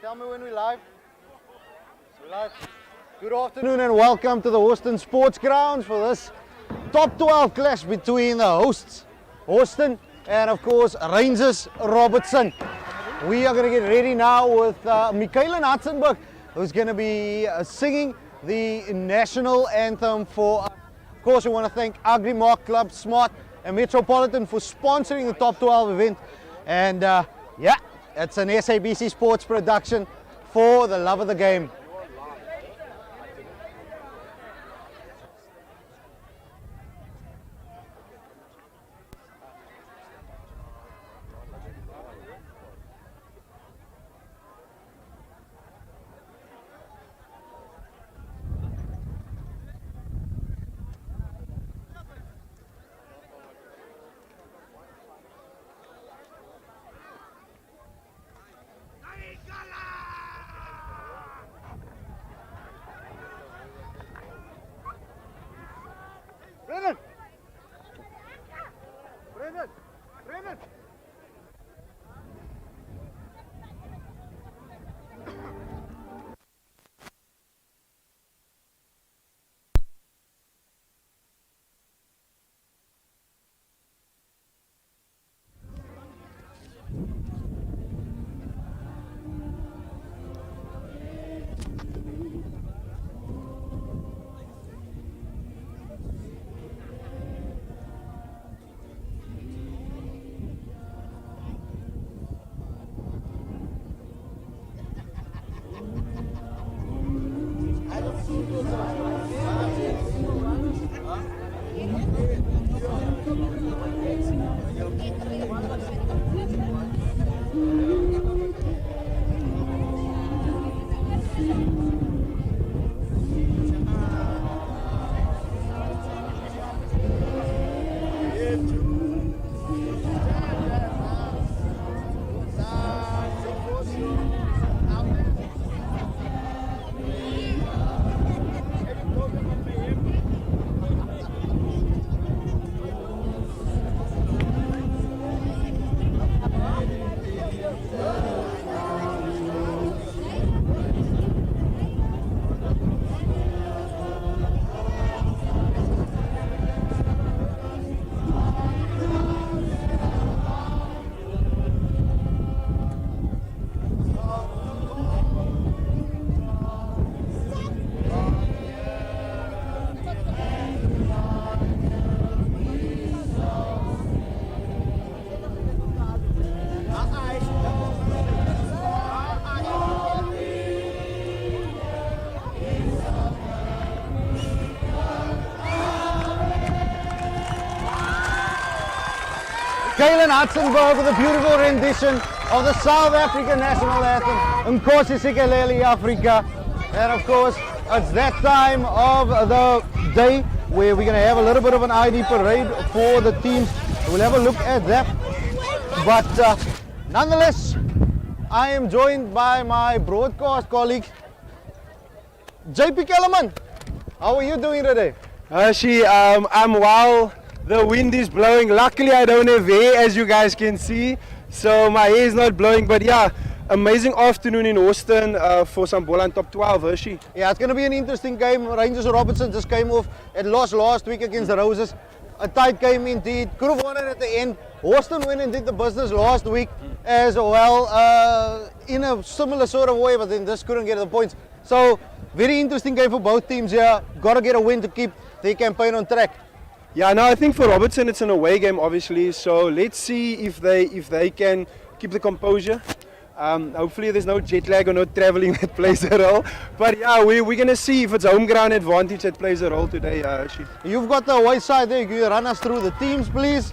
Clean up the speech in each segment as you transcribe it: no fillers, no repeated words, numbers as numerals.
Tell me when we're live. So we're live. Good afternoon and welcome to the Hawston Sportsgrounds for this top 12 clash between the hosts, Hawston, and of course Rangers Robertson. We are going to get ready now with Michaela Natzenberg, who's going to be singing the national anthem for us. Of course, we want to thank Agrimark Club, Smart, and Metropolitan for sponsoring the top 12 event. And yeah, it's an SABC Sports production for the love of the game. Brennan! Kaylen Hutzenberg with a beautiful rendition of the South African national anthem, Nkosi Sikeleli Africa. And of course, it's that time of the day where we're going to have a little bit of an ID parade for the teams. We'll have a look at that. But nonetheless, I am joined by my broadcast colleague, JP Kellerman. How are you doing today? I'm well. The wind is blowing. Luckily, I don't have hair, as you guys can see, so my hair is not blowing. But yeah, amazing afternoon in Hawston for some Boland top 12, Hershey. Yeah, it's going to be an interesting game. Rangers Robertson just came off and lost last week against the Roses. A tight game indeed. Could have won it at the end. Hawston went and did the business last week as well in a a similar sort of way, but then just couldn't get the points. So, very interesting game for both teams here. Got to get a win to keep their campaign on track. Yeah, no, I think for Robertson it's an away game, obviously. So let's see if they can keep the composure. Hopefully there's no jet lag or no traveling that plays a role. But yeah, we're going to see if it's home ground advantage that plays a role today. You've got the away side there. Can you run us through the teams, please?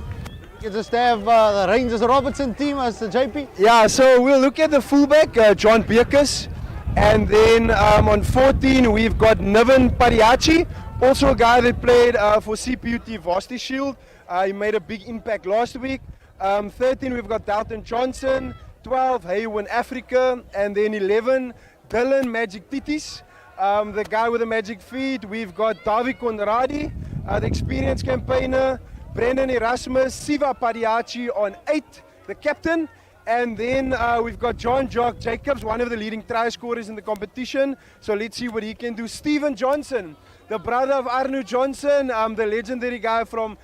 You just have the Rangers Robertson team as the JP. Yeah, so we'll look at the fullback, John Beekes. And then on 14 we've got Niven Pariachi, also a guy that played for CPUT Varsity Shield. He made a big impact last week. 13 we've got Dalton Johnson, 12 Haywan Africa, and then 11 Dylan Magic Titis, the guy with the magic feet. We've got Davi Conradi, the experienced campaigner, Brendan Erasmus, Siva Pariachi on 8, the captain. And then we've got John Jock Jacobs, one of the leading try scorers in the competition. So let's see what he can do. Stephen Johnson, the brother of Arno Johnson, the legendary guy from,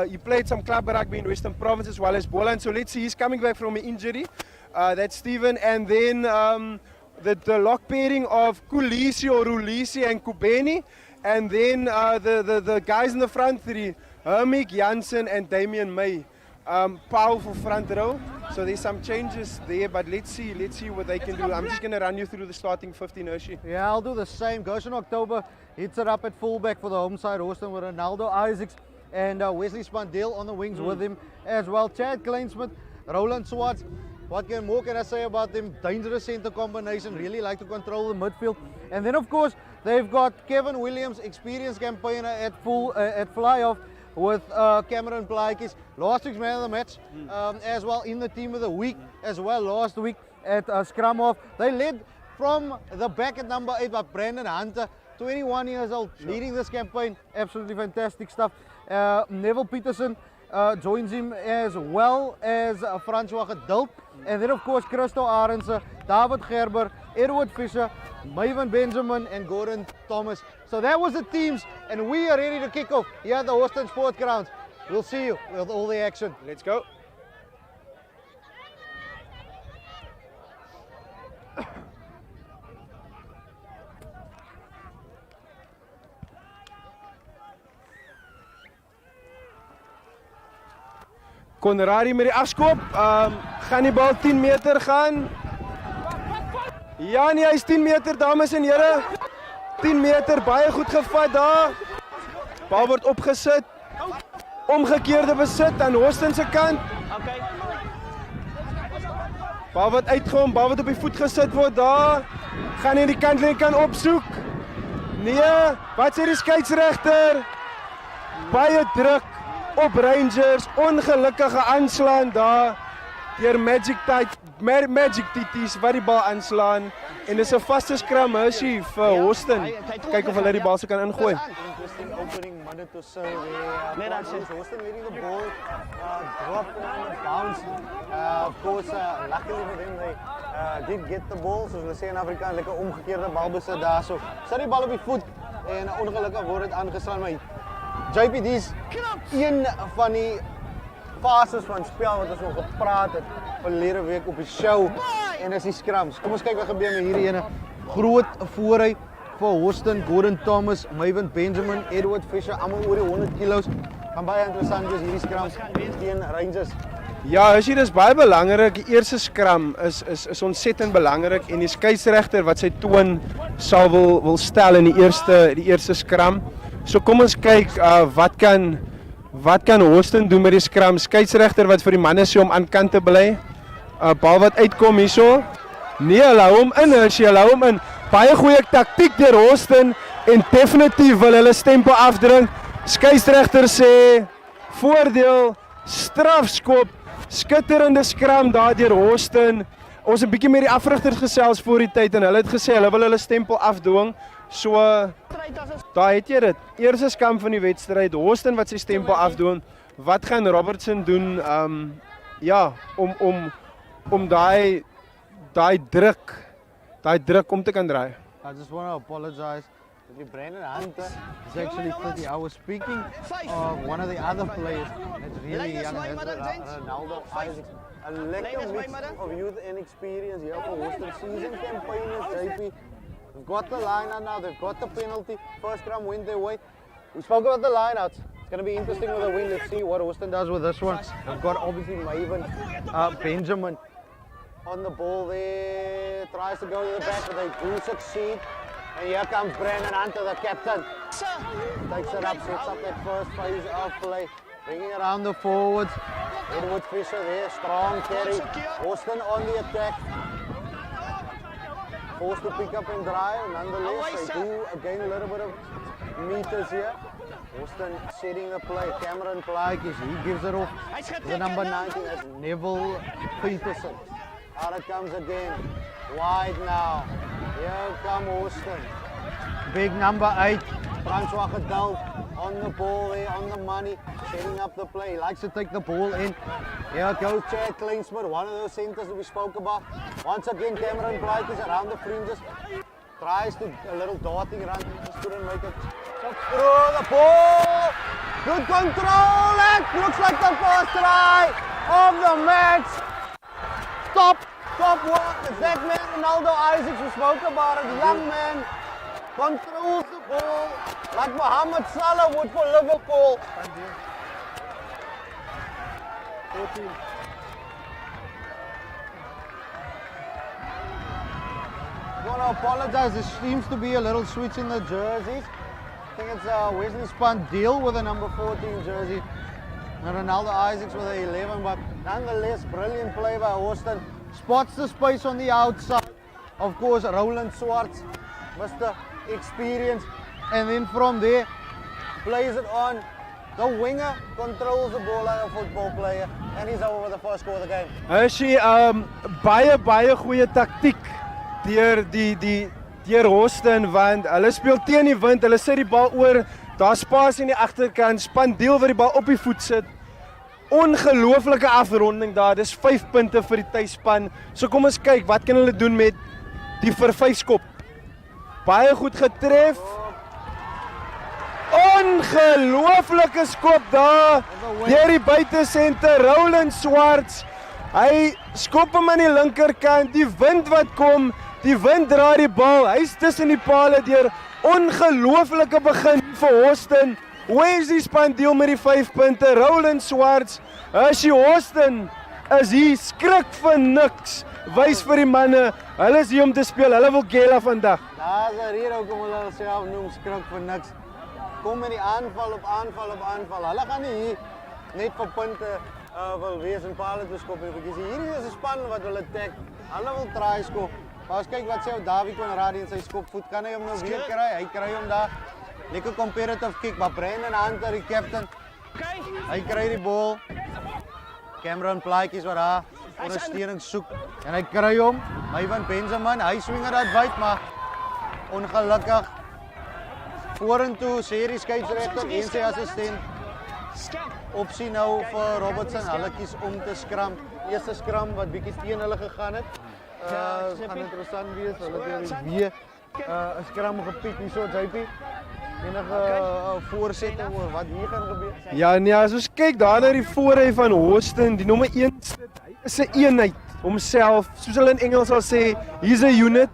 he played some club rugby in Western Province as well as Boland. So let's see, he's coming back from an injury. That's Stephen. And then the lock pairing of Kulisi or Rulisi and Kubeni. And then the guys in the front three, Hermik, Janssen and Damian May. Powerful front row. So there's some changes there, but let's see what they can do. I'm just going to run you through the starting 15, Hershey. Yeah, I'll do the same. Goshen October hits it up at fullback for the home side. Hawston with Ronaldo Isaacs and Wesley Spandale on the wings with him as well. Chad Kleinsmith, Roland Swartz. What more can I say about them? Dangerous center combination. Really like to control the midfield. And then of course they've got Kevin Williams, experienced campaigner at fly-off, with Cameron Plaikis, last week's man of the match, as well in the team of the week as well last week at scrum off. They led from the back at number 8 by Brandon Hunter, 21 years old, leading this campaign. Absolutely fantastic stuff. Neville Peterson joins him, as well as Francois Gedulp. And then of course Christo Arendse, David Gerber, Edward Fisher, Maven Benjamin and Gordon Thomas. So that was the teams, and we are ready to kick off here at the Hawston Sportgrounds. We'll see you with all the action. Let's go. Conradi met die afskop. Gaan die bal 10 meter gaan. Ja nee, hy's 10 meter, dames en here. 10 meter, baie goed gevat daar. Bal word opgesit. Omgekeerde besit aan Hawston se kant. Okay. Bal wat uitgekom, bal wat op die voet gesit word daar. Gaan hy die kantlyn kan opsoek. Nee, wat sê die skeieregter? Baie druk op Rangers, ongelukkige aanslaan daar deur Magic Titis wat die bal aanslaan, en dis 'n vaste scrum Hershey vir Hawston. Kyk of hulle die bal se kan ingooi. Interesting opening minute or so there. Hawston leading the ball, dropped and bounce. Of course, luckily for them, they did get the ball. Soos hulle sê in Afrikaans, lekker omgekeerde balbesit daar. So sit die bal op die voet en ongelukkig word dit aangeslaan, maar JP, dis een van die fases van spel wat ons nog gepraat het verlede week op die show, en dis die scrums. Kom ons kyk wat gebeur met hierdie ene. Groot voorry vir Hawston, Gordon Thomas, Maven Benjamin, Edward Fisher, almal oor die 100 kilos. Gaan baie interessant wees hierdie scrums teen Rangers. Ja, as jy dis baie belangrik. Die eerste scrum is ontsettend belangrik, en die skeieregter wat sy toon sal wil stel in die eerste scrum. So kom ons kyk wat kan Hawston doen met die scrum. Skeieregter wat vir die manne sê om aan kant te bly. Bal wat uitkom hierso. Nee, hou hom in, hou hom in. Baie goeie taktiek deur Hawston, en definitief wil hulle stempel afdrink. Skeieregter sê voordeel, strafskop, skitterende scrum daar deur Hawston. Ons het 'n bietjie met die afrigters gesels voor die tyd, en hulle het gesê hulle wil hulle stempel afdwing. So daar het jy dit. Eerste scrum van die wedstryd, Hawston wat sy stempel afdoen. Wat gaan Robertson doen ja, om daai druk om te kan draai? I just want to apologize to Brandon Hunter. He's actually 30. I was speaking of one of the other players that's really young, Ronaldo Isaacs. A lekker mix of youth and experience here for Hawston. Season campaigners, JP. They've got the line out now, they've got the penalty. First scrum went their way. We spoke about the lineouts. It's going to be interesting with the win. Let's see what Hawston does with this one. They've got obviously Maven, Benjamin on the ball there. Tries to go to the back, but they do succeed. And here comes Brandon Hunter, the captain. Takes it up, sets up that first phase of play. Bringing around the forwards. Edward Fisher there, strong carry. Hawston on the attack. Forced to pick up and drive. Nonetheless, they do gain a little bit of meters here. Hawston setting the play. Cameron Plaikes, he gives it off. The number 19, that's Neville Peterson. Out it comes again. Wide now. Here come Hawston. Big number 8, Francois Geduld on the ball there, on the money, setting up the play. He likes to take the ball in. Here goes Chad Kleinsmith, one of those centers that we spoke about. Once again, Cameron Plaikes around the fringes. Tries to a little darting run, just couldn't make it. Through the ball. Good control. It looks like the first try of the match. Top work. It's that man, Ronaldo Isaacs, we spoke about it. Young man. Controls the ball like Mohamed Salah would for Liverpool. 14. I want to apologize, there seems to be a little switch in the jerseys. I think it's Wesley Spandeel with the number 14 jersey and Ronaldo Isaacs with the 11, but nonetheless, brilliant play by Hawston. Spots the space on the outside. Of course, Roland Swartz, Mr. Experience, and then from there, plays it on. The winger controls the ball like a football player, and he's over the first score of the game. Hy baie goeie taktiek deur Hawston, want hulle speel teen die wind, hulle sit die bal oor, daar spasie in die agterkant, Spandeel wat die bal op die voet sit. Ongelooflike afronding daar, dis 5 punte vir die tuisspan. So kom ons kyk, wat kan hulle doen met die vir 5 skop? Baie goed getref. Ongelooflike skop daar, deur die buitesenter, Roland Swartz. Hy skop hom aan die linkerkant, die wind wat kom, die wind draai die bal, hy's tussen die pale deur. Ongelooflike begin vir Hawston. Wesley Spandeel met die 5 punte, Roland Swartz. As jy Hawston is hier, skrik vir niks. Wys vir die manne, hulle is hier om te speel, hulle wil gela vandag. Daar is hier ook om hulle self noem, skrik vir niks. Kom met die aanval op aanval op aanval. Hulle gaan nie hier net vir punte wil wees en pale te skop. Hierdie is 'n span wat wil attack, hulle wil try skop. Maar as kyk wat sê Dawie Conradie in sy skopvoet, kan hy hom nou weer kry? Hy kry hom daar. Lekker comparative kick, maar Brandon Hunter, die captain, hy kry die bal. Cameron Plaikes wat daar ondersteuning soek en hy kry hom. Ivan Benjamin, hy swinge dat wyd, maar ongelukkig vorentoe sê die skeieregter en sy assistent opsie nou vir Robertson. Hulle kies om te skram. Eerste skram wat bietjie teen hulle gegaan het. Gaan interessant wees. Hulle het weer 'n skram gepiek hier so, JP. Enige voorsette oor wat hier gaan gebeur? Ja nee, as ons kyk daar na die voorry van Hawston, die nommer 1 sit, hy is 'n eenheid homself, soos hulle in Engels sal sê, he's a unit.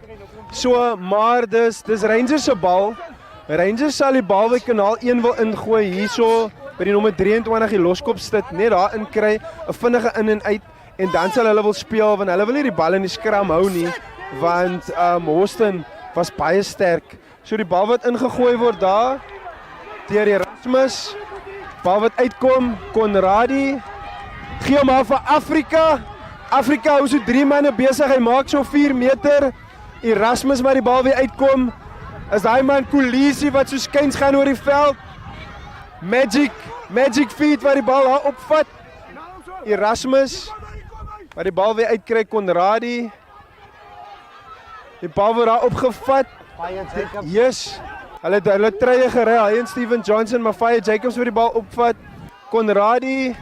So, maar dis Rangers se bal. Rangers sal die bal by kanaal 1 wil ingooi hierso by die nommer 23 die loskop sit, net daar in kry, 'n vinnige in en uit, en dan sal hulle wil speel, want hulle wil nie die bal in die skram hou nie, want Hawston was baie sterk. So die bal wat ingegooi word daar, deur Erasmus, bal wat uitkom, Conradie, gee hom af vir Afrika, Afrika hou so 3 manne besig, hy maak so 4 meter, Erasmus maar die bal weer uitkom, is daai man Kolisi wat so skuins gaan oor die veld, Magic feet wat die bal daar opvat, Erasmus, wat die bal weer uitkry, Conradie, die bal word daar opgevat, yes, hulle treie gery, hy en Steven Johnson, maar Faya Jacobs vir die bal opvat, Conradie,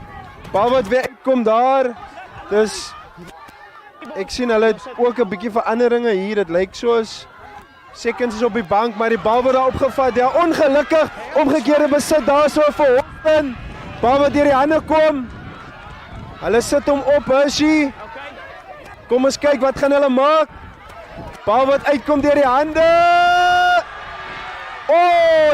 bal wat weer uitkom daar, dus ek sien hulle het ook 'n bietjie veranderinge hier, dit lyk soos Seconds is op die bank, maar die bal word daar opgevat, ja ongelukkig, omgekeerde besit daar so vir Hawston, bal wat deur die hande kom, Hulle sit hom op, Hershey. Kom ons kyk wat gaan hulle maak. Bal wat uitkom deur die hande.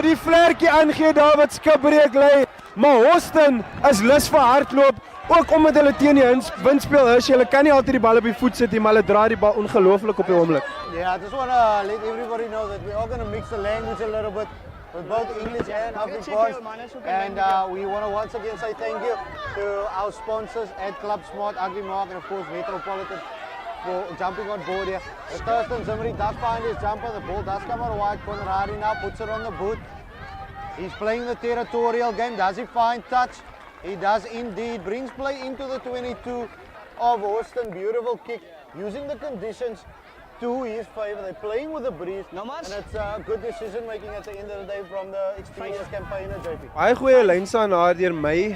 Die vlerkie aangee daar wat skipbreek lê. Maar Hawston is lus vir hardloop. Ook omdat hulle teen die wind speel, Hershey, hulle kan nie altyd die bal op die voet sit nie, maar hulle draai die bal ongelooflik op die oomblik. Yeah, I just want to let everybody know that we're all going to mix the language a little bit with both English and Afrikaans. And we want to once again say thank you to our sponsors at Club Smart, Ugly Mark, and of course Metropolitan for jumping on board here. The Thurston Zimri does find his jumper, the ball does come out wide. Conradi now puts it on the boot. He's playing the territorial game. Does he find touch? He does indeed. Brings play into the 22 of Hawston. Beautiful kick, using the conditions to his favor. They're playing with the breeze, and it's a good decision making at the end of the day from the experienced campaigner, JP. Baie goeie lynstaan daar deur my.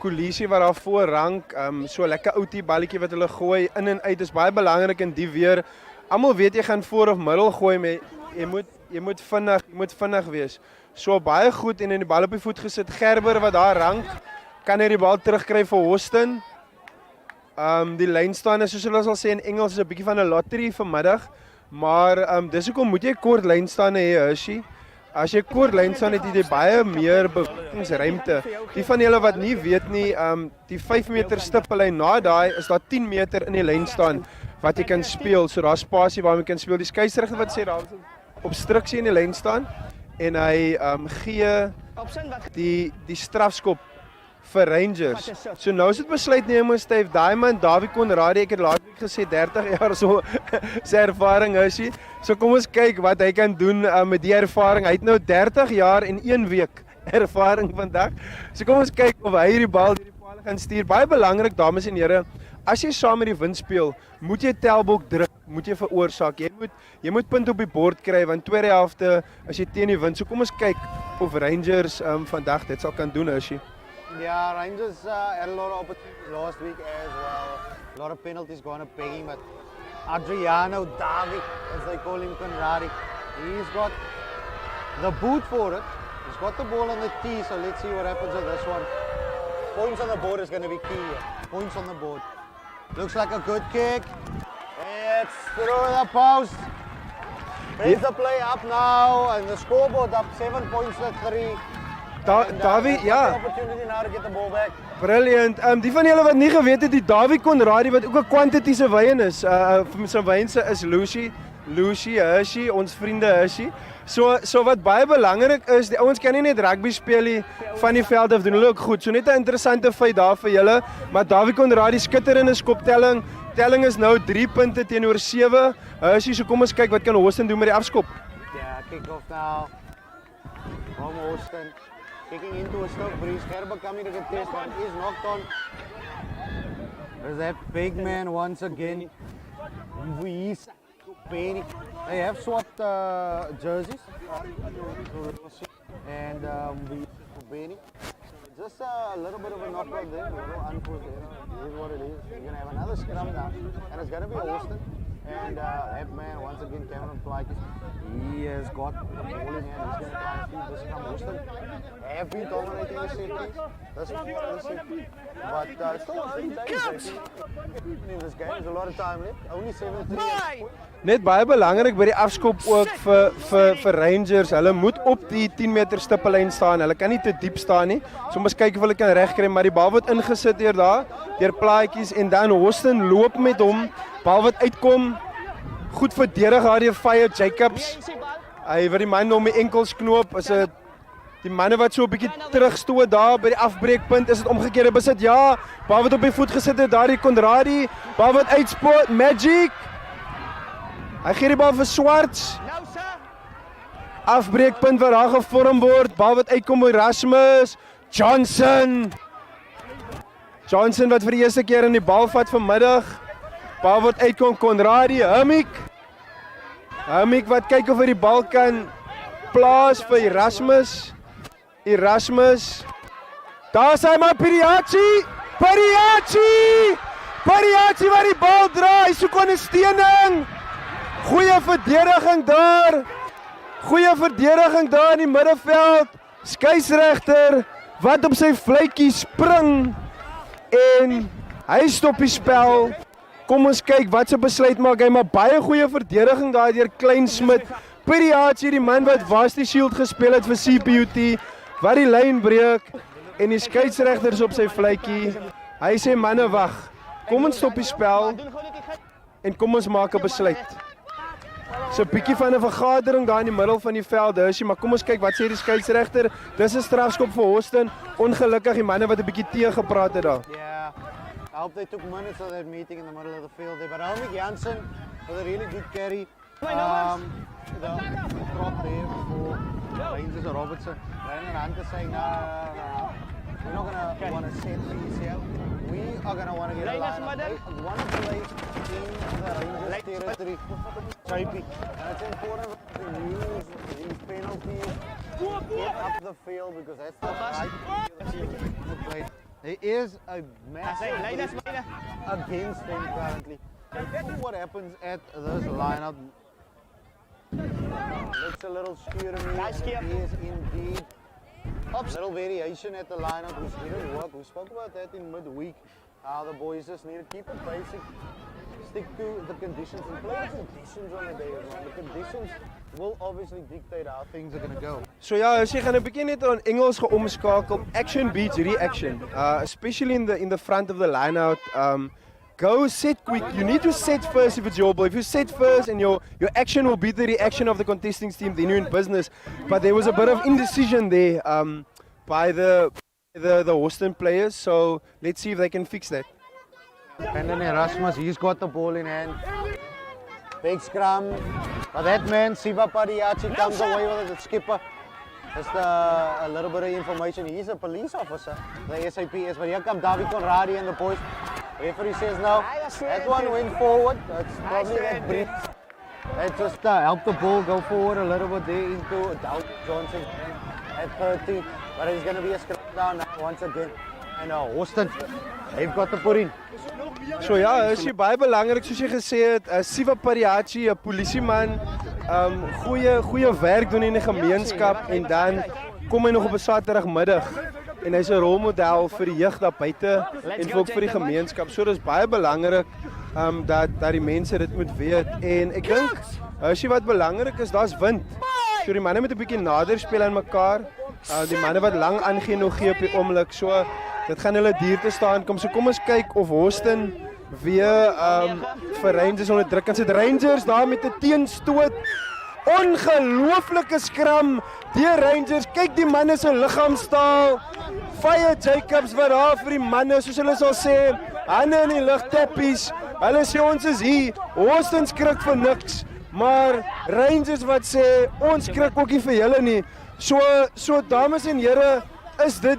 Collisie wat daar voor rank, so lekker outie balletjie wat hulle gooi in en uit is baie belangrik in die weer. Almal weet jy gaan voor of middel gooi, maar jy moet vinnig wees. So baie goed en in die bal op die voet gesit. Gerber wat daar rank, kan hy die bal terugkry vir Hawston. Die lynstaan is soos hulle sal sê in Engels is 'n bietjie van 'n lottery vanmiddag, maar dis hoekom moet jy kort lynstaande hê, Hershey. As jy kort lynstaan het jy baie meer bewegingsruimte. Die van julle wat nie weet nie, die 5 meter stippellyn na daai is daar 10 meter in die lyn staan wat jy kan speel. So daar's spasie waar jy kan speel. Die skeieregter wat sê daar is obstruksie in die lyn staan en hy gee die strafskop vir Rangers. So nou is dit besluit neem ons Steve Diamond, Dawie Conradie, ek het laasweek gesê 30 jaar so sy ervaring is hy. So kom ons kyk wat hy kan doen met die ervaring. Hy het nou 30 jaar en 1 week ervaring vandag. So kom ons kyk of hy die bal deur die paal gaan stuur. Baie belangrik dames en here, as jy saam met die wind speel, moet jy tellbok druk, moet jy veroorsaak. Jy moet punt op die bord kry want tweede helfte as jy teen die wind. So kom ons kyk of Rangers vandag dit sal kan doen, Hershey. Yeah, Rangers had a lot of opportunities last week as well. A lot of penalties going up begging, but Adriano Davi, as they call him, Conradi, he's got the boot for it. He's got the ball on the tee, so let's see what happens with this one. Points on the board is going to be key here. Points on the board. Looks like a good kick. It's through the post. Brings the play up now, and the scoreboard up 7 points to 3. Dawie, ja. Opportunity now to get the ball back. Brilliant. Die van julle wat nie geweet het, die Dawie Conradie wat ook 'n quantity se wyn is, sy wynse is Lucy, Hershey, ons vriende Hershey. So wat baie belangrik is, die ouens kan nie net rugby speel nie, van die veld af doen hulle ook goed. So net 'n interessante feit daar vir julle, maar Dawie Conradie skitterende skoptelling. Telling is nou 3 punte teenoor 7. Hershey, so kom ons kyk wat kan Hawston doen met die afskop. Yeah, kickoff now from Hawston. Kicking into a stiff breeze. Gerber coming to get test, but is knocked on. There's that big man once again. They have swapped jerseys. And Benny. Just a little bit of a knock on there. Unforced error. This is what it is. You're going to have another scrum now. And it's going to be Hawston. And that man, once again, Cameron Plykes, he has got the ball in hand. He's going to try and feed this from Hawston. Have been dominating the set piece. That's the set piece. But still a 3 days. In this game, there's a lot of time left. Only 7-3. Net baie belangrik by die afskop ook vir Rangers. Hulle moet op die 10 meter stippellyn staan. Hulle kan nie te diep staan nie. So ons kyk of hulle kan regkry, maar die bal word ingesit deur plaatjies en dan Hawston loop met hom. Bal wat uitkom. Goed verdedig daar deur Fire Jacobs. Hy wat die man om die enkels knoop, is dit die manne wat so 'n bietjie terugstoot daar by die afbreekpunt, is dit omgekeerde besit. Ja, bal wat op die voet gesit het daar die Conradie. Bal wat uitspoot, Magic. Hy gee die bal vir Swarts. Afbreekpunt wat daar gevorm word. Bal wat uitkom by Rasmus. Johnson wat vir die eerste keer in die bal vat vanmiddag. Bal wat uitkom Conradie. Hamik wat kyk of hy die bal kan plaas vir Erasmus. Daar is hy maar Piriachi wat die bal dra. Hy soek ondersteuning. Goeie verdediging daar in die middelveld. Skeieregter wat op sy vletjie spring en Hy stop die spel. Kom ons kyk wat se besluit maak hy, maar baie goeie verdediging daar deur Klein Smit. Pariachi, die man wat was die shield gespeel het vir CPUT, wat die lyn breek en die skeieregter is op sy vletjie. Hy sê manne wag. Kom ons stop die spel en kom ons maak 'n besluit. So 'n bietjie van 'n vergadering daar in die middel van die veld, maar kom ons kyk wat sê die skeieregter. Dis 'n strafskop vir Hawston. Ongelukkig die manne wat 'n bietjie teë gepraat het daar. Yeah, I hope they took minutes of that meeting in the middle of the field there. But Helmik Jansen with a really good carry. The prop there for Rangers or Robertson. Brandon Hunter saying, no, we're not going to want to set piece here. We are going to want to get a line up. They want to play in the Rangers territory. JP, and it's important to use these penalties, get up the field because that's the right play. There is a massive against them currently. What happens at this lineup? Looks a little skew to me. Yes, indeed. A little variation at the lineup which didn't work. We spoke about that in midweek. How the boys just need to keep it basic, stick to the conditions and play the conditions on the day as well. The conditions will obviously dictate how things are going to go. So ja, as jy gaan 'n bietjie net aan Engels geomskakel. Action beats reaction. Especially in the front of the line-out. Go set quick. You need to set first if it's your ball. If you set first and your action will beat the reaction of the contesting team, then you're in business. But there was a bit of indecision there by the Hawston players. So let's see if they can fix that. And then Erasmus, he's got the ball in hand. Big scrum. But that man, Siva Pariachi, comes away with it, the skipper. Just a little bit of information. He's a police officer, the SAPS. But here come David Conradi and the boys. Referee says no. That one went forward. That's probably that brief. That just helped the ball go forward a little bit there into Dow Johnson at 30. But it's going to be a scrum down now once again. And Hawston, they've got to put in. So ja, is baie belangrik soos jy gesê het. Siva Pariachi, 'n polisieman, goeie werk doen in die gemeenskap en dan kom hy nog op 'n Saterdagmiddag en hy's 'n rolmodel vir die jeug daar buite en ook vir die gemeenskap. So dis baie belangrik dat die mense dit moet weet en ek dink as jy wat belangrik is, daar's wind. So die manne moet 'n bietjie nader speel aan mekaar. Die manne wat lank aangee nog gee op die oomblik. So dit gaan hulle duur te staan kom. So kom ons kyk of Hawston weer vir Rangers onder druk kan sit. Rangers daar met 'n teenstoot. Ongelooflike skram deur Rangers. Kyk die manne se liggaamstaal. Fire Jacobs wat daar vir die manne, soos hulle sal sê, hande in die lug tappies. Hulle sê ons is hier. Hawston skrik vir niks. Maar Rangers wat sê ons skrik ook nie vir julle nie. So dames en here, is dit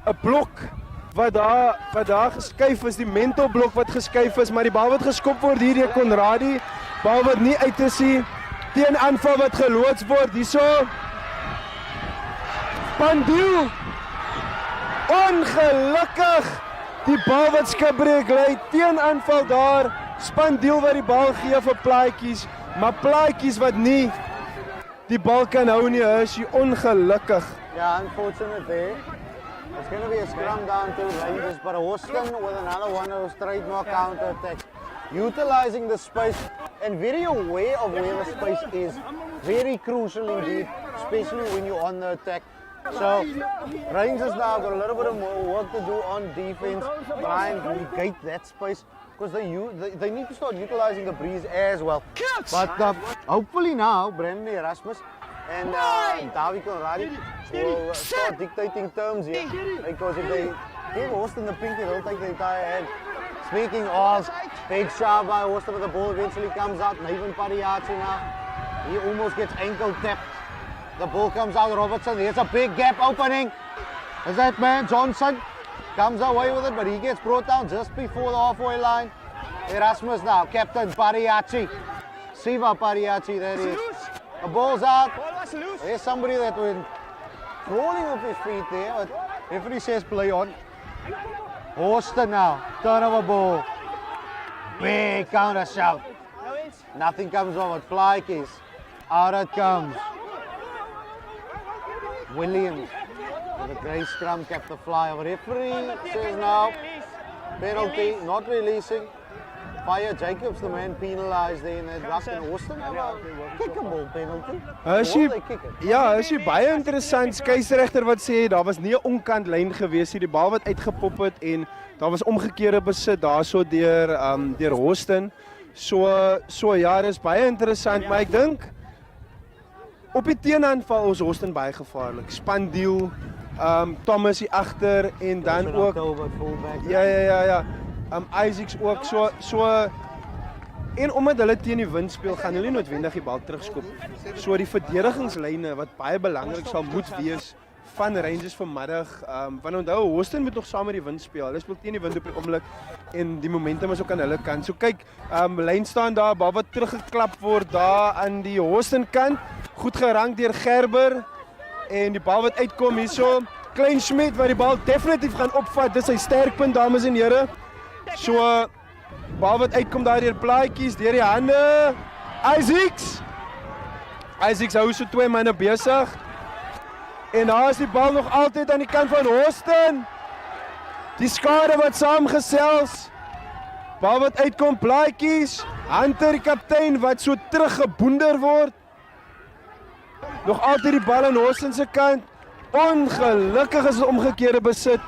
'n blok wat daar geskuif is, die mental blok wat geskuif is, maar die bal wat geskop word hier deur Conradi, bal wat nie uit is nie, teen aanval wat geloods word, hierso. Pandiel, ongelukkig, die bal wat skibreek lê, teen aanval daar, Spandiel wat die bal gee vir Plaatjies, maar Plaatjies wat nie die bal kan hou nie, is hy ongelukkig. Yeah, unfortunate there. It's going to be a scrum down to Rangers, but Hawston with another one of those trademark counter-attacks. Utilizing the space and very aware of where the space is. Very crucial indeed, especially when you're on the attack. So, Rangers now got a little bit of more work to do on defense, try and negate that space, because they need to start utilizing the breeze as well. But hopefully now, Brandon Erasmus and David Conradi will start dictating terms here, because if they give Hawston the pinky, they'll take the entire hand. Speaking of, big shove by Hawston, but the ball eventually comes out. Nathan Pariachi now, he almost gets ankle tapped. The ball comes out, Robertson, here's a big gap opening. Is that man, Johnson, comes away with it, but he gets brought down just before the halfway line. Erasmus now, captain Pariachi, Siva Pariachi, that is. The ball's out. There's somebody that went crawling off his feet there, but referee says play on. Hawston now, turnover ball. Big counter shot. Nothing comes of it. Fly kiss. Out it comes. Williams with a grey scrum kept the fly. Referee says no. penalty, not releasing. Fire Jacobs, the man penalised there in that ruck in Hawston. Kickable penalty. Is hy baie interessant. Skeieregter wat sê daar was nie 'n onkant lyn gewees nie. Die bal wat uitgepop het en daar was omgekeerde besit daarso deur Hawston. So ja, dis baie interessant, maar ek dink op die teenaanval is Hawston baie gevaarlik. Spandeal, Thomas hier agter en dan ook ja. Isaacs ook so en omdat hulle teen die wind speel, gaan hulle noodwendig die bal terugskop. So die verdedigingslyne wat baie belangrik sal moet wees van Rangers vanmiddag, want onthou Hawston moet nog saam met die wind speel. Hulle speel teen die wind op die oomblik en die momentum is ook aan hulle kant. So kyk, lyn staan daar, bal wat teruggeklap word daar aan die Hawston kant. Goed gerank deur Gerber en die bal wat uitkom hierso, Klein Schmidt wat die bal definitief gaan opvat. Dis sy sterkpunt, dames en here. So bal wat uitkom daar deur plaatjies, deur die hande. Isaacs hou so 2 manne besig. En daar is die bal nog altyd aan die kant van Hawston. Die skade wat saamgesels. Bal wat uitkom, plaatjies. Hunter die kaptein wat so teruggeboender word. Nog altyd die bal aan Hawston se kant. Ongelukkig is 'n omgekeerde besit.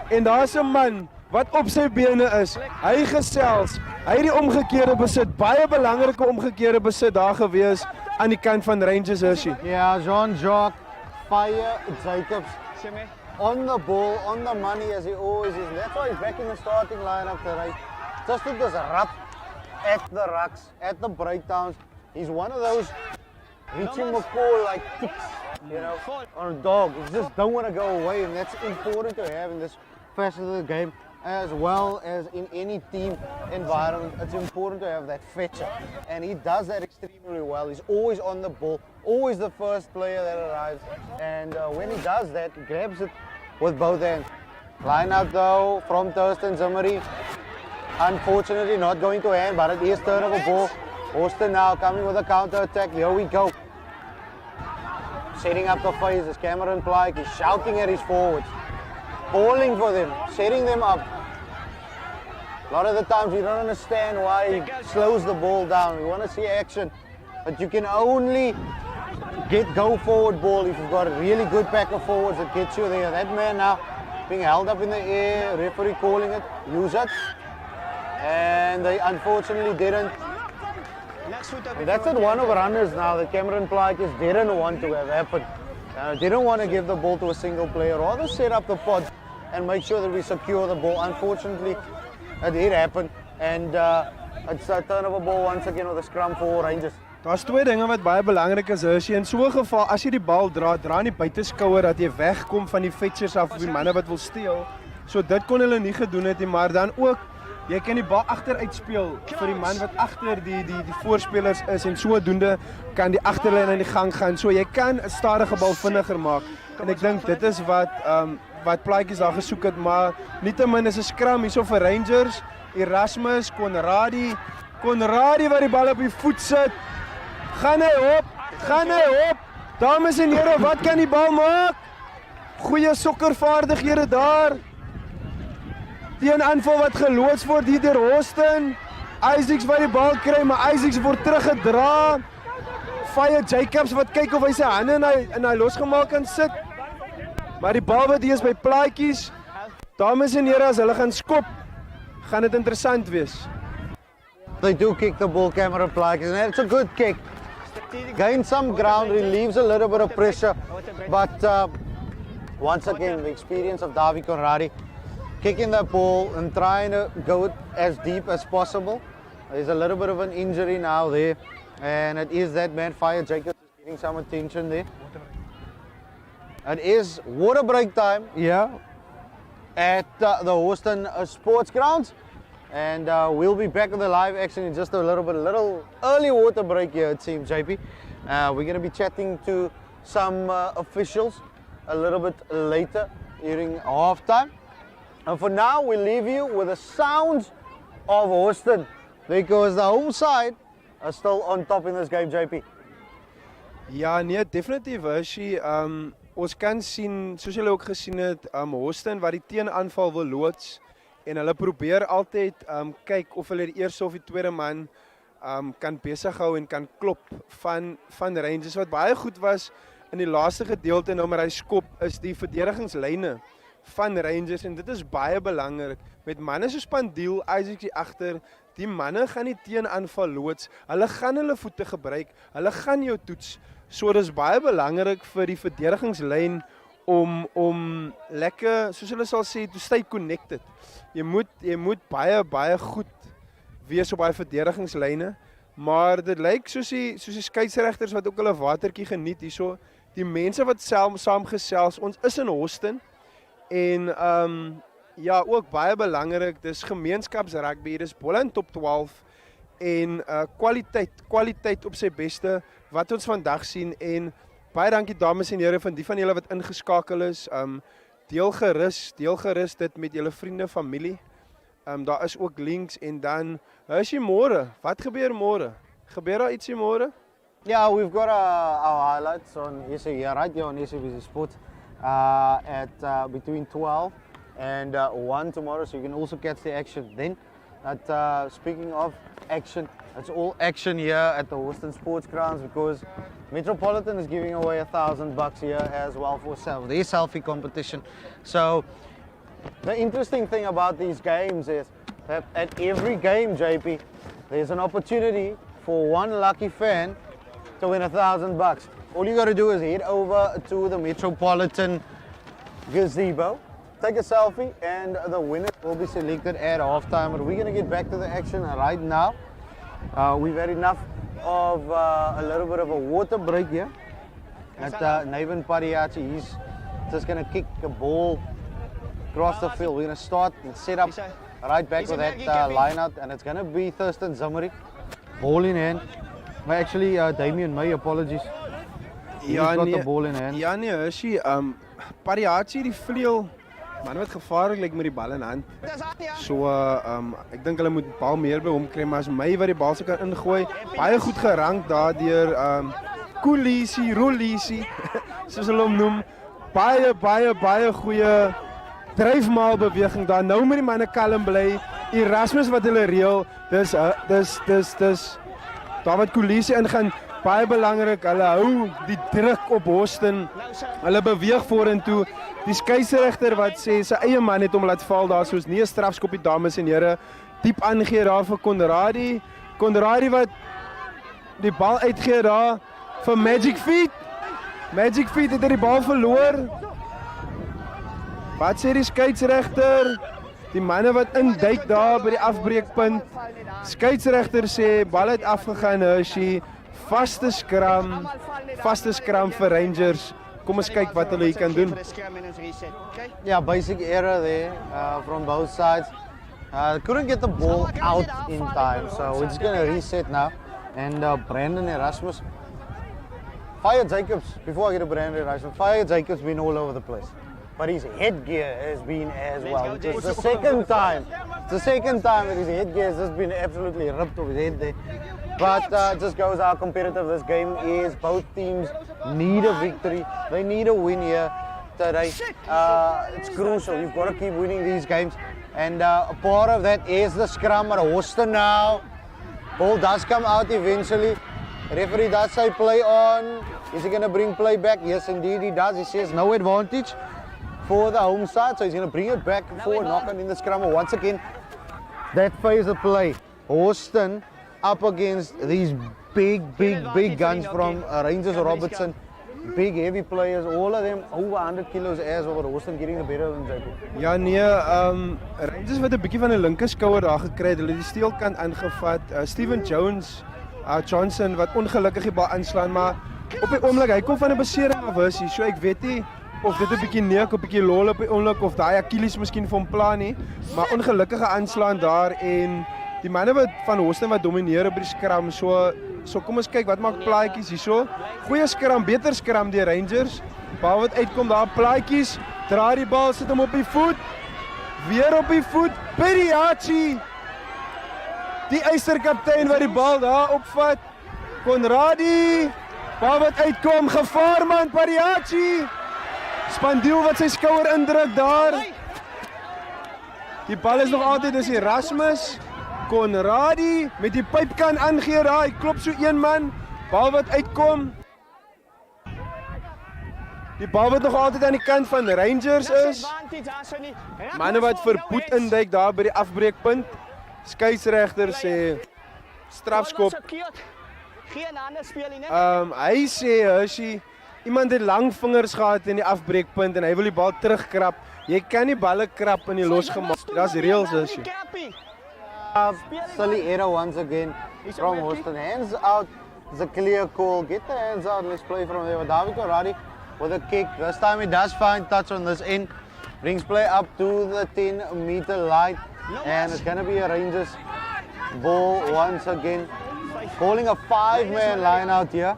En daar's 'n man wat op sy bene is. Hy gesels. Hy het die omgekeerde besit. Baie belangrike omgekeerde besit daar gewees aan die kant van Rangers Hershey. Yeah, Jean-Jacques Fire Jacobs on the ball, on the money as he always is. That's why he's back in the starting lineup today. Just to disrupt at the rucks, at the breakdowns. He's one of those Richie McCall like ticks, you know, on a dog. He just don't want to go away, and that's important to have in this facet of the game, as well as in any team environment. It's important to have that fetcher, and he does that extremely well. He's always on the ball, always the first player that arrives, and when he does that, he grabs it with both hands. Line out though from Thurston Zimmery. Unfortunately not going to hand, but it is turnover ball. Hawston now coming with a counter attack. Here we go. Setting up the phases. Cameron Plyke is shouting at his forwards, calling for them, setting them up. A lot of the times you don't understand why he slows the ball down. You want to see action, but you can only get go forward ball if you've got a really good pack of forwards that gets you there. That man now being held up in the air, referee calling it, use it, and they unfortunately didn't. And that's at one of runners now that Cameron Plyke didn't want to have happen. Didn't want to give the ball to a single player, rather set up the pods and make sure that we secure the ball. Unfortunately, it did happen, and it's a turnover ball once again with a scrum for Rangers. Daar's 2 dinge wat baie belangrik is, Hershey. In so 'n geval, as jy die bal dra in die buiteskouer dat jy wegkom van die fetchers af of die manne wat wil steel. So dit kon hulle nie gedoen het nie, maar dan ook jy kan die bal agteruit speel vir die man wat agter die voorspelers is en sodoende kan die agterlyn aan die gang gaan. So jy kan 'n stadige bal vinniger maak. En ek dink dit is wat plaatjies daar gesoek het, maar nietemin is 'n scrum hierso vir Rangers. Erasmus, Conradi wat die bal op die voet sit. Gaan hy op. Dames en here, wat kan die bal maak? Goeie sokkervaardighede daar. Teen aanval wat geloods word hier deur Hawston. Isaacs wat die bal kry, maar Isaacs word teruggedra. Fire Jacobs wat kyk of hy sy hande in hy losgemaak kan sit. Maar die bal wat hier is by plaatjies. Dames en here, as hulle gaan skop, gaan dit interessant wees. They do kick the ball, Cameron Plyke, and it's a good kick. Gain some ground, relieves a little bit of pressure, but once again, the experience of Davi Conradi, kicking the ball and trying to go it as deep as possible. There's a little bit of an injury now there, and it is that man, Fire Jacobs, is getting some attention there. It is water break time here at the Hawston Sportgrounds, and we'll be back with the live action in just a little early water break here, it seems, JP. We're going to be chatting to some officials a little bit later during halftime. And for now, we'll leave you with the sounds of Hawston, because the home side are still on top in this game, JP. Ja, nee, definitief, Hershey. Ons kan sien, soos julle ook gesien het, Hawston wat die teenaanval wil loods En hulle probeer altyd kyk of hulle die eerste of die tweede man kan besig hou en kan klop van Rangers. Wat baie goed was in die laaste gedeelte nou maar hy skop is die verdedigingslyne van Rangers en dit is baie belangrik. Met manne soos Pandiel, Isaac hier agter, die manne gaan nie teen aanval loods. Hulle gaan hulle voete gebruik. Hulle gaan jou toets. So dis baie belangrik vir die verdedigingslyn om lekker, soos hulle sal sê, to stay connected. Jy moet baie goed wees op baie verdedigingslyne, maar dit lyk soos die skeieregters wat ook hulle watertjie geniet hierso. Die mense wat saam gesels, ons is in Hawston en ja, ook baie belangrik, dis gemeenskapsrugby, dis Boland top 12 en kwaliteit op sy beste wat ons vandag sien en baie dankie dames en here van julle wat ingeskakel is. Deel gerus dit met julle vriende, familie. Daar is ook links en dan is jy môre. Wat gebeur môre? Gebeur daar ietsie môre? Yeah, we've got our highlights on right here on SABC Sports at between 12 and 1 tomorrow, so you can also catch the action then. Speaking of action, it's all action here at the Hawston Sportgrounds because Metropolitan is giving away $1,000 here as well for their selfie competition. So the interesting thing about these games is that at every game, JP, there's an opportunity for one lucky fan to win $1,000. All you got to do is head over to the Metropolitan gazebo, take a selfie, and the winner will be selected at halftime. But we're going to get back to the action right now. We've had enough of a little bit of a water break here at Naven Pariachi. He's just going to kick the ball across the field. We're going to start and set up right back with that line out, and it's going to be Thurston Zimmery, ball in hand. Well, actually, Damien May, apologies. He's got the ball in hand. Ja nee, is hy Pariachi die vleuel man wat gevaarlik lyk met die bal in hand. So ek dink hulle moet bal meer by hom kry, maar as my wat die bal se kan ingooi, baie goed gerank daardeur Rolisi, soos hulle hom noem. Baie goeie dryfmaal beweging daar. Nou met die manne kalm bly. Erasmus wat hulle reël. Dis daar wat Kulisi ingaan. Baie belangrik. Hulle hou die druk op Hawston. Hulle beweeg vorentoe. Die skeieregter wat sê sy eie man het hom laat val daar, soos nie 'n strafskop die dames en here. Diep aangee daar vir Conradi wat die bal uitgee daar vir Magic Feet. Magic Feet het die bal verloor. Wat sê die skeieregter? Die manne wat induik daar by die afbreekpunt. Skeieregter sê bal het afgegaan, Hershey. Vaste skram vir Rangers. Kom ons kyk wat hulle hier kan doen. Yeah, basic error there from both sides. Couldn't get the ball out in time, so we're just going to reset now. And Brandon Erasmus, Fire Jacobs, before I get to Brandon Erasmus, Fire Jacobs been all over the place. But his headgear has been as well. It's the second time that his headgear has just been absolutely ripped off his head there. But just goes how competitive this game is. Both teams need a victory. They need a win here today. It's crucial. You've got to keep winning these games. And a part of that is the scrum at Hawston now. Ball does come out eventually. Referee does say play on. Is he going to bring play back? Yes, indeed he does. He says no advantage for the home side. So he's going to bring it back for a knock-on in the scrum. Once again, that phase of play. Hawston up against these big guns from Rangers or Robertson. Big heavy players, all of them over 100 kilos as well. Hawston getting the better than Jacob. Ja nee, Rangers wat 'n bietjie van 'n linker skouer daar gekry het. Hulle die steelkant aangevat. Steven Johnson wat ongelukkig die bal aanslaan, maar op die oomblik hy kom van 'n besering af is. So ek weet nie of dit 'n bietjie neek, 'n bietjie lol op die oomblik of daai Achilles miskien vir hom pla nie, maar ongelukkige aanslaan daar en die manne wat van Hawston wat domineer op die skram, so kom ons kyk wat maak plaatjies hierso. Goeie skram, beter skram deur Rangers. Bal wat uitkom daar, plaatjies, draai die bal, sit hom op die voet. Weer op die voet, Pariachi. Die eisterkaptein wat die bal daar opvat. Conradi. Bal wat uitkom, gevaar man, Pariachi. Spandiel wat sy skouer indruk daar. Die bal is nog altyd is Erasmus. Conradi met die pypkan aangee daar. Hy klop so een man. Bal wat uitkom. Die bal wat nog altyd aan die kant van Rangers is. Manne wat verboed induik daar by die afbreekpunt. Skeieregter sê strafskop. Hy sê Hershey, iemand het lang vingers gehad in die afbreekpunt en hy wil die bal terugkrap. Jy kan nie balle krap in die losgemaak. That's real Hershey. Silly error once again from Hawston. Hands out. It's a clear call. Get the hands out. Let's play from there. David Corradi with a kick. This time he does find touch on this end. Brings play up to the 10-meter line. And it's going to be a Rangers ball once again. Calling a 5-man line out here.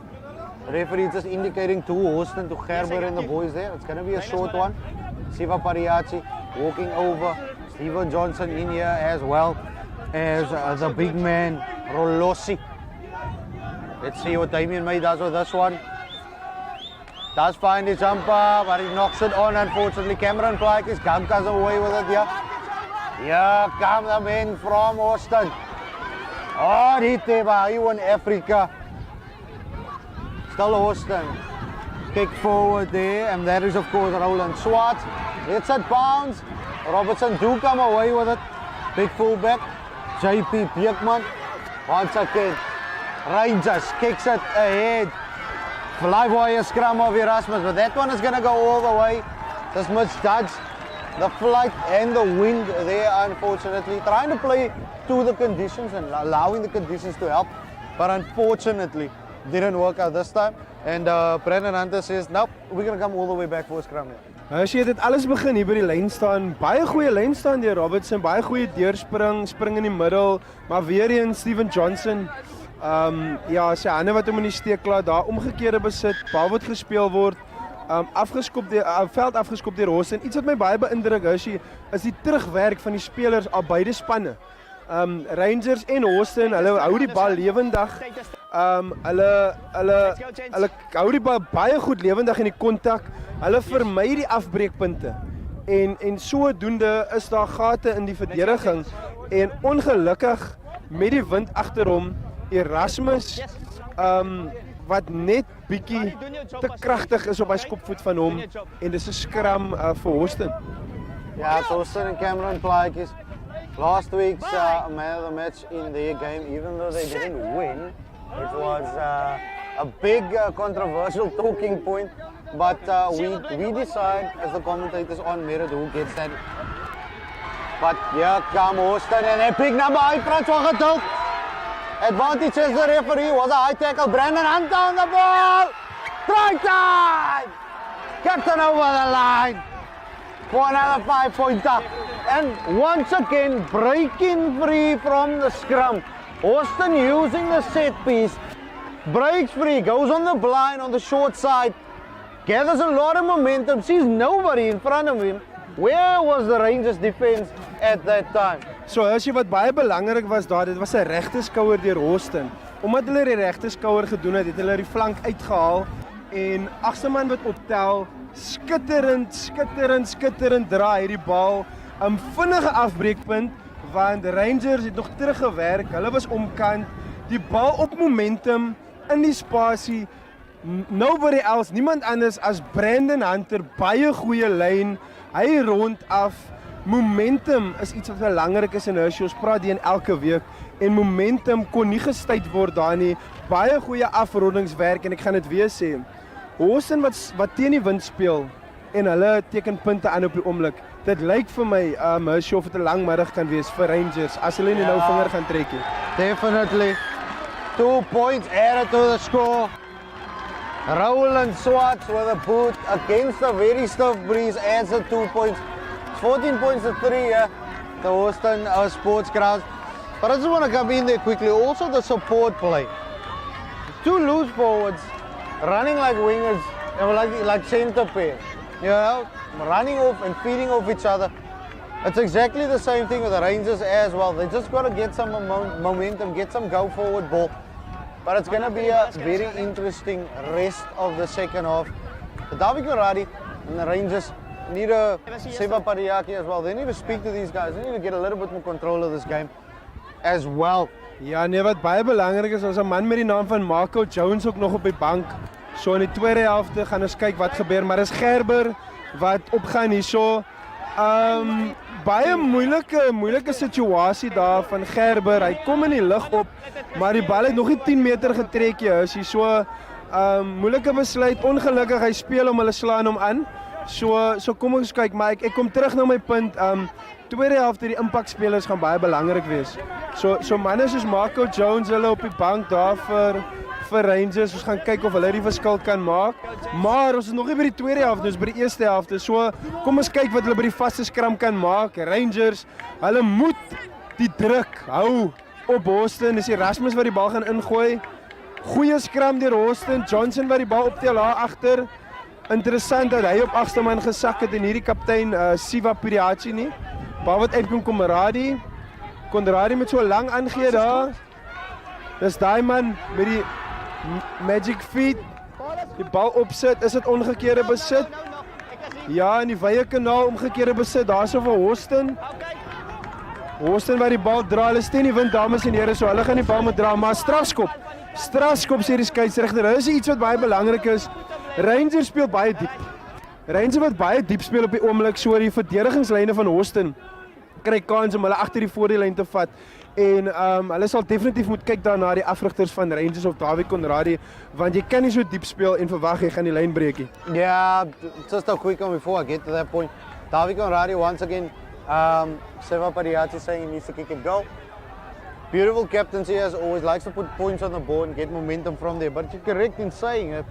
Referee just indicating to Hawston, to Gerber and the boys there. It's going to be a short one. Siva Pariachi walking over. Steven Johnson in here as well as the big man Rolossi. Let's see what Damien May does with this one. Does find his jumper, but he knocks it on. Unfortunately, Cameron Pike is comes away with it here. Here come the men from Hawston. Oh, Riteba, he won Africa. Still Hawston. Kick forward there, and that is of course Roland Swart. Let's it bounce. Robertson do come away with it. Big fullback, JP Bierkman. Once again, Rangers kicks it ahead. Fly boy a scrum of Erasmus, but that one is going to go all the way. Just misjudged the flight and the wind there, unfortunately. Trying to play to the conditions and allowing the conditions to help, but unfortunately didn't work out this time. And Brandon Hunter says, nope, we're going to come all the way back for a scrum here. As jy dit alles begin hier by die lyn staan, baie goeie lyn staan deur Robertson, baie goeie deurspring, spring in die middel, maar weer eens Steven Johnson, ja, sy hande wat hom in die steek laat, daar omgekeerde besit, bal wat gespeel word, afgeskop deur veld afgeskop deur Hawston. Iets wat my baie beïndruk is die terugwerk van die spelers al beide spanne. Rangers en Hawston, hulle hou die bal lewendig. Hulle hou die bal baie goed lewendig in die kontak. Hulle vermy die afbreekpunte. En sodoende is daar gate in die verdediging en ongelukkig met die wind agter hom Erasmus wat net bietjie te kragtig is op hy skopvoet van hom en dis 'n skram vir Hawston. Yeah, it's Hawston and Cameron Pike is last week's man of the match in their game, even though they didn't win. It was a big controversial talking point, but we decide as the commentators on merit who gets that. But here come Hawston and a big number uit front van geduld. Advantage as the referee was a high tackle. Brandon Hunter on the ball. Try time! Captain over the line for another 5-pointer. And once again breaking free from the scrum. Hawston using the set piece. Breaks free, goes on the blind on the short side. Gathers a lot of momentum, sees nobody in front of him. Where was the Rangers defense at that time? So as jy wat baie belangrik was daar, dit was 'n regte skouer deur Hawston. Omdat hulle die regte skouer gedoen het, het hulle die flank uitgehaal en agste man wat optel, skitterend draai hierdie bal. 'n Vinnige afbreekpunt want Rangers het nog teruggewerk. Hulle was omkant, die bal op momentum in die spasie. Nobody else, niemand anders as Brandon Hunter, baie goeie lyn. Hy rond af. Momentum is iets wat belangrik is in Hershey. Ons praat die elke week en momentum kon nie gestuit word daar nie. Baie goeie afrondingswerk en ek gaan dit weer sê. Hawston wat teen die wind speel en hulle teken punte aan op die oomblik. Dit lyk vir my Hershey of dit 'n lang middag kan wees vir Rangers as hulle nie nou vinger gaan trek nie. Definitely. 2 points added to the score. Roland Swartz with a boot against a very stiff breeze adds the 2 points. 14 points to 3 here. The Hawston Sportgrounds. But I just want to come in there quickly. Also the support play. 2 loose forwards running like wingers and like centre pair. You know, running off and feeding off each other. It's exactly the same thing with the Rangers as well. They just got to get some momentum, get some go forward ball. But it's going to be a very interesting rest of the second half. The David Corradi and the Rangers need a Seba Pariaki as well. They need to speak to these guys. They need to get a little bit more control of this game as well. Ja, nee, wat baie belangrik is, ons 'n man met die naam van Marco Jones ook nog op die bank. So in die tweede helfte gaan ons kyk wat gebeur, maar dis Gerber wat opgaan hierso. Baie moeilike situasie daar van Gerber. Hy kom in die lug op, maar die bal het nog nie 10 meter getrek hier. Is hier so moeilike besluit. Ongelukkig hy speel om hulle slaan hom aan. So kom ons kyk, maar ek kom terug na my punt. Tweede helfte die impakspelers gaan baie belangrik wees. So manne soos Marco Jones hulle op die bank daar vir Rangers. Ons gaan kyk of hulle die verskil kan maak. Maar ons is nog nie by die tweede helfte, ons is by die eerste helfte. So kom ons kyk wat hulle by die vaste skram kan maak. Rangers, hulle moet die druk hou op Hawston. Dis Erasmus wat die bal gaan ingooi. Goeie skram deur Hawston. Johnson wat die bal optel daar agter. Interessant dat hy op agste man gesak het en hierdie kaptein Siva Piriachi nie. Bal wat uitkom Conradi met so lang aangee daar. Dis daai man met die magic feet. Die bal opsit, is dit omgekeerde besit? Ja, in die wye kanaal omgekeerde besit. Daarso vir Hawston. Hawston wat die bal dra. Hulle steun die wind, dames en here, so hulle gaan die bal moet dra, maar strafskop. Strafskop sê die skeieregter. Dit is iets wat baie belangrik is. Rangers speel baie diep. Rangers wat baie diep speel op die oomblik, so die verdedigingslyne van Hawston kry kans om hulle agter die voordeellyn te vat. En hulle sal definitief moet kyk daarna die afrigters van Rangers of David Conradi, want jy kan nie so diep speel en verwag jy gaan die lyn breek nie. Yeah, just a quick one before I get to that point. David Conradi once again, Seva Pariati saying he needs to kick and go. Beautiful captaincy as always, likes to put points on the board and get momentum from there. But you're correct in saying it.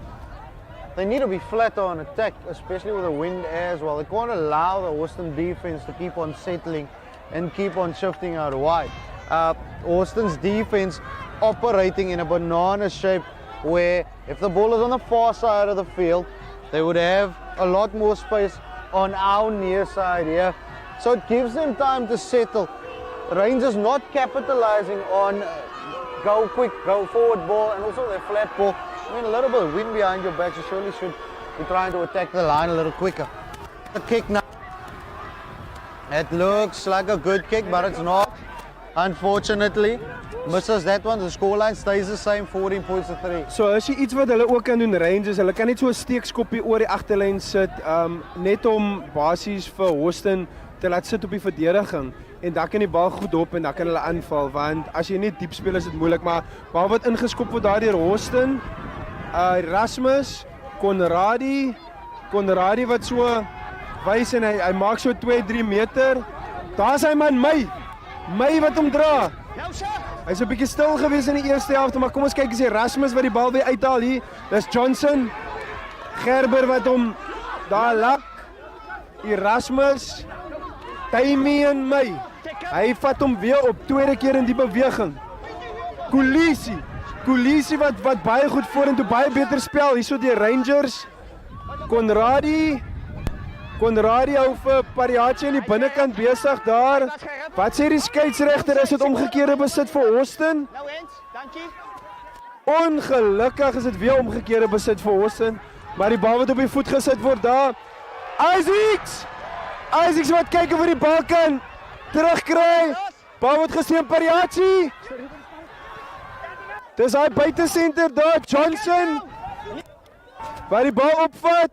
They need to be flat on attack, especially with the wind as well. They can't allow the Hawston defense to keep on settling and keep on shifting out wide. Hawston's defense operating in a banana shape where if the ball is on the far side of the field, they would have a lot more space on our near side here. So it gives them time to settle. Rangers not capitalizing on go quick, go forward ball and also their flat ball. I mean, a little bit of wind behind your back, you surely should be trying to attack the line a little quicker. The kick now. It looks like a good kick, but it's not. Unfortunately, misses that one. The scoreline stays the same, 14 points to 3. So as jy iets wat hulle ook kan doen, Rangers, hulle kan net so 'n steekskoppie oor die agterlyn sit, net om basies vir Hawston te laat sit op die verdediging. En dan kan die bal goed op en dan kan hulle aanval, want as jy net diep speel is dit moeilik, maar bal wat ingeskop word daar deur Hawston, Erasmus, Conradi wat so wys en hy maak so 2-3 meter. Daar's hy man, My wat hom dra. Hy's 'n bietjie stil gewees in die eerste helfte, maar kom ons kyk as Erasmus wat die bal weer uithaal hier. Dis Johnson. Gerber wat hom daar lak. Erasmus. Taimi en My. Hy vat hom weer op, tweede keer in die beweging. Kulisi wat baie goed vorentoe, baie beter spel hierso deur Rangers. Conradi hou vir Pariachi in die binnekant besig daar. Wat sê die skeieregter, is dit omgekeerde besit vir Hawston? Nou eens, dankie. Ongelukkig is dit weer omgekeerde besit vir Hawston, maar die bal wat op die voet gesit word daar. Isaacs wat kyk of hy die bal kan terugkry. Bal word gesien Pariachi. Dis hy buite senter daar, Johnson. Waar die bal opvat.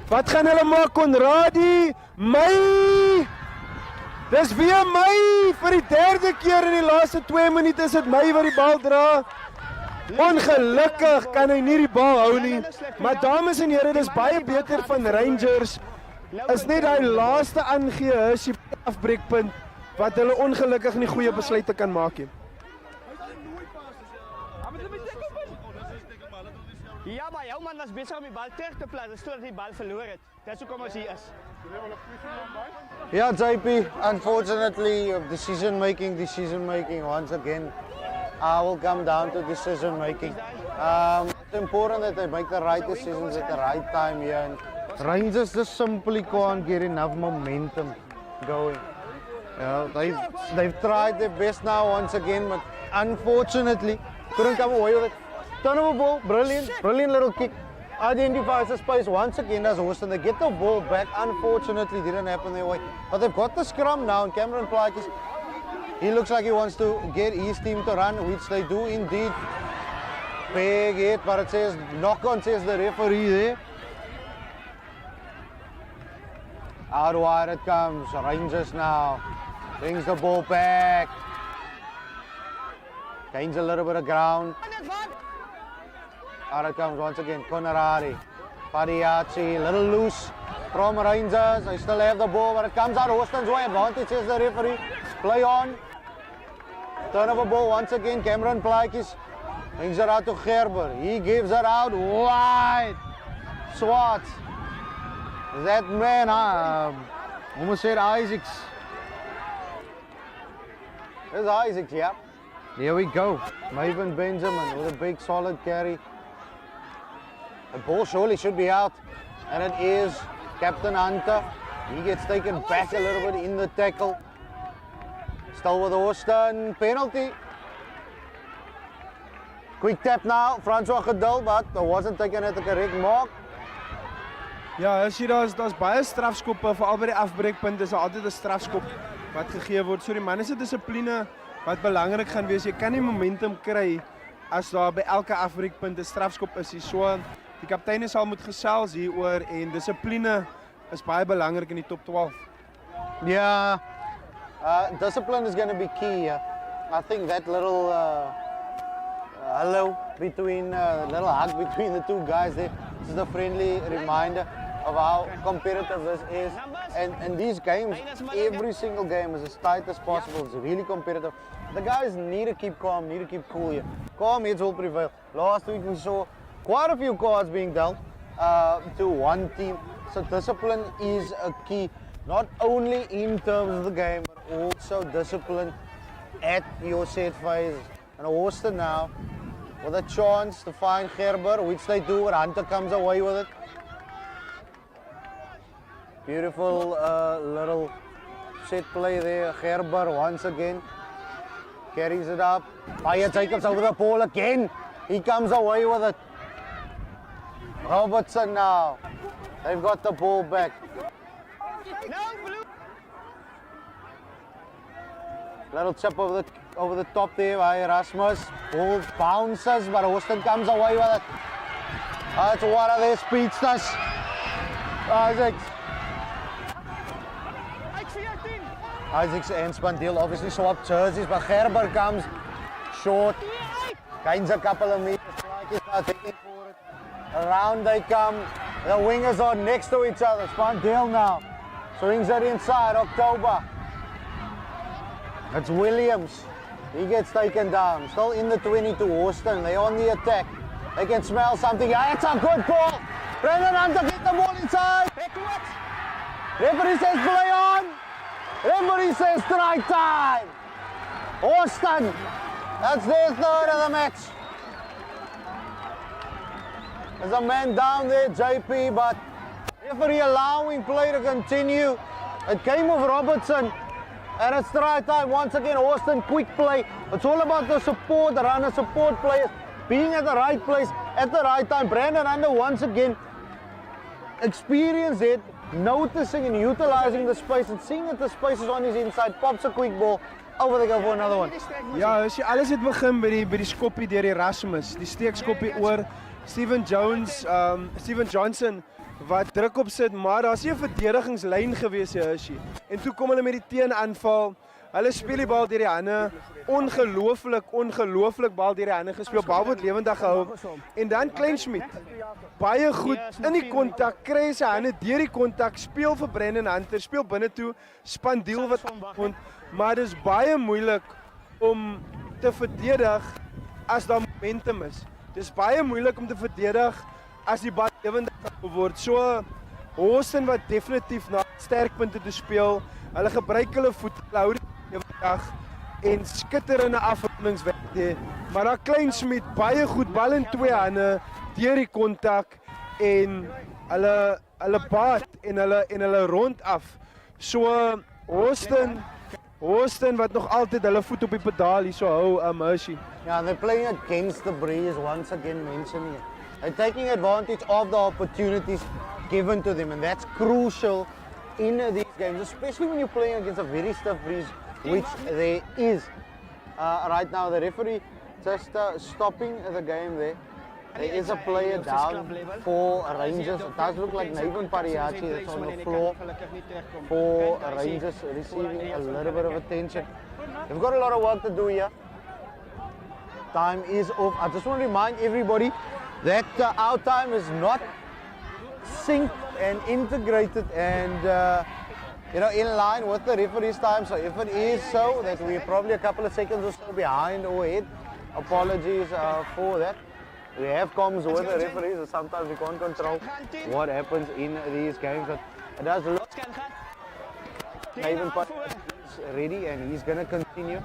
Wat gaan hulle maak? Conradi, My. Dis weer My vir die derde keer in die laaste 2 minute is dit My wat die bal dra. Ongelukkig kan hy nie die bal hou nie. Maar dames en here, dis baie beter van Rangers. Is net daai laaste aangee is die afbreekpunt wat hulle ongelukkig nie goeie besluite kan maak nie. Ja, maar jou man was besig om die bal terug te plaas, sodat hy die bal verloor het. Dis hoekom ons hier is. Yeah, JP, unfortunately, decision making once again. I will come down to decision making. It's important that they make the right decisions at the right time here. And Rangers just simply can't get enough momentum going. They've tried their best now once again, but unfortunately couldn't come away with it. Turnover ball, brilliant little kick. identifies the space once again as Hawston. They get the ball back. Unfortunately, didn't happen their way. But they've got the scrum now, and Cameron Plaatjes, he looks like he wants to get his team to run, which they do indeed. Big hit, but it says knock on, says the referee there. Out wide it comes. Rangers now brings the ball back. Gains a little bit of ground. Out it comes once again. Conarari, Padiachi, little loose from Rangers. They still have the ball, but it comes out Hawston's way. Advantage, says the referee. Play on. Turnover ball once again. Cameron Plaatjes brings it out to Gerber. He gives it out wide. Swartz. That man, almost said Isaacs. There's Isaacs, yeah. Here we go. Maven Benjamin with a big solid carry. The ball surely should be out. And it is Captain Hunter. He gets taken back a little bit in the tackle. Still with Hawston. Penalty. Quick tap now. Francois Geduld, but it wasn't taken at the correct mark. Ja, as jy daar's baie strafskoppe, veral by die afbreekpunt is daar altyd 'n strafskop wat gegee word. So die man is 'n dissipline wat belangrik gaan wees. Jy kan nie momentum kry as daar by elke afbreekpunt 'n strafskop is. So die kaptein sal moet gesels hieroor en dissipline is baie belangrik in die top 12. Yeah, discipline is going to be key. I think that little hello between, little hug between the two guys there, this is a friendly reminder of how competitive this is. And these games, every single game is as tight as possible. It's really competitive. The guys need to keep calm, need to keep cool here. Calm heads will prevail. Last week we saw quite a few cards being dealt to one team. So discipline is a key, not only in terms of the game, but also discipline at your set phases. And Hawston now with a chance to find Gerber, which they do, and Hunter comes away with it. Beautiful little set play there. Gerber once again carries it up. Bayer Jacobs over the ball again. He comes away with it. Robertson now. They've got the ball back. Little chip over the top there by Erasmus. Ball bounces, but Hawston comes away with it. That's one of their speedsters. Isaacs and Spandeel obviously swapped jerseys, but Gerber comes short. Gains a couple of meters. Taking for it. Around they come. The wingers are next to each other. Spandeel now swings it inside. October. It's Williams. He gets taken down. Still in the 20 to Hawston. They're on the attack. They can smell something. Yeah, it's a good ball. Brendan Hunter get the ball inside. Referee says play on. Referee says try time. Hawston. That's their third of the match. There's a man down there, JP, but referee allowing play to continue. It came with Robertson. And it's try time once again. Hawston, quick play. It's all about the support, the runner support players being at the right place at the right time. Brandon Hunter once again experienced it, noticing and utilizing the space and seeing that the space is on his inside. Pops a quick ball. Over they go for another one. Ja, alles het begin by die skoppie deur Erasmus. Die steekskoppie oor Steven Johnson wat druk op sit, maar daar's nie 'n verdedigingslyn gewees hier. En toe kom hulle met die teenaanval. Hulle speel die bal deur die hande. Ongelooflik bal deur die hande gespeel. Bal word lewendig gehou. En dan Kleinschmidt. Baie goed in die kontak, kry sy hande deur die kontak, speel vir Brendan Hunter, speel binne toe, Spandeel wat komt. Maar dis baie moeilik om te verdedig as daar momentum is. Dis baie moeilik om te verdedig as die bal lewendig word. So Hawston wat definitief na sterkpunte te speel. Hulle gebruik hulle voet, hulle hou die lewendig en skitterende afrondingswerk. Maar daar Kleinschmidt baie goed bal in twee hande deur die kontak en hulle baat en hulle rond af. So Hawston wat nog altyd hulle voet op die pedaal hierso hou, Hershey. Yeah, they're playing against the breeze once again mentioning it. and taking advantage of the opportunities given to them, and that's crucial in these games, especially when you're playing against a very stiff breeze, which there is. Right now, the referee just stopping the game there. There is a player down for Rangers. It does look like Nathan Pariachi that's on the floor for Rangers, receiving a little bit of attention. They've got a lot of work to do here. Time is off. I just want to remind everybody that our time is not synced and integrated and in line with the referee's time. So if it is so that we're probably a couple of seconds or so behind or ahead, apologies for that. We have comms with the referees, and sometimes we can't control what happens in these games. But it does look Nathan is ready and he's going to continue.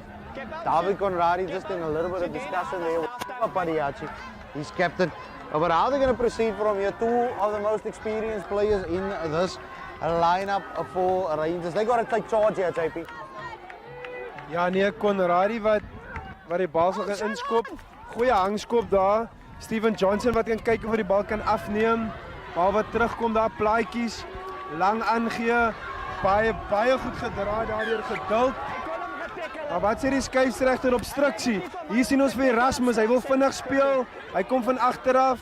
David Conradi just in a little bit of discussion there with Padiachi, his captain. But how they're going to proceed from here? Two of the most experienced players in this lineup for Rangers. They got to take charge here, JP. Ja, nee, Conradi wat die bal sal gaan inskop. Goeie hangskop daar. Steven Johnson wat kan kyk of hy die bal kan afneem. Bal wat terugkom daar, plaatjies. Lang aangee. Baie goed gedra daardeur, geduld. Maar wat sê die skeieregter obstruksie? Hier sien ons vir Erasmus, hy wil vinnig speel. Hy kom van agteraf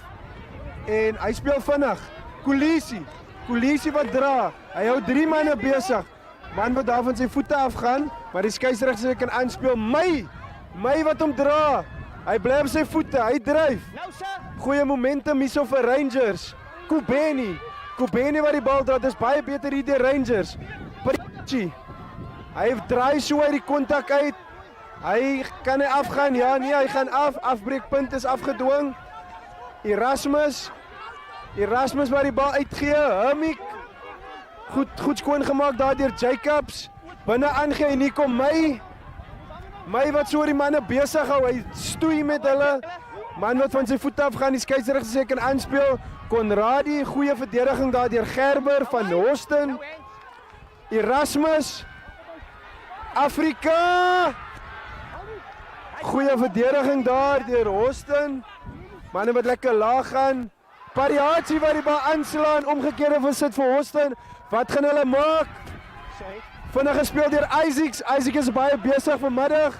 en hy speel vinnig. Kolisi wat dra. Hy hou 3 manne besig. Man wat daar van sy voete afgaan, maar die skeieregter sê hy kan aanspeel. My wat hom dra. Hy bly op sy voete, hy dryf. Goeie momentum hierso vir Rangers. Kubeni wat die bal dra, dis baie beter hier die Rangers. Pariachi. Hy draai so uit die kontak uit. Hy kan hy afgaan? Ja, nee, hy gaan af. Afbreekpunt is afgedwing. Erasmus wat die bal uitgee. Hamik. Goed skoon gemaak daar deur Jacobs. Binne aangee en hier kom My wat so die manne besig hou, hy stoei met hulle. Man wat van sy voete af gaan, die skeieregter sê kan aanspeel. Conradi, goeie verdediging daar deur Gerber van Hawston. Erasmus. Afrika. Goeie verdediging daar deur Hawston. Manne wat lekker laag gaan. Pariachi wat die bal aanslaan, omgekeerde versit vir Hawston. Wat gaan hulle maak? Vinnig gespeel deur Isaacs. Isaac is baie besig vanmiddag.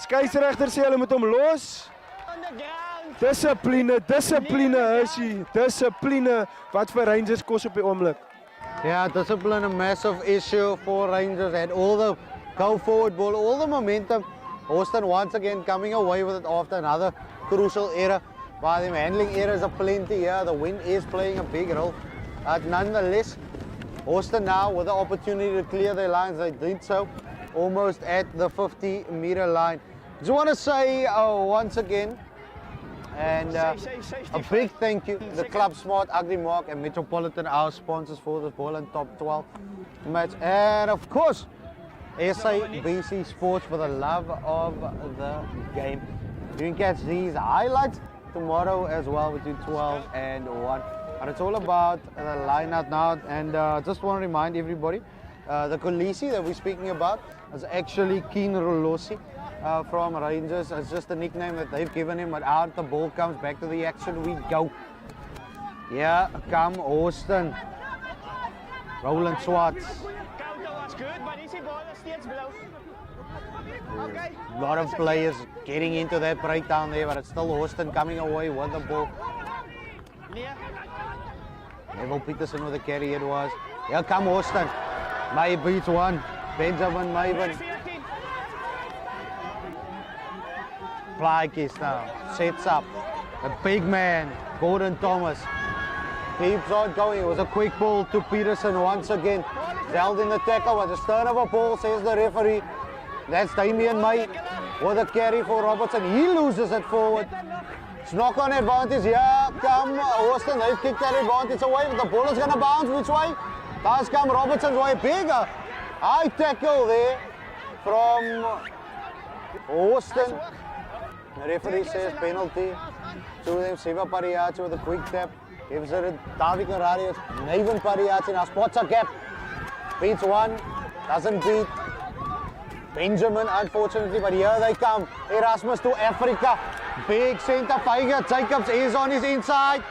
Skeieregter sê hulle moet hom los. Dissipline Hershey. Dissipline wat vir Rangers kos op die oomblik. Yeah, discipline a massive issue for Rangers and all the go forward ball, all the momentum. Hawston once again coming away with it after another crucial error by them. Handling errors are plenty here. The wind is playing a big role. Nonetheless, Hawston now with the opportunity to clear their lines. They did so almost at the 50-meter line. Just want to say once again, and a big thank you to the Club Smart, Agrimark and Metropolitan, our sponsors for this Boland Top 12 match. And of course, SABC Sports for the love of the game. You can catch these highlights tomorrow as well between 12 and 1. But it's all about the lineup now, and just want to remind everybody, the Kolisi that we're speaking about is actually Keen Rolosi from Rangers. It's just a nickname that they've given him, but out the ball comes, back to the action we go. Yeah, come Hawston. Roland Swartz. A lot of players getting into that breakdown there, but it's still Hawston coming away with the ball. Neville Peterson with the carry it was. Here come Hawston. May beats one. Benjamin Maven. Plaatjes now. Sets up. The big man, Gordon Thomas. Keeps on going. It was a quick ball to Peterson once again. Held in the tackle with a stern of a ball, says the referee. That's Damien May with a carry for Robertson. He loses it forward. It's knock-on advantage. Here come Hawston. They've kicked that advantage away, but the ball is going to bounce. Which way? Does come Robertson's way. Bigger high tackle there from Hawston. The referee says penalty to them. Siva Pariachi with a quick tap. Gives it to David Conradi. It's Nathan Pariachi now spots a gap. Beats one. Doesn't beat Benjamin, unfortunately, but here they come. Erasmus to Africa. Big centre, Fire Jacobs is on his inside.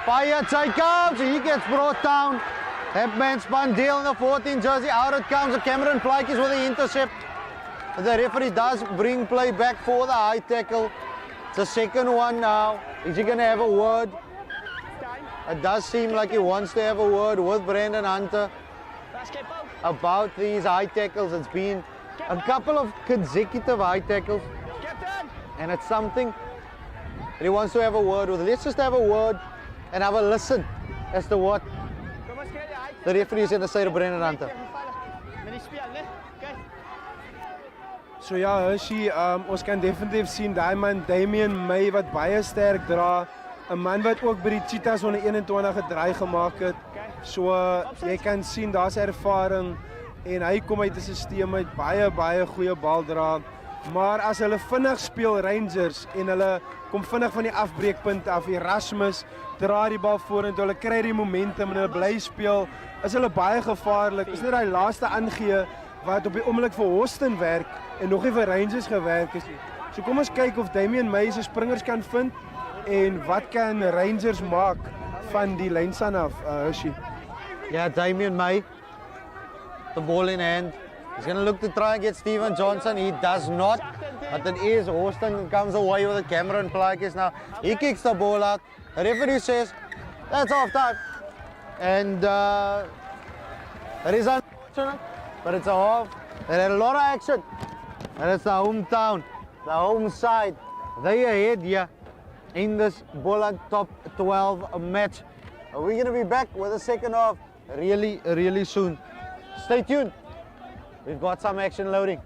Fire Jacobs, he gets brought down. That man spun deal in the 14 jersey. Out it comes. Cameron Plykes with the intercept. The referee does bring play back for the high tackle. It's the second one now. Is he going to have a word? It does seem like he wants to have a word with Brendan Hunter about these high tackles. It's been a couple of consecutive high tackles, and it's something that he wants to have a word with. Let's just have a word and have a listen as to what the referee is going to say to Brendan Hunter. So ja, Hershey, ons kan definitief sien daai man Damien May wat baie sterk dra. 'n Man wat ook by die Cheetahs onder 21 gedraai gemaak het. So jy kan sien daar's ervaring en hy kom uit 'n stelsel met baie goeie bal dra. Maar as hulle vinnig speel Rangers en hulle kom vinnig van die afbreekpunt af, Erasmus dra die bal vorentoe, hulle kry die momentum en hulle bly speel, is hulle baie gevaarlik. Is net daai laaste aangee wat op die oomblik vir Hawston werk en nog nie vir Rangers gewerk is nie. So kom ons kyk of Damien May se springers kan vind en wat kan Rangers maak van die lynspan af, Hershey. Yeah, Damien May, the ball in hand. He's going to look to try and get Stephen Johnson. He does not, but it is Hawston comes away with it. Cameron Plykes now. He kicks the ball out. The referee says, that's half time. And it is unfortunate, but it's a half. They had a lot of action. And it's the hometown, the home side. They ahead here in this Boland top 12 match. We're going to be back with the second half really soon. Stay tuned. We've got some action loading.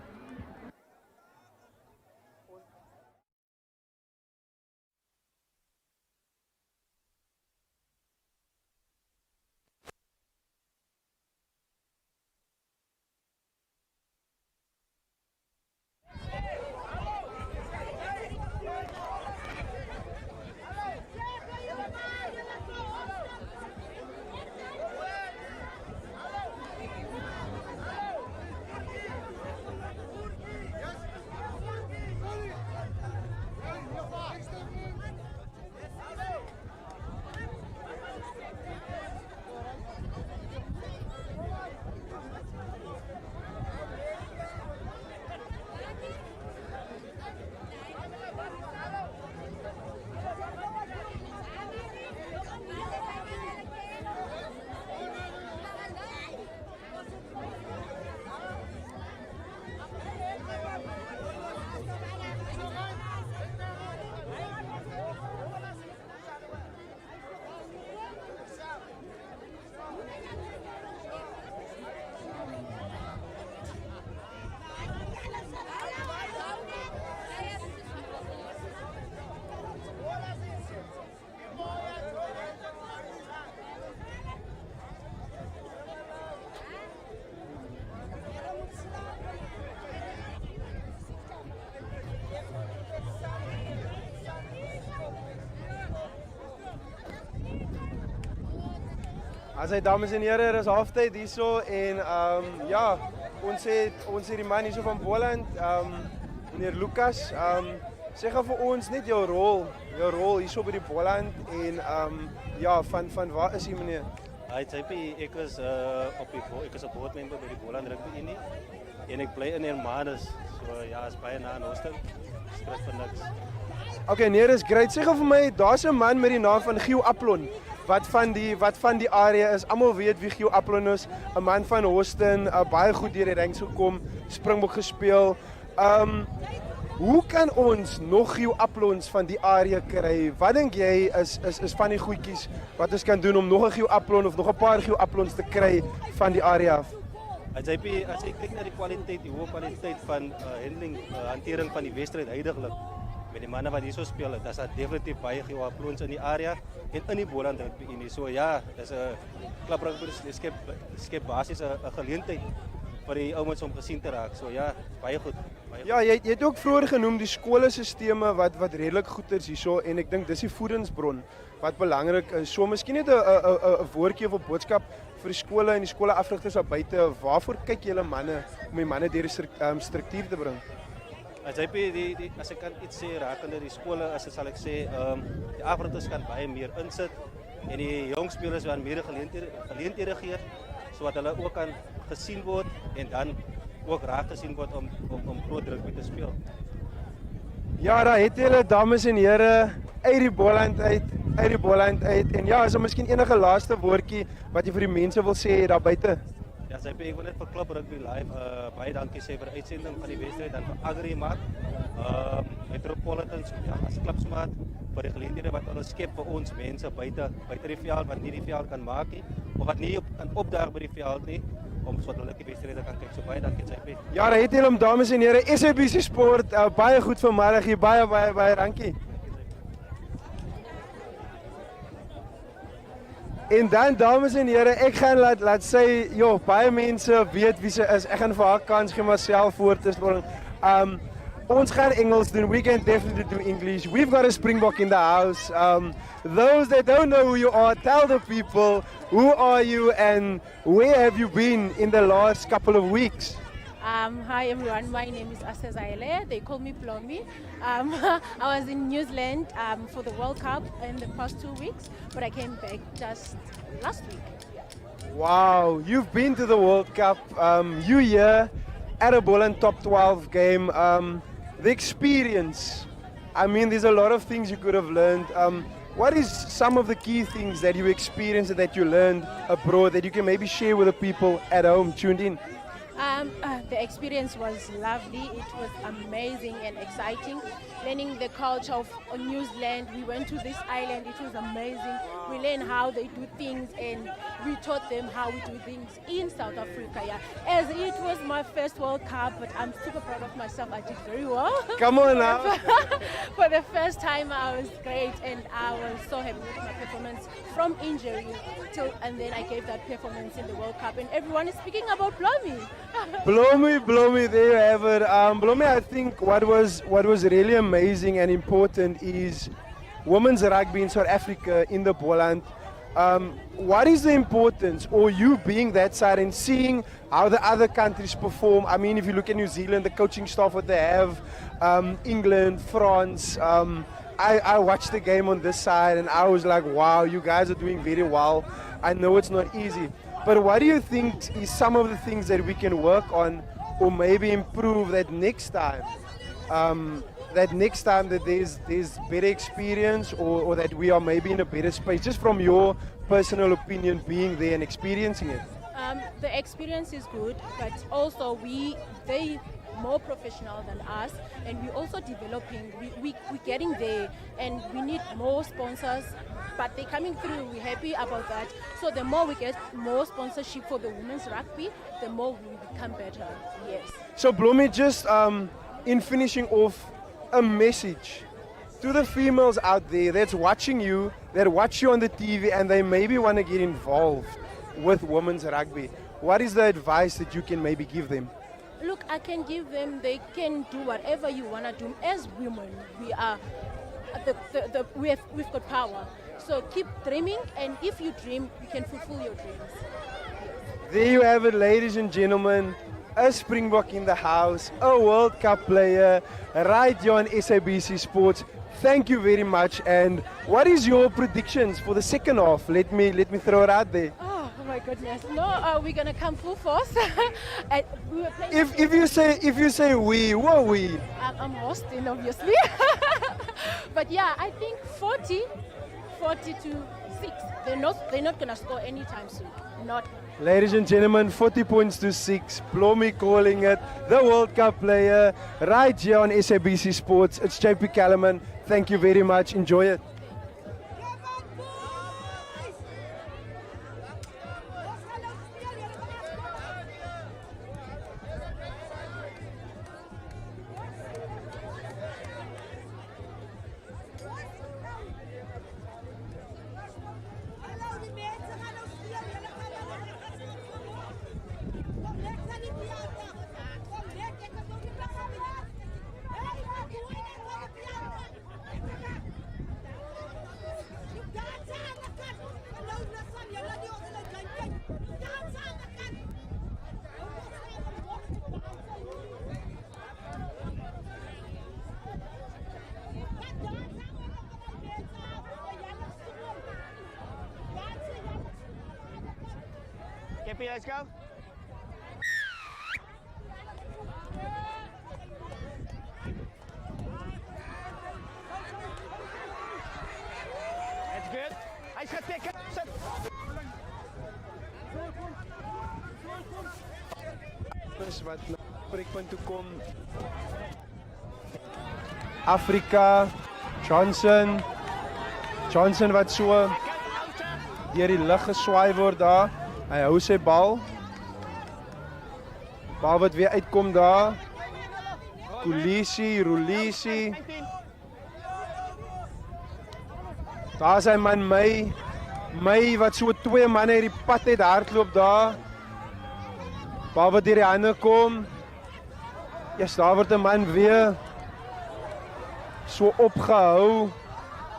Asai dames en here, is halftyd hierso en ja, ons het die man hierso van Boland, meneer Lucas, sê gou vir ons net jou rol hierso by die Boland en ja, van waar is jy meneer? Hi JP, ek is op boardmember by die Boland Rugby Unie en ek bly in Hermanus, so ja, is baie na in Hawston, skryf vir niks. Okay, nee, dis great. Sê gou vir my, daar's 'n man met die naam van Giel Aplon. Wat van die area is, almal weet wie Giel Aplon is, 'n man van Hawston, baie goed deur die ranks gekom, Springbok gespeel. Hoe kan ons nog Giel Aplons van die area kry? Wat dink jy is van die goedjies wat ons kan doen om nog 'n Giel Aplon of nog 'n paar Giel Aplons te kry van die area af? JP, as jy kyk na die kwaliteit, die hoë kwaliteit van hantering van die wedstryd huidiglik met die manne wat hierso speel, daar's definitief baie Giel Aplons in die area en in die Boland Rugby Unie. So ja, dis 'n klub rugby, skep basies 'n geleentheid vir die ouens om gesien te raak. So ja, baie goed. Ja, jy het ook vroeër genoem die skoolsisteme wat redelik goed is hierso en ek dink dis die voedingsbron wat belangrik is. So miskien net 'n woordjie of 'n boodskap vir die skole en die skoolafrigters daar buite. Waarvoor kyk julle manne om die manne deur die struktuur te bring? JP, as ek kan iets sê rakende die skole, sal ek sê, die afrigters kan baie meer insit en die jong spelers wat meer geleenthede gee sodat hulle ook kan gesien word en dan ook raak gesien word om groot rugby te speel. Ja, daar het julle dames en here uit die Boland uit. En ja, is daar miskien enige laaste woordjie wat jy vir die mense wil sê daar buite? Ja, JP, ek wil net vir Klub Rugby Live baie dankie sê vir die uitsending van die wedstryd dan vir Agrimat, Metropolitans as klubsmaat vir die geleenthede wat hulle skep vir ons mense buite die veld wat nie die veld kan maak nie of wat nie kan opdaag by die veld nie om sodat hulle die wedstryde kan kyk. So baie dankie JP. Ja, daar het julle dames en here SABC Sport baie goed vanmiddag hier. Baie dankie. En dan dames en here, ek gaan laat sê, joh, baie mense weet wie sy is. Ek gaan vir haar kans gee myself voor te stel. Ons gaan Engels doen. We can definitely do English. We've got a Springbok in the house. Those that don't know who you are, tell the people who are you and where have you been in the last couple of weeks? Hi everyone, my name is Asezayele. They call me Blomi. I was in New Zealand for the World Cup in the past 2 weeks, but I came back just last week. Wow, you've been to the World Cup. You here at a Boland top 12 game. The experience, I mean, there's a lot of things you could have learned. What is some of the key things that you experienced and that you learned abroad that you can maybe share with the people at home tuned in? The experience was lovely. It was amazing and exciting. Learning the culture of New Zealand. We went to this island. It was amazing. We learned how they do things and we taught them how we do things in South Africa. Yeah. As it was my first World Cup, but I'm super proud of myself. I did very well. Come on now. For the first time, I was great and I was so happy with my performance from injury and then I gave that performance in the World Cup and everyone is speaking about Blomi. Blomi, there you have it. Blomi, I think what was really amazing and important is women's rugby in South Africa in the Boland. What is the importance, or you being that side and seeing how the other countries perform? I mean, if you look at New Zealand, the coaching staff that they have, England, France. I watched the game on this side and I was like, wow, you guys are doing very well. I know it's not easy. But what do you think is some of the things that we can work on or maybe improve that next time? That there's better experience or that we are maybe in a better space, just from your personal opinion being there and experiencing it? The experience is good, but also they more professional than us and we're also developing. We're getting there and we need more sponsors, but they're coming through. We're happy about that. So the more we get more sponsorship for the women's rugby, the more we become better. Yes. So Blomi, just in finishing off, a message to the females out there that's watching you, that watch you on the TV and they maybe want to get involved with women's rugby. What is the advice that you can maybe give them? Look, I can give them, they can do whatever you want to do. As women, we are, we've got power. So keep dreaming, and if you dream, you can fulfill your dreams. There you have it, ladies and gentlemen. A Springbok in the house, a World Cup player, right here on SABC Sports. Thank you very much. And what is your predictions for the second half? Let me throw it out there. Oh my goodness! No, we're gonna come full force. We were playing if you say we, who are we? I'm Hawston, obviously. But yeah, I think 40 to 6. They're not gonna score anytime soon. Not. Ladies and gentlemen, 40 points to 6. Blomi calling it the World Cup player right here on SABC Sports. It's JP Kellerman. Thank you very much. Enjoy it. Keppie, let's go. That's good. Hij is getikken. Dus wat na breekpunt toe kom. Afrika, Johnson wat so deur die lug geswaai word daar. Hy hou sy bal. Bal wat weer uitkom daar. Rulisi. Daar is hy man My wat so 2 manne hierdie pad uit hardloop daar. Bal wat deur die hande kom. Yes, daar word 'n man weer so opgehou.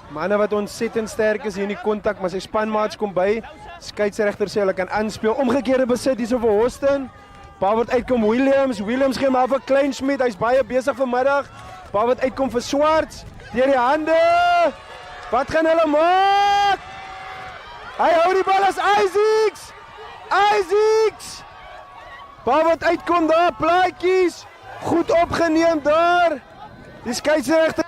Manne wat ontsettend sterk is hier in die kontak, maar sy spanmaats kom by. Skeieregter sê hulle kan aanspeel. Omgekeerde besit hier so vir Hawston. Bal wat uitkom Williams gee hom af vir Kleinschmidt. Hy's baie besig vanmiddag. Bal wat uitkom vir Swarts deur die hande. Wat gaan hulle maak? Hy hou die bal as Isaacs. Bal wat uitkom daar, plaatjies. Goed opgeneem daar. Die skeieregter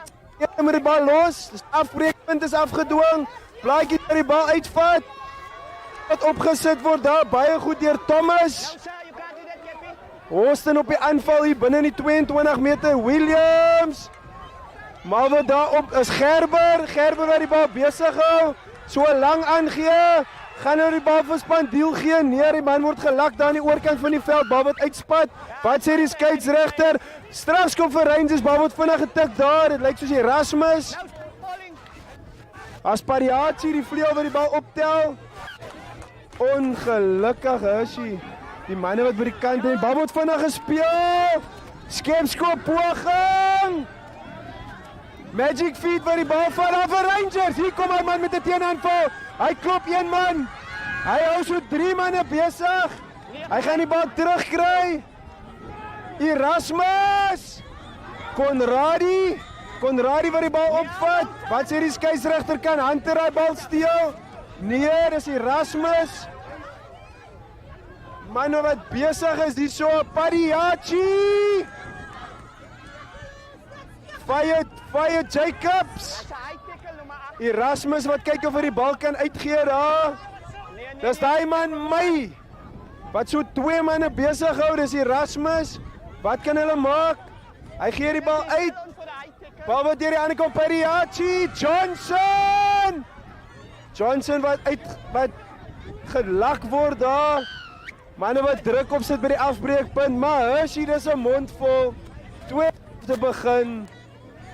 met die bal los. Die afbreekpunt is afgedwing. Plaatjies met die bal uitvat. Wat opgesit word daar, baie goed deur Thomas. Hawston op die aanval hier binne in die 22 meter. Williams. Maar wat daar op is Gerber wat die bal besig hou. So lang aangee. Gaan nou die bal vir Spandiel gee. Nee, die man word gelak daar aan die oorkant van die veld. Bal wat uitspat. Wat sê die skeieregter? Strafskop vir Rangers. Bal word vinnig getik daar. Dit lyk soos Erasmus. Aspariatie die vleuel wat die bal optel. Ongelukkig Hershey. Die manne wat by die kant en bal word vinnig gespeel. Skepskop poging. Magic feet waar die bal val af vir Rangers. Hier kom hy man met 'n teenaanval. Hy klop een man. Hy hou so 3 manne besig. Hy gaan die bal terugkry. Erasmus. Conradi wat die bal opvat. Wat sê die skeieregter kan Hunter daai bal steel? Nee, dis Erasmus. Manne wat besig is hier so Padiachi. Fire Jacobs. Erasmus wat kyk of hy die bal kan uitgee daar. Dis daai man My. Wat so 2 manne besig hou, dis Erasmus. Wat kan hulle maak? Hy gee die bal uit. Bal wat deur die ander kom Padiachi. Johnson wat gelak word daar. Manne wat druk op sit by die afbreekpunt, maar Hershey dis 'n mond vol. 2 te begin.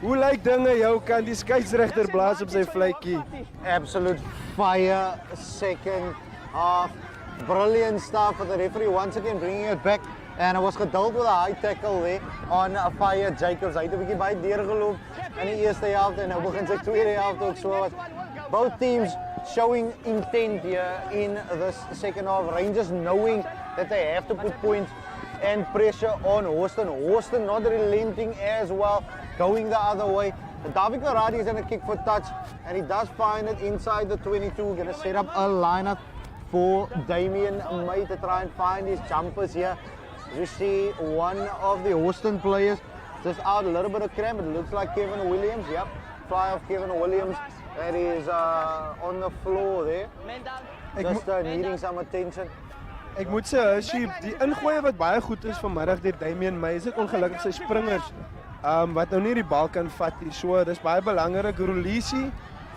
Hoe lyk dinge jou kant? Die skeieregter blaas op sy fluitjie. Absolute fire second half. Brilliant stuff for the referee once again bringing it back. And it was geduld with a high tackle there on Fire Jacobs. Hy het 'n bietjie baie deurgeloop in die eerste helft en nou begin sy tweede helft ook so was. Both teams showing intent here in this second half. Rangers knowing that they have to put points and pressure on Hawston. Hawston not relenting as well, going the other way. David Karadi is going to kick for touch and he does find it inside the 22. Going to set up a lineup for Damien May to try and find his jumpers here. You see one of the Hawston players just out a little bit of cramp. It looks like Kevin Williams. Yep, fly off Kevin Williams. That is on the floor there. Just needing some attention. Ek moet sê, die ingooi wat baie goed is vanmiddag deur Damien May, is dit ongelukkig sy springers wat nou nie die bal kan vat nie. So dis baie belangrik. Rulisi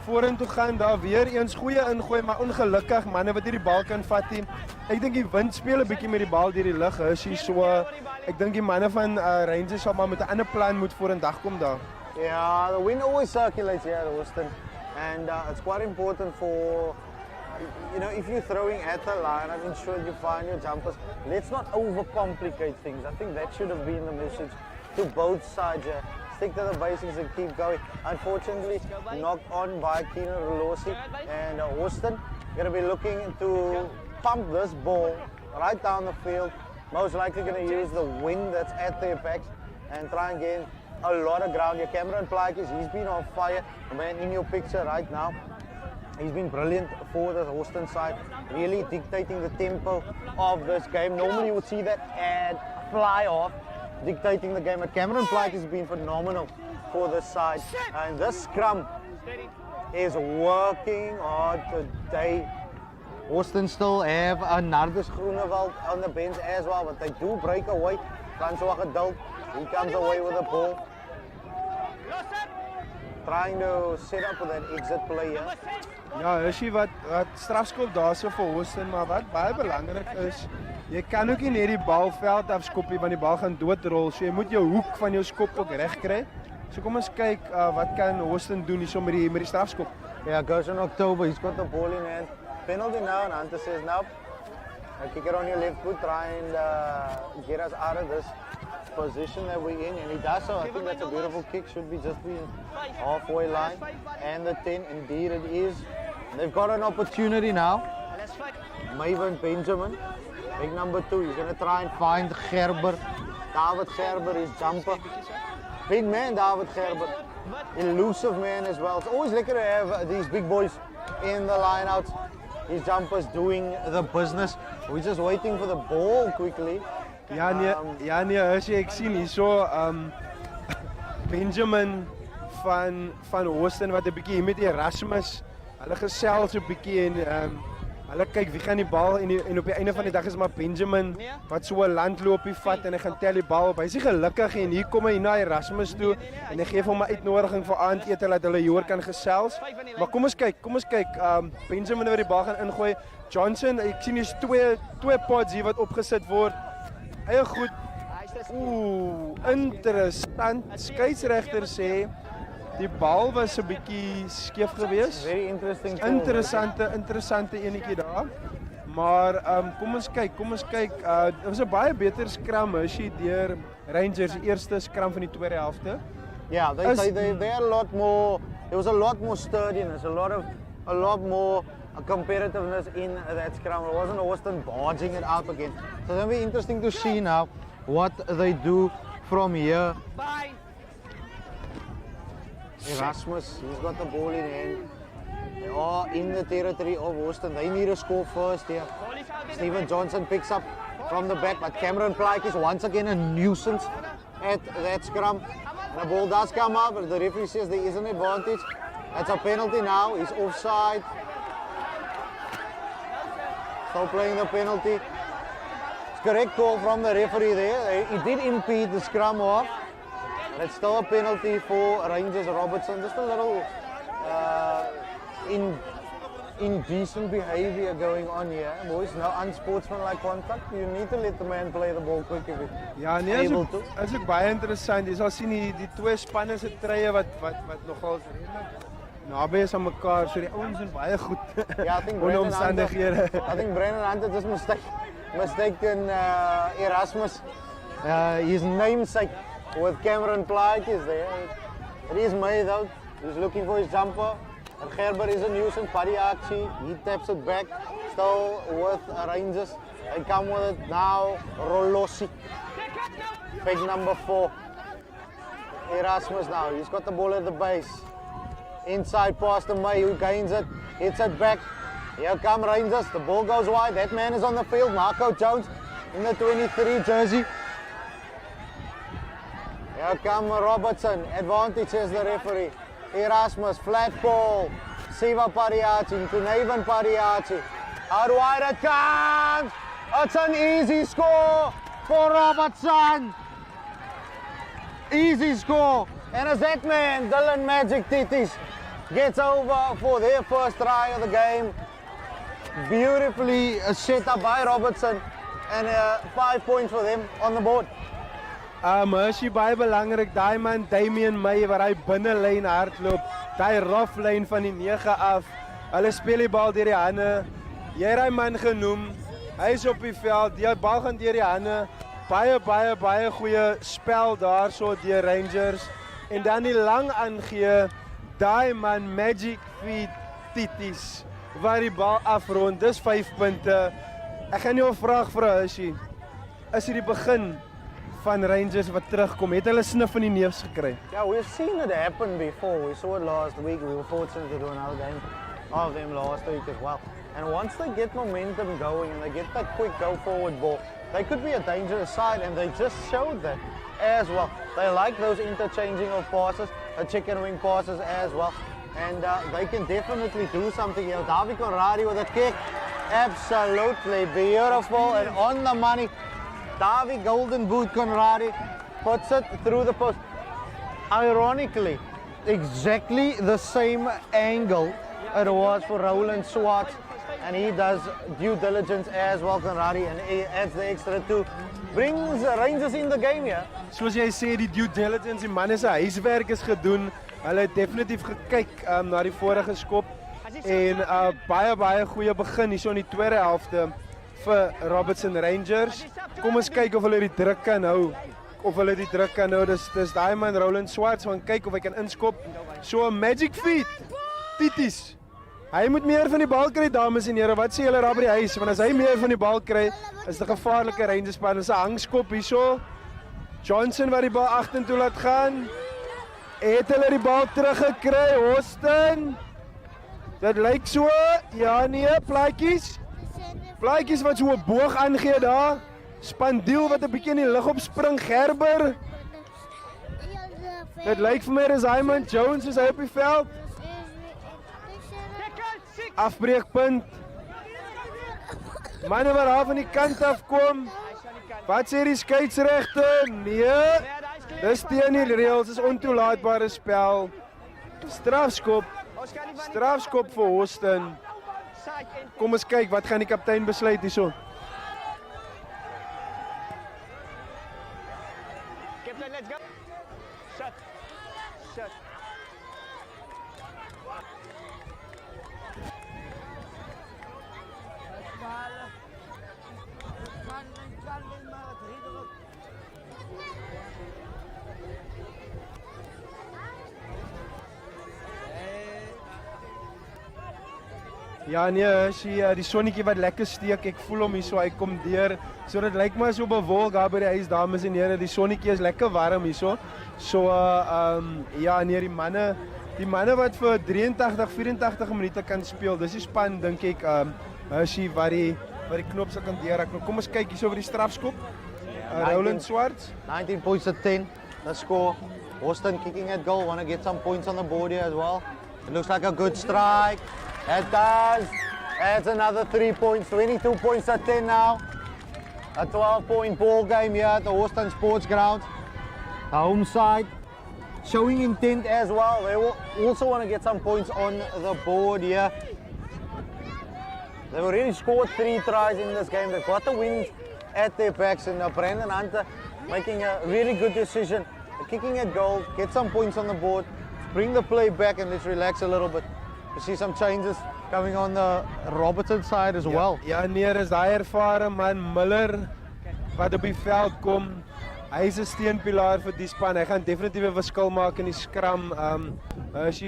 vorentoe gaan, daar weer eens goeie ingooi, maar ongelukkig manne wat nie die bal kan vat nie. Ek dink die wind speel 'n bietjie met die bal deur die lug. So ek dink die manne van Rangers sal maar met 'n ander plan moet vorendag kom daar. Yeah, the wind always circulates here at Hawston, and it's quite important for, you know, if you're throwing at the line, I'm ensure you find your jumpers. Let's not overcomplicate things. I think that should have been the message to both sides here. Stick to the basics and keep going. Unfortunately, knocked on by Keenan Rolosi, and Hawston going to be looking to pump this ball right down the field. Most likely going to use the wind that's at their backs and try and gain a lot of ground here. Cameron Plykes, he's been on fire. The man in your picture right now. He's been brilliant for the Hawston side, really dictating the tempo of this game. Normally you would see that ad fly off, dictating the game, but Cameron Plyke has been phenomenal for this side. And this scrum is working hard today. Hawston still have a Nardus Groenewald on the bench as well, but they do break away. Francois Geduld, he comes away with the ball. Trying to set up with an exit play here. Ja, is jy wat strafskop daar so vir Hawston, maar wat baie belangrik is, jy kan ook nie net die bal veld afskop nie, want die bal gaan doodrol, so jy moet jou hoek van jou skop ook reg kry. So kom ons kyk wat kan Hawston doen hier so met die strafskop. Yeah, goes in October, he's got the ball in hand. Penalty now, and Hunter says, nope. Kick it on your left foot, try and get us out of this position that we're in, and he does so. I think that's a beautiful kick, should be just be halfway line, and the 10, indeed it is. They've got an opportunity now. Maven Benjamin, big number 2, he's going to try and find Gerber. David Gerber, his jumper. Big man, David Gerber. Elusive man as well. It's always lekker to have these big boys in the lineouts. His jumpers doing the business. We're just waiting for the ball quickly. Ja nee, as jy ek sien hierso Benjamin van Hawston wat 'n bietjie hier met Erasmus, hulle gesels 'n bietjie en hulle kyk wie gaan die bal en op die einde van die dag is maar Benjamin wat so 'n landloopie vat en hy gaan tel die bal op. Hy's gelukkig en hier kom hy na Erasmus toe en hy gee hom 'n uitnodiging vir aandete dat hulle hier kan gesels. Maar kom ons kyk, Benjamin wat die bal gaan ingooi. Johnson, ek sien hier's twee pods hier wat opgesit word. Baie goed. Interessant. Skeieregter sê die bal was 'n bietjie skeef geweest. Very interesting. Interessante enetjie daar. Maar kom ons kyk. Dit was 'n baie beter scrum as jy deur Rangers die eerste scrum van die tweede helfte. Yeah, they're a lot more. There was a lot more sturdiness, a lot more competitiveness in that scrum. It wasn't Hawston barging it out again. So it'll be interesting to see now what they do from here. Erasmus, he's got the ball in hand. They are in the territory of Hawston. They need a score first here. Stephen Johnson picks up from the back, but Cameron Plyke is once again a nuisance at that scrum. And the ball does come up, but the referee says there is an advantage. That's a penalty now. He's offside. Still playing the penalty. It's correct call from the referee there. He did impede the scrum off. But it's still a penalty for Rangers Robertson. Just a little indecent behavior going on here. Boys, no unsportsmanlike contact. You need to let the man play the ball quick if he's able to. Is ook baie interessant. Jy sal sien die twee spanne se treie wat nogal naby is aan mekaar. So die ouens is baie goed. Yeah, I think Brendan Hunter just mistaken Erasmus. His namesake with Cameron Plyke is there. It is May though. He's looking for his jumper. And Gerber is a nuisance. Pariachi, he taps it back. Still with Rangers. They come with it now. Rolossi. Big number 4. Erasmus now. He's got the ball at the base. Inside pass to May, who gains it. Hits it back. Here come Rangers. The ball goes wide. That man is on the field. Marco Jones in the 23 jersey. Here come Robertson. Advantage says the referee. Erasmus, flat ball. Siva Pariachi to Naven Pariachi. Out wide it comes. It's an easy score for Robertson. Easy score. And as that man, Dylan Magic Titis, gets over for their first try of the game. Beautifully set up by Robertson. And 5 points for them on the board. Is jy baie belangrik, daai man Damian May waar hy binnelyn hardloop, daai rough lyn van die 9 af. Hulle speel die bal deur die hande. Jy het daai man genoem. Hy is op die veld. Die bal gaan deur die hande. Baie goeie spel daarso deur Rangers. En dan die lang aangee, daai man Magic Feet Titis waar die bal afrond. Dis 5 punte. Ek gaan jou 'n vraag vra, is dit die begin van Rangers wat terugkom? Het hulle snif in die neus gekry? Yeah, we've seen it happen before. We saw it last week. We were fortunate to do another game of them last week as well. And once they get momentum going and they get that quick go forward ball, they could be a dangerous side, and they just showed that as well. They like those interchanging of passes, chicken wing passes as well. And they can definitely do something here. Davi Conradi with a kick. Absolutely beautiful and on the money. Davi Golden Boot Conradi puts it through the post. Ironically, exactly the same angle it was for Roland Swartz. And he does due diligence as well, Conradi, and he adds the extra 2. Brings Rangers in the game here. Soos jy sê, die due diligence, die manne se huiswerk is gedoen. Hulle het definitief gekyk na die vorige skop. En baie goeie begin hier so in die tweede helfte vir Robertson Rangers. Kom ons kyk of hulle die druk kan hou. Dis daai man Roland Swartz van kyk of hy kan inskop. So 'n magic feet. Tities. Hy moet meer van die bal kry, dames en here. Wat sê julle daar by die huis? Want as hy meer van die bal kry, is dit 'n gevaarlike Rangers span. Dis 'n hangskop hierso. Johnson wat die bal agtertoe laat gaan. Het hulle die bal teruggekry, Hawston. Dit lyk so. Ja nee, plaatjies. Plaatjies wat so 'n boog aangee daar. Spandiel wat 'n bietjie in die lug opspring, Gerber. Dit lyk vir my dis Hyman Jones is hy op die veld. Afbreekpunt. Manne wat daar van die kant af kom. Wat sê die skeieregter? Nee. Dis teen die reëls, is ontoelaatbare spel. Strafskop. Strafskop vir Hawston. Kom ons kyk wat gaan die kaptein besluit hierso. Captain, let's go. Shut. Ja nee, die sonnetjie wat lekker steek, ek voel hom hier so, hy kom deur. So dit lyk maar so bewolk daar by die huis, dames en here, die sonnetjie is lekker warm hier so. So ja nee, die manne wat vir 84 minute kan speel, dis die span dink ek, wat die knop se kan deurraak. Nou kom ons kyk hier so vir die strafskop. Roland Swartz. 19 points to 10, the score. Hawston kicking at goal, want to get some points on the board here as well. It looks like a good strike. It does. Adds another 3 points, 22 points to 10 now. A 12-point ball game here at the Hawston Sportsgrounds. The home side showing intent as well. They will also want to get some points on the board here. They've already scored 3 tries in this game. They've got the wins at their backs, and Brandon Hunter making a really good decision. Kicking at goal, get some points on the board, bring the play back, and let's relax a little bit. You see some changes coming on the Robertson side as well. Ja nee, is daai ervare man Miller wat op die veld kom. Hy is 'n steunpilaar vir die span. Hy gaan definitief 'n verskil maak in die skram.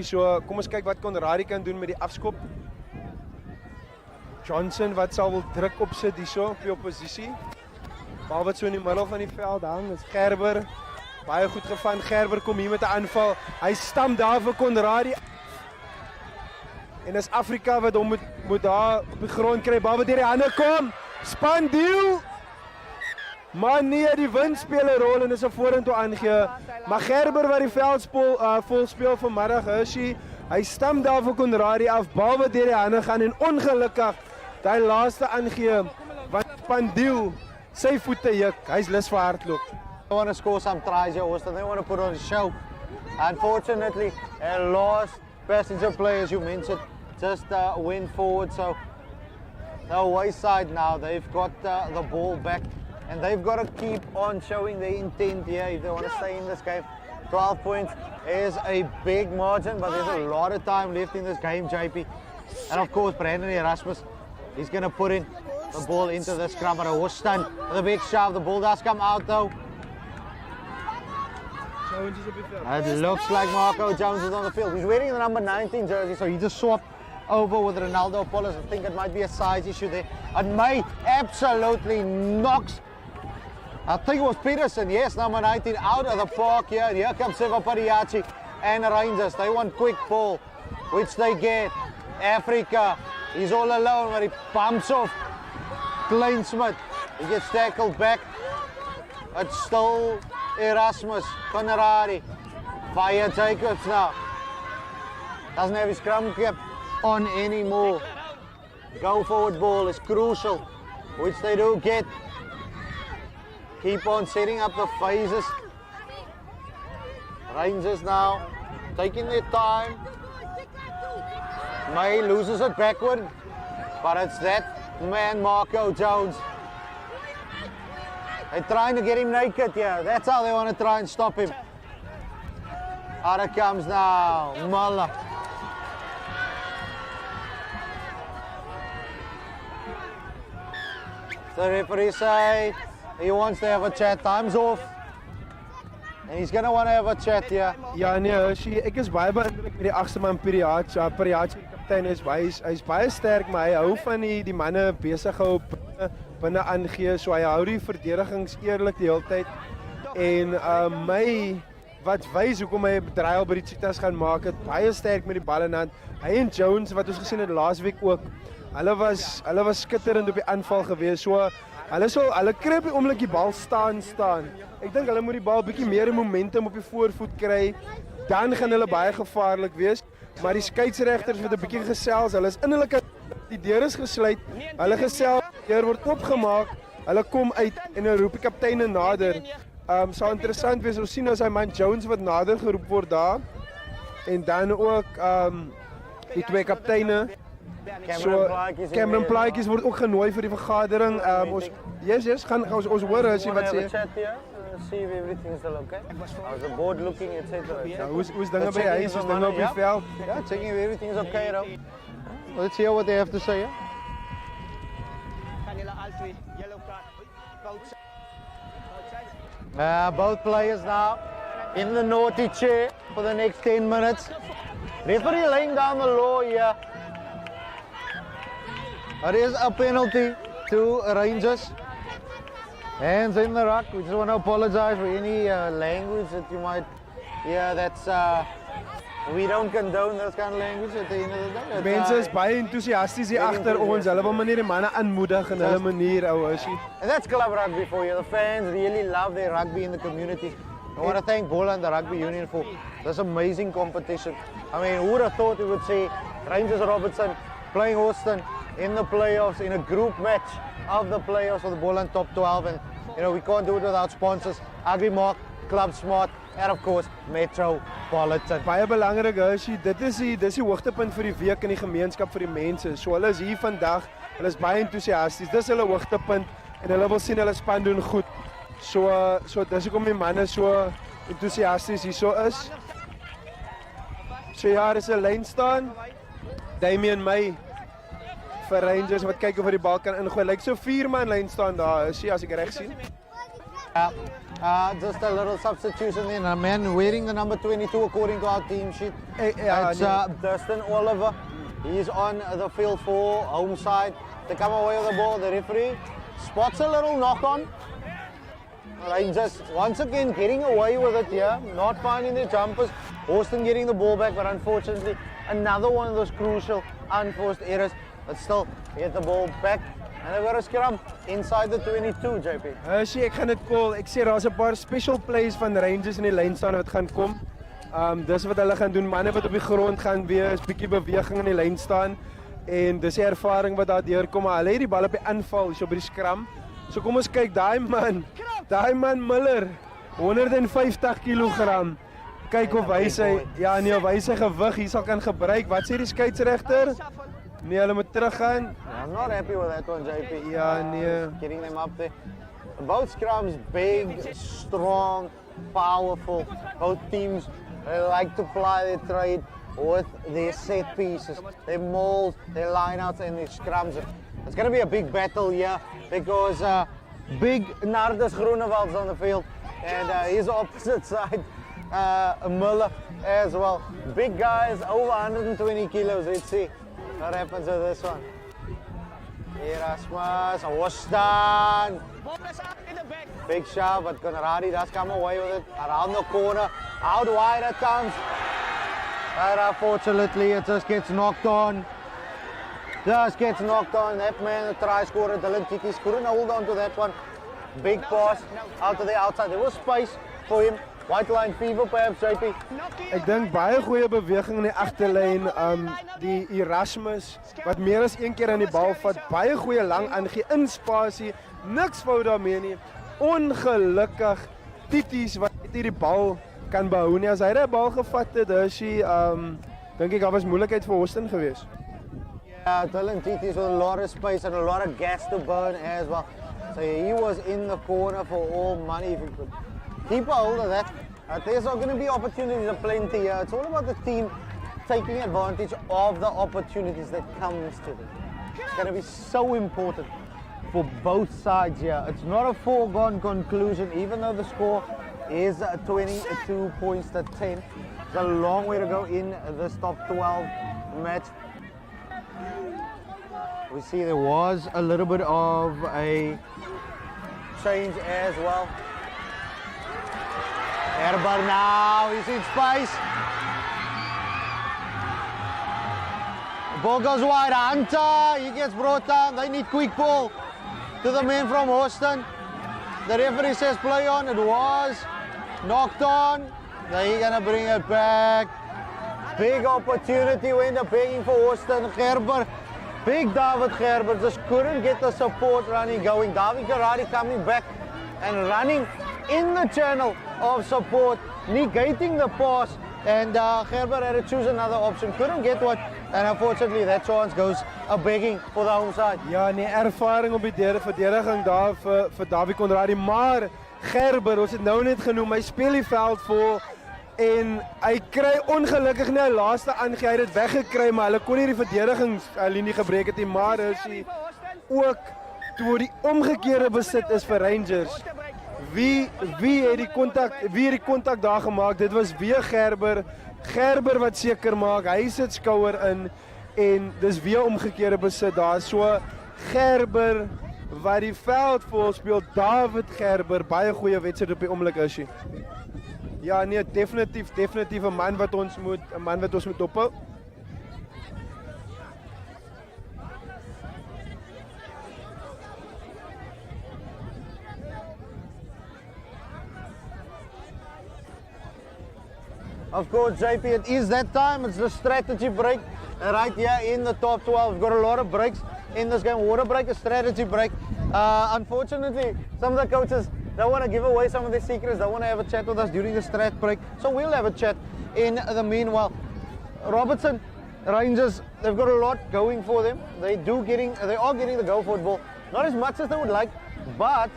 So kom ons kyk wat Conradi kan doen met die afskop. Johnson wat sal wil druk opsit hierso op die oppositie. Bal wat so in die middel van die veld hang, is Gerber. Baie goed gevang. Gerber kom hier met 'n aanval. Hy stamp daar vir Conradi. En dis Afrika wat hom moet daar op die grond kry. Bal wat deur die hande kom. Spandiel. Maar nee, die wind speel 'n rol en is 'n vorentoe aangee. Maar Gerber wat die veld vol speel vanmiddag, hy stamp daar vir Conradi af. Bal wat deur die hande gaan en ongelukkig daai laaste aangee wat Spandiel sy voete juk. Hy's lus vir hardloop. They want to score some tries here, Hawston. They want to put on a show. Unfortunately, a lost passenger play, as you mentioned, just went forward. So the away side now, they've got the ball back, and they've got to keep on showing their intent here if they want to stay in this game. 12 points is a big margin, but there's a lot of time left in this game, JP. And of course, Brandon Erasmus, he's going to put in the ball into the scrum. But Hawston with a big shove. The ball does come out though. It looks like Marco Jones is on the field. He's wearing the number 19 jersey, so he just swapped over with Ronaldo Polis. I think it might be a size issue there. And May absolutely knocks, I think it was Peterson, yes, number 19, out of the park here. And here comes Seva Pariachi and Rangers. They want quick ball, which they get. Africa. He's all alone, but he bumps off Kleinsmith. He gets tackled back. It's still Erasmus, Conradi. Fire Jacobs now. Doesn't have his scrum cap on anymore. Go forward ball is crucial, which they do get. Keep on setting up the phases. Rangers now taking their time. May loses it backward, but it's that man Marco Jones. They're trying to get him naked here. That's how they want to try and stop him. Out it comes now, Muller. The referee say he wants to have a chat. Time's off. And he's going to want to have a chat here. Ja nee, ek is baie beïndruk met die agste man Piriac. Piriac die kaptein is hy's baie sterk, maar hy hou van die manne besig hou binne aangee. So hy hou die verdedigings eerlik die hele tyd. En my wat wys hoekom hy 'n draai by die Cheetahs gaan maak, het baie sterk met die bal in hand. Hy en Jones wat ons gesien het laasweek ook. Hulle was skitterend op die aanval gewees. So hulle kry op die oomblik die bal staan. Ek dink hulle moet die bal bietjie meer momentum op die voorvoet kry. Dan gaan hulle baie gevaarlik wees. Maar die skeieregters het 'n bietjie gesels. Hulle is in hulle die deur is gesluit. Hulle gesels, die deur word oopgemaak. Hulle kom uit en hulle roep die kapteine nader. Sou interessant wees om sien as hy man Jones wat nader geroep word daar. En dan ook die twee kapteine. Cameron Plaatjes word ook genooi vir die vergadering. Ons gaan ons hoor as jy wat sê. See if everything is still okay. How's the board looking, etc. Ja, hoe's dinge by huis, hoe's dinge op die veld? Yeah, checking if everything is okay, though. Let's hear what they have to say. Yeah? Both players now in the naughty chair for the next 10 minutes. Referee laying down the law here. It is a penalty to Rangers. Hands in the ruck. We just want to apologize for any language that you might hear. That's we don't condone this kind of language at the end of the day. Mense is baie entoesiasties hier agter ons. Hulle wil maar die manne aanmoedig in hulle manier, ou ousie. And that's club rugby for you. The fans really love their rugby in the community. I want to thank Boland, the rugby union, for this amazing competition. I mean, who would have thought we would see Rangers Robertson playing Hawston in the playoffs, in a group match of the playoffs for the Boland top 12, and you know we can't do it without sponsors. Agrimark, Club Smart, and of course Metropolitan. Baie belangrik is dis die hoogtepunt vir die week in die gemeenskap vir die mense. So hulle is hier vandag. Hulle is baie entoesiasties. Dis hulle hoogtepunt en hulle wil sien hulle span doen goed. So dis hoekom die manne so entoesiasties hierso is. So ja, dis 'n lyn staan. Damien May vir Rangers wat kyk of hy die bal kan ingooi. Lyk so 4 man lyn staan daar. Is as ek reg sien. Just a little substitution in. A man wearing the number 22 according to our team sheet. It's Dustin Oliver. He's on the field for home side to come away with the ball. The referee spots a little knock on. Rangers once again getting away with it here, not finding their jumpers. Hawston getting the ball back, but unfortunately another one of those crucial unforced errors. But still, get the ball back. And they've got a scrum inside the 22, JP. Ek gaan dit call. Ek sê daar's 'n paar special plays van Rangers in die lyn staan wat gaan kom. Dis wat hulle gaan doen. Manne wat op die grond gaan wees, bietjie beweging in die lyn staan. En dis die ervaring wat daar deurkom. Maar hulle het die bal op die aanval hier so by die scrum. So kom ons kyk, daai man Miller, 150 kg. Kyk of hy sy gewig hier sal kan gebruik. Wat sê die skeieregter? Nee, hulle moet teruggaan. I'm not happy with that one, JP. Ja, nee. Getting them up there. Both scrums big, strong, powerful. Both teams like to ply their trade with their set pieces, their mauls, their lineouts, and their scrums. It's going to be a big battle here because big Nardus Groenewald's on the field, and his opposite side, Muller as well. Big guys, over 120 kilos. Let's see what happens with this one. Erasmus, Hawston. Big shot, but Conradi does come away with it. Around the corner, out wide it comes. But unfortunately, it just gets knocked on. just gets knocked on. That man, the try scorer, Dylan Tikis, couldn't hold on to that one. Big pass out to the outside. There was space for him. White line fever perhaps, JP. Ek dink baie goeie beweging in die agterlyn. Die Erasmus wat meer as een keer aan die bal vat, baie goeie lang aangee in spasie. Niks fout daarmee nie. Ongelukkig Tities wat net hierdie bal kan behou nie. As hy die bal gevat het, is hy dink ek daar was moeilikheid vir Hawston geweest. Yeah, Dylan Titis with a lot of space and a lot of gas to burn as well. So he was in the corner for all money. If he could keep a hold of that, there's not going to be opportunities aplenty here. It's all about the team taking advantage of the opportunities that comes to them. It's going to be so important for both sides here. It's not a foregone conclusion, even though the score is 22 points to 10. It's a long way to go in this top 12 match. We see there was a little bit of a change as well. Gerber now, he's in space. The ball goes wide, Hunter, he gets brought down. They need quick ball to the men from Hawston. The referee says play on, it was knocked on. They're gonna bring it back. Big opportunity, we end up begging for Hawston. Gerber, big David Gerber just couldn't get the support running going. David Karadi coming back and running in the channel of support, negating the pass, and Gerber had to choose another option, couldn't get one, and unfortunately that chance goes begging for the home side. Ja, nee, ervaring op die verdediging daar vir David Konradi, maar Gerber, ons het nou net genoem, hy speel die veld vol en hy kry ongelukkig nie 'n laaste aangee, hy het dit weggekry, maar hulle kon nie die verdedigingslinie gebreek het nie, maar is hy ook toe die omgekeerde besit is vir Rangers. Wie het die kontak daar gemaak? Dit was weer Gerber wat seker maak, hy sit skouer in en dis weer omgekeerde besit daar. So Gerber wat die veld vol speel, David Gerber, baie goeie wedstryd op die oomblik is hy. Ja nee, definitief 'n man wat ons moet dophou. Of course, JP, it is that time. It's the strategy break right here in the top 12. We've got a lot of breaks in this game. Water break, a strategy break. Unfortunately, some of the coaches don't want to give away some of their secrets. They want to have a chat with us during the strat break. So we'll have a chat in the meanwhile. Robertson, Rangers, they've got a lot going for them. They are getting the go for ball. Not as much as they would like, but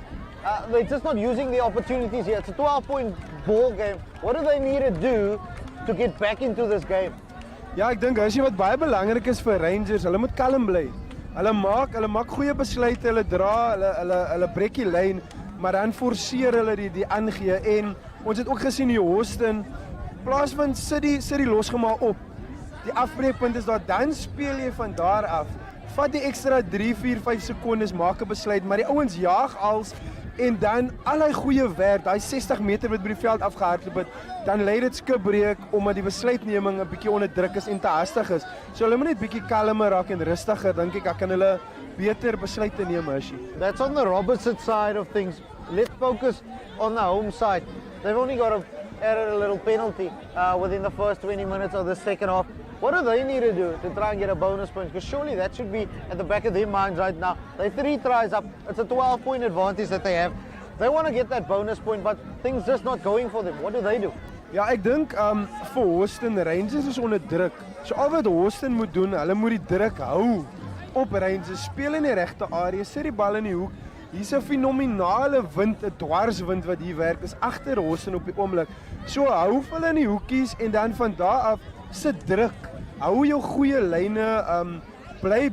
they're just not using the opportunities here. It's a 12-point ball game. What do they need to do to get back into this game? Ja, ek dink dis wat baie belangrik is vir Rangers. Hulle moet kalm bly. Hulle maak goeie besluite, hulle dra, hulle breek die lyn, maar dan forceer hulle die aangee en ons het ook gesien die Hawston plaasvind sit die losgemaak op. Die afbreekpunt is daar, dan speel jy van daar af. Vat die ekstra 3, 4, 5 sekondes, maak 'n besluit, maar die ouens jaag als en dan al die goeie werk, daai 60 meter wat by die veld afgehardloop het, dan lei dit skipbreek omdat die besluitneming 'n bietjie onder druk is en te hastig is. So hulle moet net bietjie kalmer raak en rustiger, dink ek, dan kan hulle beter besluite neem as jy. That's on the Robertson side of things. Let's focus on the home side. They've only got added a little penalty within the first 20 minutes of the second half. What do they need to do to try and get a bonus point? Because surely that should be at the back of their minds right now. They're 3 tries up. It's a 12-point advantage that they have. They want to get that bonus point, but things just not going for them. What do they do? Ja, ek dink vir Hawston, Rangers is onder druk. So al wat Hawston moet doen, hulle moet die druk hou op Rangers. Speel in die regte area, sit die bal in die hoek. Hier's 'n fenominale wind, 'n dwarswind wat hier werk, is agter Hawston op die oomblik. So hou hulle in die hoekies en dan van daar af sit druk. Hou jou goeie lyne, bly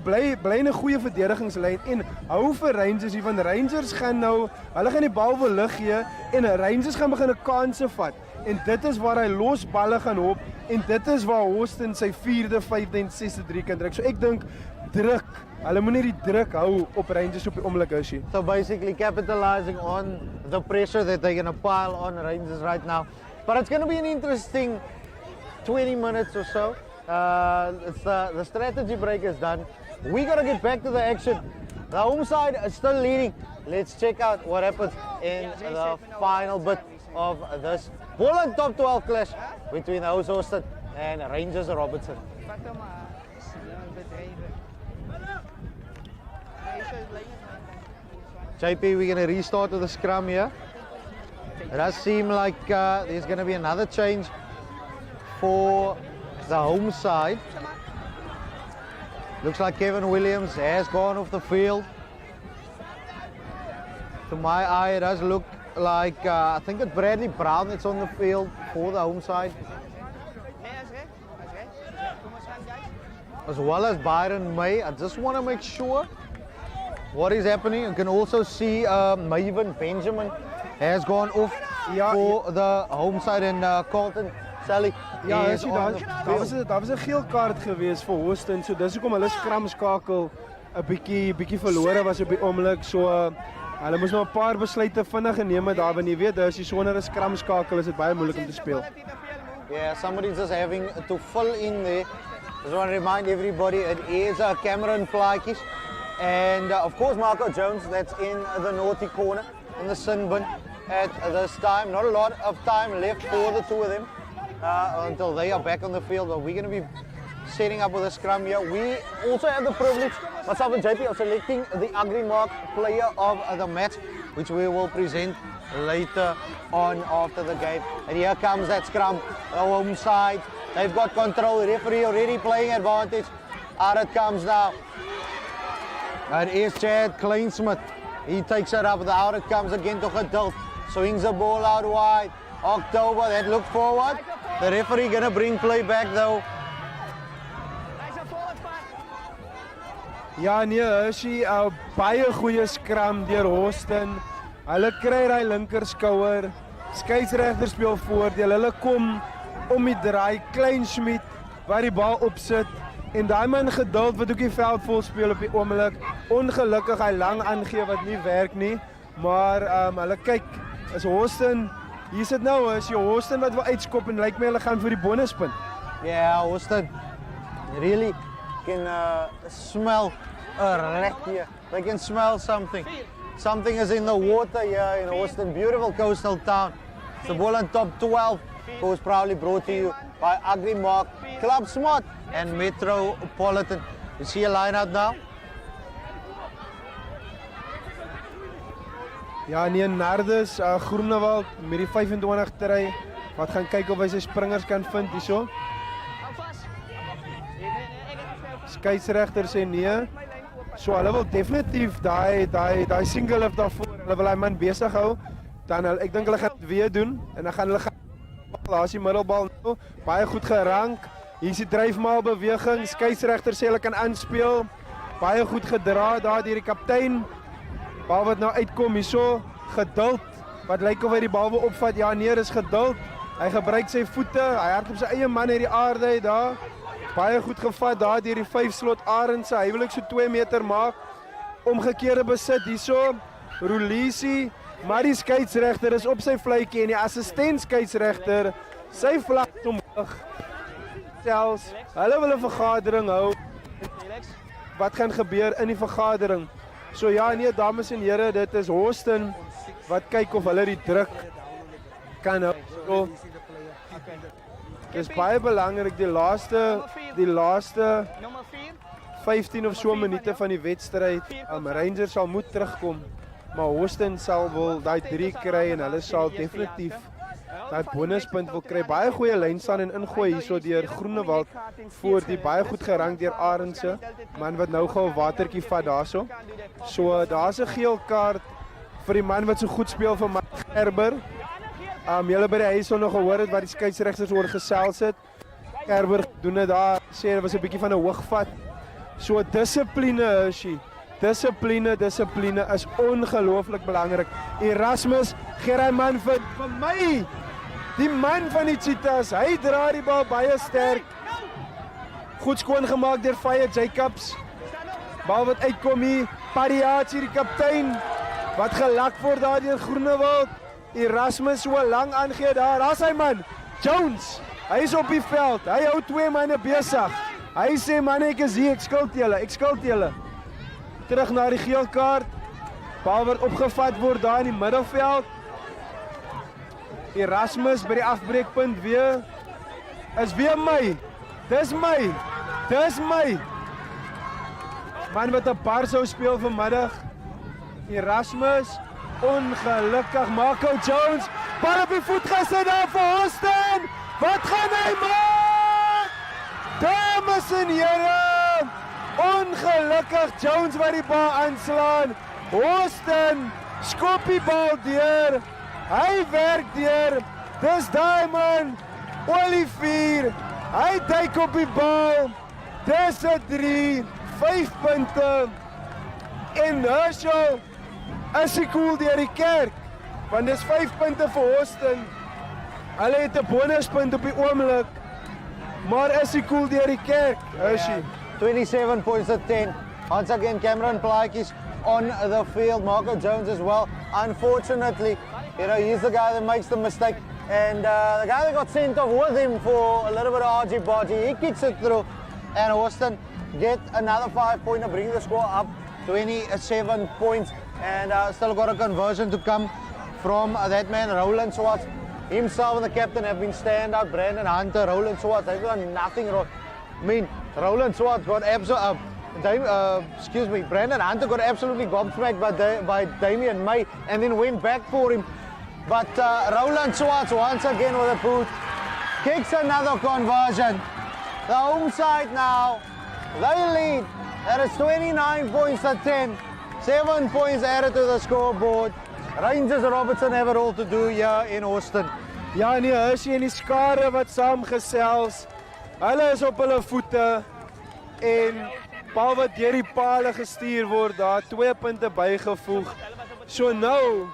'n goeie verdedigingslyn en hou vir Rangers hier, want Rangers gaan nou, hulle gaan die bal wil lig gee en Rangers gaan begin 'n kanse vat. En dit is waar hy los balle gaan hop en dit is waar Hawston sy 4de, 5de en 6de 3 kan trek. So ek dink druk. Hulle moet nie die druk hou op Rangers op die oomblik is nie. So basically capitalizing on the pressure that they're going to pile on Rangers right now. But it's going to be an interesting 20 minutes or so. It's the strategy break is done. We gotta get back to the action. The home side is still leading. Let's check out what happens in the final bit of this Boland top 12 clash between Hawston and Rangers Robertson. JP, we're going to restart with the scrum here. It does seem like there's going to be another change for the home side. Looks like Kevin Williams has gone off the field. To my eye, it does look like, I think it's Bradley Brown that's on the field for the home side. As well as Byron May. I just want to make sure what is happening. You can also see Maven Benjamin has gone off for the home side and Carlton Sally. Ja, daar was 'n geel kaart gewees vir Hawston, so dis hoekom hulle skram skakel 'n bietjie verlore was op die oomblik. So hulle moes nou 'n paar besluite vinnig geneem het daar, want jy weet as jy sonder 'n skram skakel is dit baie moeilik om te speel. Yeah, somebody's just having to fill in there. Just want to remind everybody it is Cameron Flykies and of course Marco Jones that's in the naughty corner in the sin bin at this time. Not a lot of time left for the two of them until they are back on the field, but we're going to be setting up with a scrum here. We also have the privilege, myself and JP, of selecting the Agrimark player of the match, which we will present later on after the game. And here comes that scrum, the home side. They've got control, the referee already playing advantage. Out it comes now. It is Chad Kleinsmith. He takes it up, out it comes again to Geduld. Swings the ball out wide. October, that looked forward. The referee gonna bring play back though. Ja nee, is hy baie goeie skram deur Hawston. Hulle kry hy linker skouer. Skeieregter speel voordeel. Hulle kom om die draai, Kleinschmidt waar die bal opsit en daai man Geduld wat ook die veld vol speel op die oomblik. Ongelukkig hy lang aangee wat nie werk nie, maar hulle kyk, is Hawston, hier sit nou, is jy Hawston wat wil uitskop en lyk my hulle gaan vir die bonuspunt. Yeah, Hawston really can smell a rat here. They can smell something. Something is in the water here in Hawston, beautiful coastal town. It's the Boland top 12. Was proudly brought to you by Agrimark, Club Smart and Metropolitan. You see a line out now? Ja, nee, Nardus, Groenewald met die 25 try, wat gaan kyk of hy sy springers kan vind hierso. Skeieregter sê nee. So hulle wil definitief daai single lift daarvoor. Hulle wil hy man besig hou. Dan ek dink hulle gaan dit weer doen en dan gaan hulle daar is die middelbal nou, baie goed gerank. Hier is die dryfmaal beweging. Skeieregter sê hulle kan aanspeel. Baie goed gedra daar deur die kaptein. Bal wat nou uitkom hierso, Geduld. Wat lyk of hy die bal wil opvat? Ja, nee, dis Geduld. Hy gebruik sy voete. Hy hardloop sy eie man uit die aarde uit daar. Baie goed gevat daar deur die 5 slot Arendse. Hy wil ek so 2 meter maak. Omgekeerde besit hierso. Rolisi. Maar die skeieregter is op sy vletjie en die assistent skeieregter sy vlag omhoog. Selfs hulle wil 'n vergadering hou. Wat gaan gebeur in die vergadering? So ja nee, dames en here, dit is Hawston wat kyk of hulle die druk kan hou. So, dis baie belangrik die laaste 15 of so minute van die wedstryd. Rangers sal moet terugkom. Maar Hawston sal wel daai 3 kry en hulle sal definitief daai bonuspunt wil kry. Baie goeie lyn staan en ingooi hierso deur Groenewald voor die baie goed gerank deur Arendse. Man wat nou gou 'n watertjie vat daarso. So daar's 'n geel kaart vir die man wat so goed speel vir Gerber. Julle by die huis sal nog gehoor het wat die skeieregters oor gesels het. Gerber doen dit daar, sê dit was 'n bietjie van 'n hoogvat. So dissipline is hy. Dissipline is ongelooflik belangrik. Erasmus, gee hy man vir my. Die man van die Cheetahs, hy dra die bal baie sterk. Goed skoon gemaak deur Fire Jacobs. Bal wat uitkom hier, Pariachi die kaptein. Wat gelak word daar deur Groenewald. Erasmus so lang aangee daar. Daar's hy man. Jones. Hy is op die veld. Hy hou 2 manne besig. Hy sê manne, ek is hier, ek skuld julle. Terug na die geel kaart. Bal word opgevat word daar in die middelveld. Erasmus by die afbreekpunt weer. Is weer my. Dis my. Man wat 'n bar sou speel vanmiddag. Erasmus, ongelukkig. Marco Jones, bal op die voet gesit daar vir Hawston. Wat gaan hy maak? Dames en here, ongelukkig Jones wat die bal aanslaan. Hawston skop die bal deur. Hy werk deur. Dis daai man, Olivier. Hy duik op die bal. Dis 'n 3, 5 punte. En Herschel is hy cool deur die kerk. Want dis 5 punte vir Hawston. Hulle het 'n bonuspunt op die oomblik. Maar is hy cool deur die kerk, Herschel? 27 points to 10. Once again, Cameron Plaikis on the field. Marco Jones as well. Unfortunately, he's the guy that makes the mistake. And the guy that got sent off with him for a little bit of argy-bargy, he kicks it through. And Hawston get another 5-pointer, bring the score up 27 points. And still got a conversion to come from that man, Roland Swartz. Himself and the captain have been standout. Brandon Hunter, Roland Swartz, they've done nothing wrong. I mean, Roland Swartz got Brandon Hunter got absolutely gobsmacked by Damian May and then went back for him. But Roland Swartz once again with a boot. Kicks another conversion. The home side now, they lead. That is 29 points to 10. 7 points added to the scoreboard. Rangers Robertson have it all to do here in Hawston. Ja, nee, Herschel en die skare wat saamgesels. Hulle is op hulle voete. En bal wat deur die palle gestuur word, daar 2 punte bygevoeg. So nou,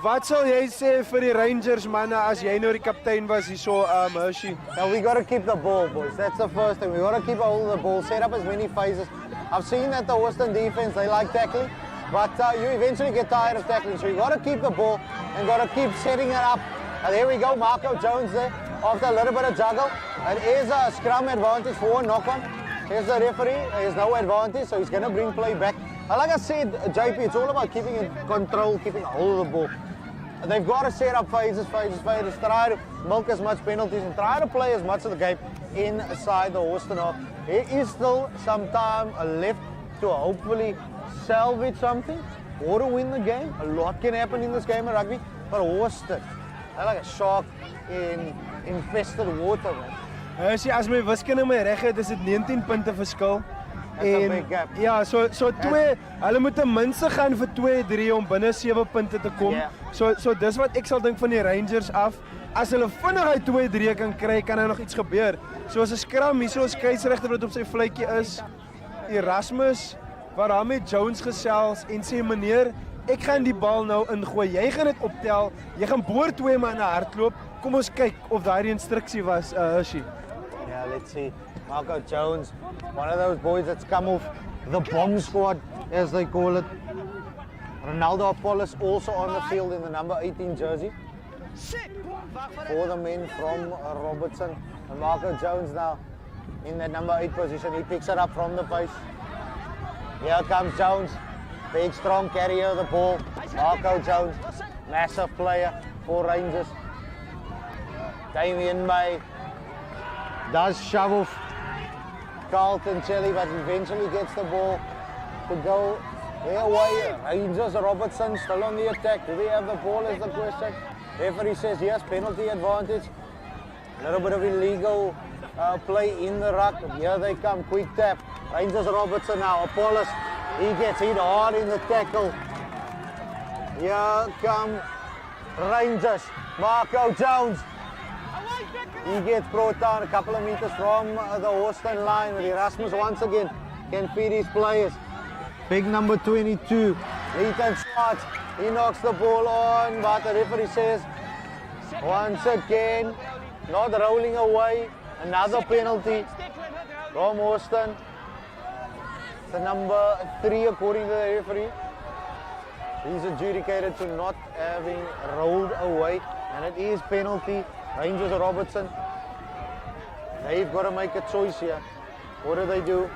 wat sal jy sê vir die Rangers manne as jy nou die kaptein was hierso, Herschel? Now we got to keep the ball, boys. That's the first thing. We got to keep a hold of the ball, set up as many phases. I've seen that the Hawston defense, they like tackling, but you eventually get tired of tackling. So you got to keep the ball and got to keep setting it up. And there we go, Marco Jones there after a little bit of juggle. It is a scrum advantage for a knock-on. Here's the referee. There's no advantage, so he's going to bring play back. And like I said, JP, it's all about keeping in control, keeping a hold of the ball. They've got to set up phases, try to milk as much penalties and try to play as much of the game inside the Hawston half. There is still some time left to hopefully salvage something or to win the game. A lot can happen in this game of rugby, but Hawston, they're like a shark in infested water, man. As my wiskunde my reg het, is dit 19 punte verskil. That's a big gap. Ja, so 2, hulle moet ten minste gaan vir 2-3 om binne 7 punte te kom. Yeah. So dis wat ek sal dink van die Rangers af. As hulle vinnig uit 2-3 kan kry, kan daar nog iets gebeur. So as 'n skram hier, so 'n skeieregter wat op sy vletjie is, Erasmus wat daar met Jones gesels en sê meneer, ek gaan die bal nou ingooi. Jy gaan dit optel. Jy gaan boor 2 manne hardloop. Kom ons kyk of daai instruksie was, Herschel. Yeah, let's see. Marco Jones, one of those boys that's come off the bomb squad, as they call it. Ronaldo Apollos also on the field in the number 18 jersey. For the men from Robertson. And Marco Jones now in that number 8 position. He picks it up from the pace. Here comes Jones. Big, strong carrier of the ball. Marco Jones, massive player for Rangers. Damian May does shove off Carlton Shelley, but eventually gets the ball to go their way. Rangers Robertson still on the attack. Do they have the ball is the question. Referee says yes, penalty advantage. A little bit of illegal play in the ruck. Here they come, quick tap. Rangers Robertson now, Apollos. He gets hit hard in the tackle. Here come Rangers, Marco Jones. He gets brought down a couple of meters from the Hawston line, but Erasmus once again can feed his players. Big number 22, Ethan Swartz. He knocks the ball on, but the referee says once again, not rolling away. Another penalty from Hawston. The number 3 according to the referee. He's adjudicated to not having rolled away, and it is penalty. Rangers Robertson. They've got to make a choice here. What do?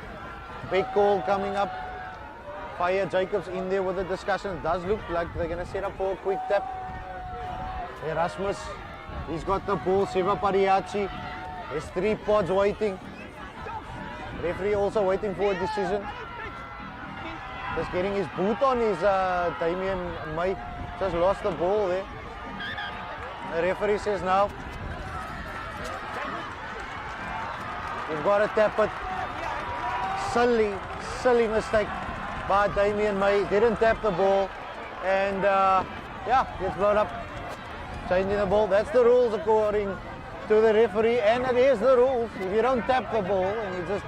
Big call coming up. Fire Jacobs in there with the discussion. It does look like they're going to set up for a quick tap. Erasmus, he's got the ball. Seva Pariachi. There's 3 pods waiting. Referee also waiting for a decision. Just getting his boot on is Damien May. Just lost the ball there. The referee says now, you've got to tap it. Silly mistake by Damien May. Didn't tap the ball. And yeah, gets blown up. Changing the ball. That's the rules according to the referee. And it is the rules. If you don't tap the ball and you just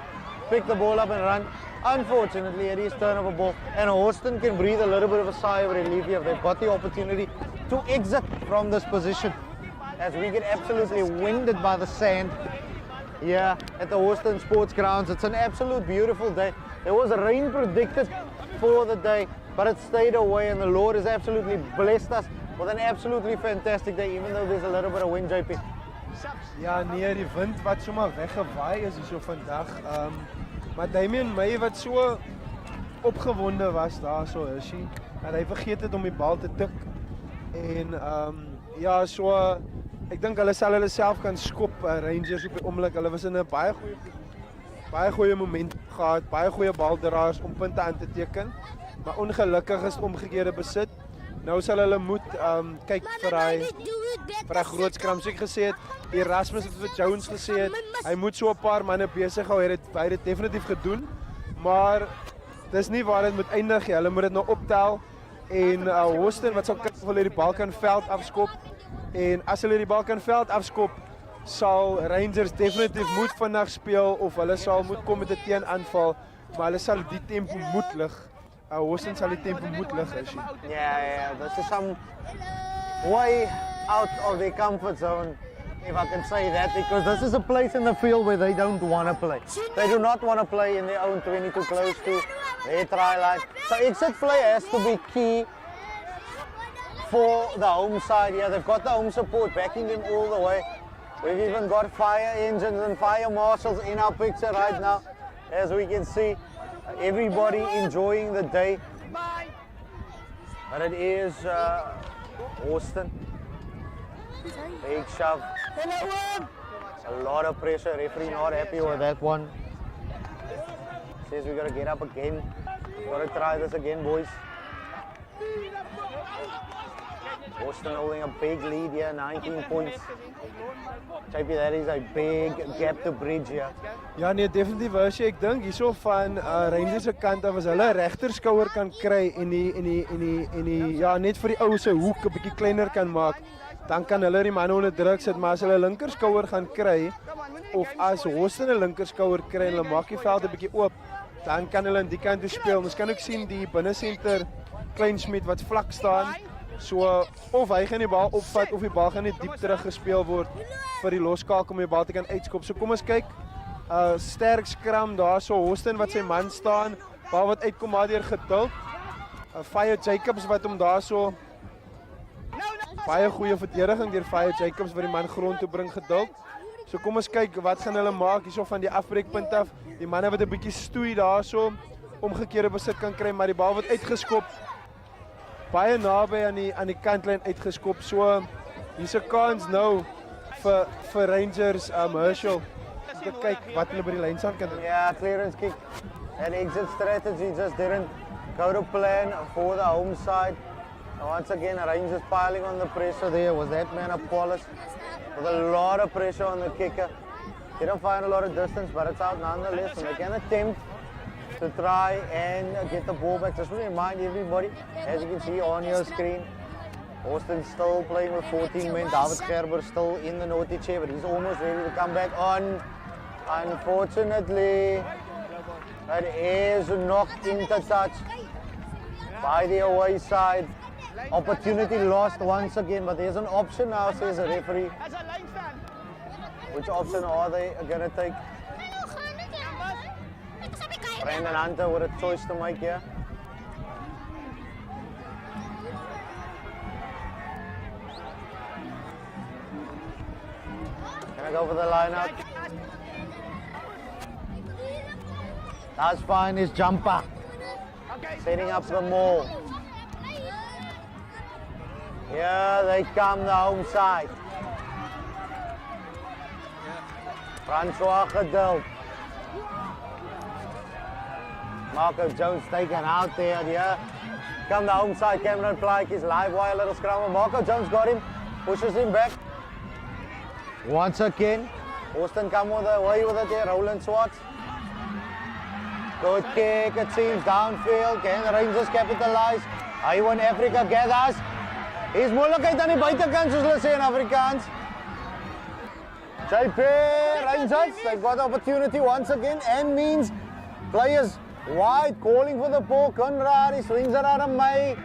pick the ball up and run, unfortunately it is turnover ball. And Hawston can breathe a little bit of a sigh of relief here. They've got the opportunity to exit from this position as we get absolutely winded by the sand here at the Hawston Sportsgrounds. It's an absolute beautiful day. There was rain predicted for the day, but it stayed away, and the Lord has absolutely blessed us with an absolutely fantastic day, even though there's a little bit of wind, JP. Ja, nee, die wind wat sommer weggewaai is hier so vandag. Maar Damien May wat so opgewonde was daar so is hy. En hy vergeet het om die bal te tik. En ja, so ek dink hulle sal hulle self kan skop, Rangers op die oomblik. Hulle was in 'n baie goeie moment gehad, baie goeie baldraers om punte aan te teken. Maar ongelukkig is omgekeerde besit. Nou sal hulle moet kyk vir hy groot skram. Soos ek gesê het, Erasmus het vir Jones gesê het, hy moet so 'n paar manne besig hou. Hy het dit definitief gedoen, maar dis nie waar dit moet eindig nie. Hulle moet dit nou optel. En Hawston wat sal kyk of hulle die bal kan veld afskop. En as hulle die bal kan veld afskop, sal Rangers definitief moet vandag speel of hulle sal moet kom met 'n teenaanval, maar hulle sal die tempo moet lig. Hawston sal die tempo moet lig is. Yeah, this is some way out of their comfort zone, if I can say that, because this is a place in the field where they don't want to play. They do not want to play in their own 22 close to their try line. So exit play has to be key for the home side here. They've got the home support backing them all the way. We've even got fire engines and fire marshals in our picture right now, as we can see. Everybody enjoying the day. But it is Hawston. Big shove. A lot of pressure. Referee not happy with that one. Says we got to get up again. Got to try this again, boys. Hawston holding a big lead here, 19 points. JP, that is a big gap to bridge here. Ja nee, definitief as ek dink hierso van Rangers se kant af as hulle regterskouer kan kry en die ja net vir die ou se hoek 'n bietjie kleiner kan maak, dan kan hulle die manne onder druk sit, maar as hulle linkerskouer gaan kry of as Hawston 'n linkerskouer kry en hulle maak die veld 'n bietjie oop, dan kan hulle aan die kant toe speel. Ons kan ook sien die binnesenter Kleinsmith wat vlak staan. So of hy gaan die bal opvat of die bal gaan net diep terug gespeel word vir die loskaak om die bal te kan uitskop. So kom ons kyk. Sterk skram daar so Hawston wat sy man staan, bal wat uitkom maar deur geduld. Fire Jacobs wat hom daar so baie goeie verdediging deur Fire Jacobs wat die man grond toe bring geduld. So kom ons kyk wat gaan hulle maak hierso van die afbreekpunt af. Die manne wat 'n bietjie stoei daar so omgekeerde besit kan kry, maar die bal wat uitgeskop baie naby aan die kantlyn uitgeskop. So hier's 'n kans nou vir Rangers Herschel om te kyk wat hulle by die lynsand kan doen. Yeah, clearance kick. And exit strategy just didn't go to plan for the home side. And once again, Rangers piling on the pressure there. Was that man Apollos with a lot of pressure on the kicker. Didn't find a lot of distance, but it's out nonetheless. And they can attempt to try and get the ball back. Just to remind everybody, as you can see on your screen, Hawston still playing with 14 men. David Gerber still in the naughty chair, but he's almost ready to come back on. Unfortunately, it is knocked into touch by the away side. Opportunity lost once again, but there's an option now, says the referee. Which option are they going to take? Brandon Hunter with a choice to make here. Gonna go for the line out. That's fine, his jumper. Setting up the maul. Here they come, the home side. Francois Geduld. Marco Jones taken out there. Here come the home side. Cameron Plaatjes, live wire, little scrum. Marco Jones got him, pushes him back. Once again, Hawston come away with it there. Roland Swartz. Good kick, it seems downfield. Can the Rangers capitalize? Iwan Africa gathers. His moeilijkheid aan die buitekant, soos hulle sê in Afrikaans. JP Rangers, they've got opportunity once again and means players wide, calling for the ball. Conrad, he swings it out of May.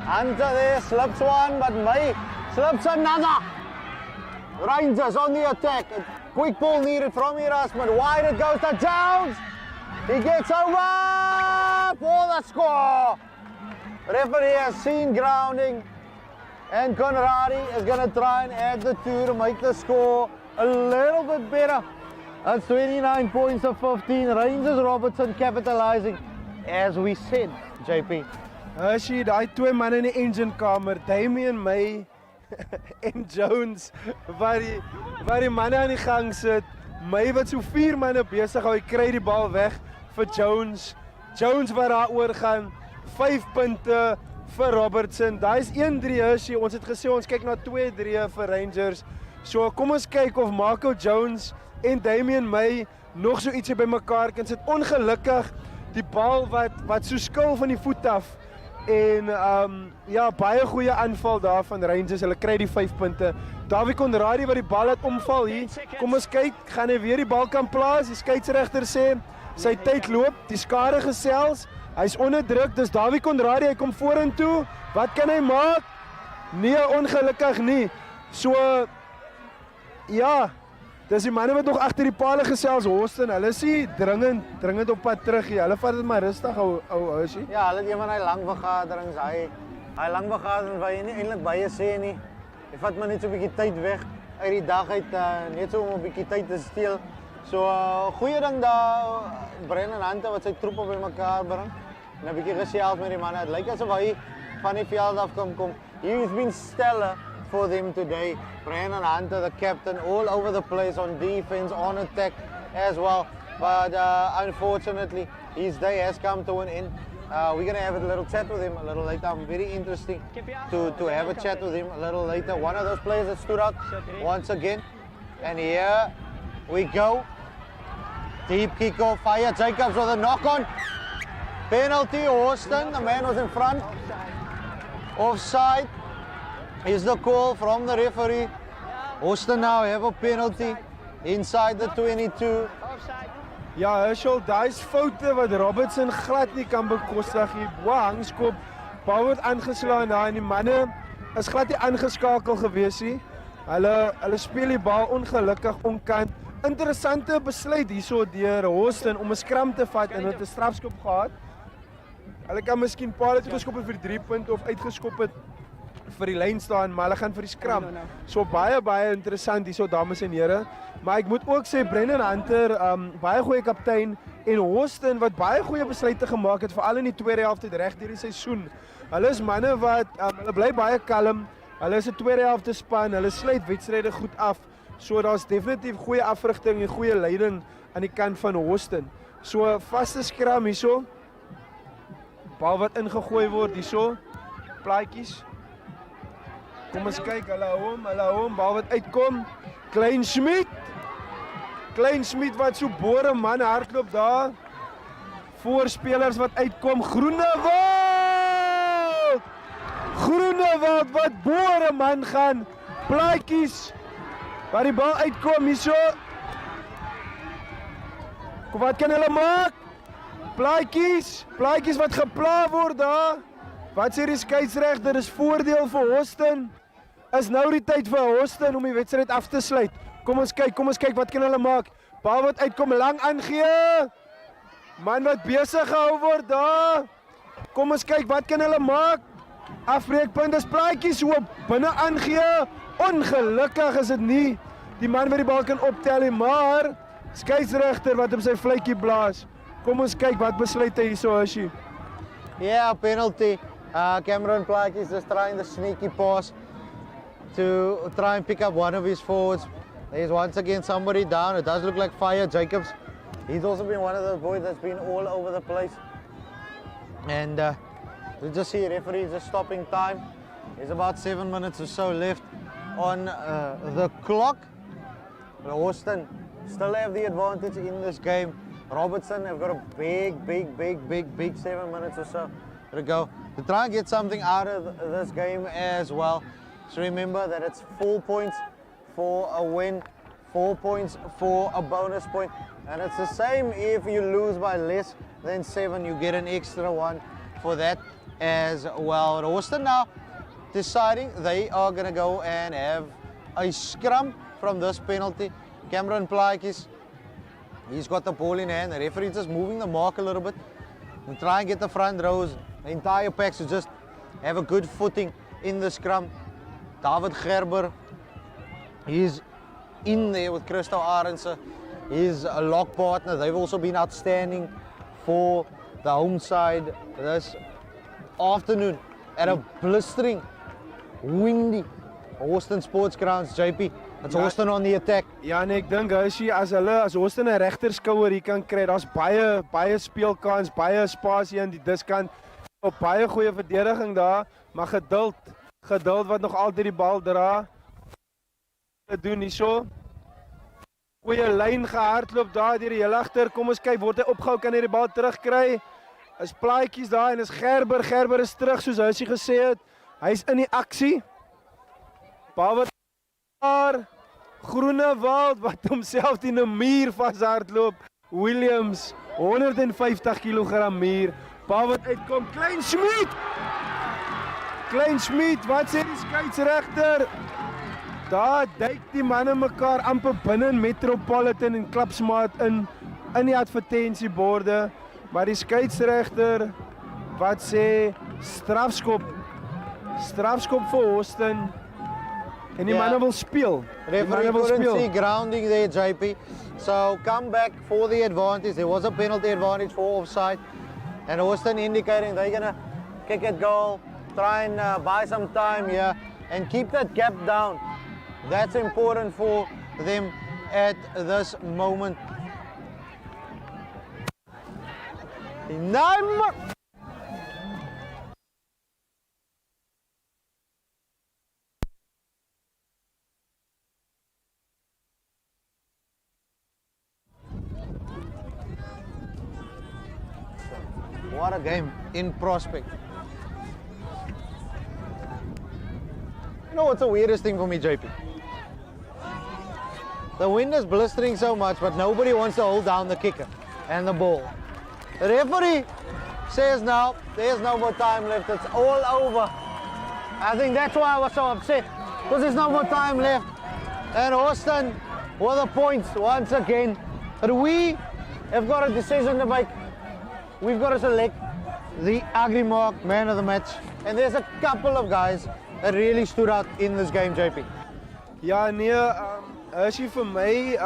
Hunter there, slips one, but May slips another. Rangers on the attack. A quick ball needed from Erasmus. Wide it goes to Jones. He gets over for the score. Referee has seen grounding, and Conradi is going to try and add the 2 to make the score a little bit better. That's 29 points of 15. Rangers Robertson capitalizing, as we said, JP. Hershey, daai 2 man in die engine kamer, Damien May en Jones, waar die manne aan die gang sit. May wat so 4 manne besig hou, hy kry die bal weg vir Jones. Jones wat daar oor gaan. 5 punte vir Robertson. Daai is 1-3 Hershey. Ons het gesê ons kyk na 2-3 vir Rangers. So kom ons kyk of Marco Jones en Damien May nog so ietsie bymekaar kan sit. Ongelukkig die bal wat so skil van die voet af. En ja, baie goeie aanval daar van Rangers. Hulle kry die 5 punte. Dawie Conradi wat die bal het omval hier. Kom ons kyk, gaan hy weer die bal kan plaas? Die skeieregter sê sy tyd loop. Die skare gesels. Hy's onder druk, dis Dawie Conradi, hy kom vorentoe. Wat kan hy maak? Nee, ongelukkig nie. So, ja, dis die manne wat nog agter die pale gesels, Hawston. Hulle is dringend op pad terug hier. Hulle vat dit maar rustig, ou Hershey. Ja, hulle het een van hy lang vergaderings. Hy lang vergadering waar jy nie eintlik baie sê nie. Hy vat maar net so 'n bietjie tyd weg uit die dag uit, net so om 'n bietjie tyd te steel. So, goeie ding daar, Brennan Hunter wat sy troepe bymekaar bring. En 'n bietjie gesels met die manne. Het lyk asof hy van die veld af kom. He's been stellar for them today. Brennan Hunter, the captain, all over the place on defense, on attack as well. But unfortunately, his day has come to an end. We're going to have a little chat with him a little later. I'm very interesting to have a chat with him a little later. One of those players that stood out once again. And here we go. Deep kickoff, Fire Jacobs with a knock-on. Penalty, Hawston, the man was in front. Offside is the call from the referee. Hawston now have a penalty inside the 22. Ja, Herschel, daai is foute wat Robertson glad nie kan bekostig hier. Hangskop, bal word aangeslaan daar en die manne is glad nie aangeskakel gewees nie. Hulle speel die bal ongelukkig onkant. Interessante besluit hierso deur Hawston om 'n skram te vat en het 'n strafskop gehad. Hulle kan miskien paal geskop het vir die 3 punte of uitgeskop het vir die lyn staan, maar hulle gaan vir die skram. So baie interessant hierso, dames en here. Maar ek moet ook sê Brennan Hunter, baie goeie kaptein, en Hawston wat baie goeie besluite gemaak het, veral in die tweede helfte reg deur die seisoen. Hulle is manne wat hulle bly baie kalm. Hulle is 'n tweede helfte span, hulle sluit wedstryde goed af. So daar's definitief goeie afrigting en goeie leiding aan die kant van Hawston. So vaste skram hierso. Bal wat ingegooi word hierso. Plaatjies. Kom ons kyk, hulle hou hom, bal wat uitkom. Klein Schmidt wat so bore man hardloop daar. Voorspelers wat uitkom. Groenewald wat bore man gaan. Plaatjies. Waar die bal uitkom hierso. Wat kan hulle maak? Plaatjies wat gepla word daar. Wat sê die skeieregter? Dis voordeel vir Hawston. Is nou die tyd vir Hawston om die wedstryd af te sluit. Kom ons kyk wat kan hulle maak. Bal wat uitkom, lang aangee. Man wat besig gehou word daar. Kom ons kyk wat kan hulle maak. Afbreekpunt is plaatjies hoop binne aangee. Ongelukkig is dit nie die man wat die bal kan optel nie, maar skeieregter wat op sy fluitjie blaas. Kom ons kyk wat besluit hy hierso as jy. Yeah, penalty. Cameron Pike is just trying the sneaky pass to try and pick up one of his forwards. There's once again somebody down. It does look like Fire Jacobs. He's also been one of those boys that's been all over the place. And you just see referee just stopping time. There's about 7 minutes or so left on the clock. Hawston still have the advantage in this game. Robertson have got a big 7 minutes or so to go to try and get something out of this game as well. So remember that it's 4 points for a win, 4 points for a bonus point, and it's the same if you lose by less than 7, you get an extra 1 for that as well. Hawston now deciding they are going to go and have a scrum from this penalty. Cameron Plaatjes, he's got the ball in hand. The referee just moving the mark a little bit and try and get the front rows, the entire packs to just have a good footing in the scrum. David Gerber, he's in there with Christo Arendse, his lock partner. They've also been outstanding for the home side this afternoon at a blistering, windy Hawston Sportgrounds. JP, it's Hawston on the attack. Ja, en ek dink as Hawston 'n regterskouer hier kan kry, daar's baie speelkans, baie spasie in die diskant. Op baie goeie verdediging daar, maar geduld wat nog altyd die bal dra. Wat doen hierso? Goeie lyn gehardloop daar deur die heel agter. Kom ons kyk, word hy opgehou, kan hy die bal terugkry? Is Plaatjies daar en is Gerber is terug soos hy gesê het. Hy's in die aksie. Bal wat daar Groenewald wat homself teen 'n muur vashardloop. Williams 150 kg muur. Bal wat uitkom, Klein Schmid, wat sê die skeieregter? Daar duik die manne mekaar amper binne in Metropolitan en klapsmaat in die advertensieborde, maar die skeieregter wat sê strafskop vir Hawston en die manne wil speel. Referee couldn't see grounding there, JP. So come back for the advantage. There was a penalty advantage for offside, and Hawston indicating they're gonna kick it goal, try and buy some time here and keep that gap down. That's important for them at this moment. What a game in prospect. You know what's the weirdest thing for me, JP? The wind is blistering so much, but nobody wants to hold down the kicker and the ball. The referee says now, there's no more time left, it's all over. I think that's why I was so upset, because there's no more time left. And Hawston with the points once again. But we have got a decision to make. We've got to select the Agrimark man of the match. And there's a couple of guys that really stood out in this game, JP. Ja, nee, as jy vir my,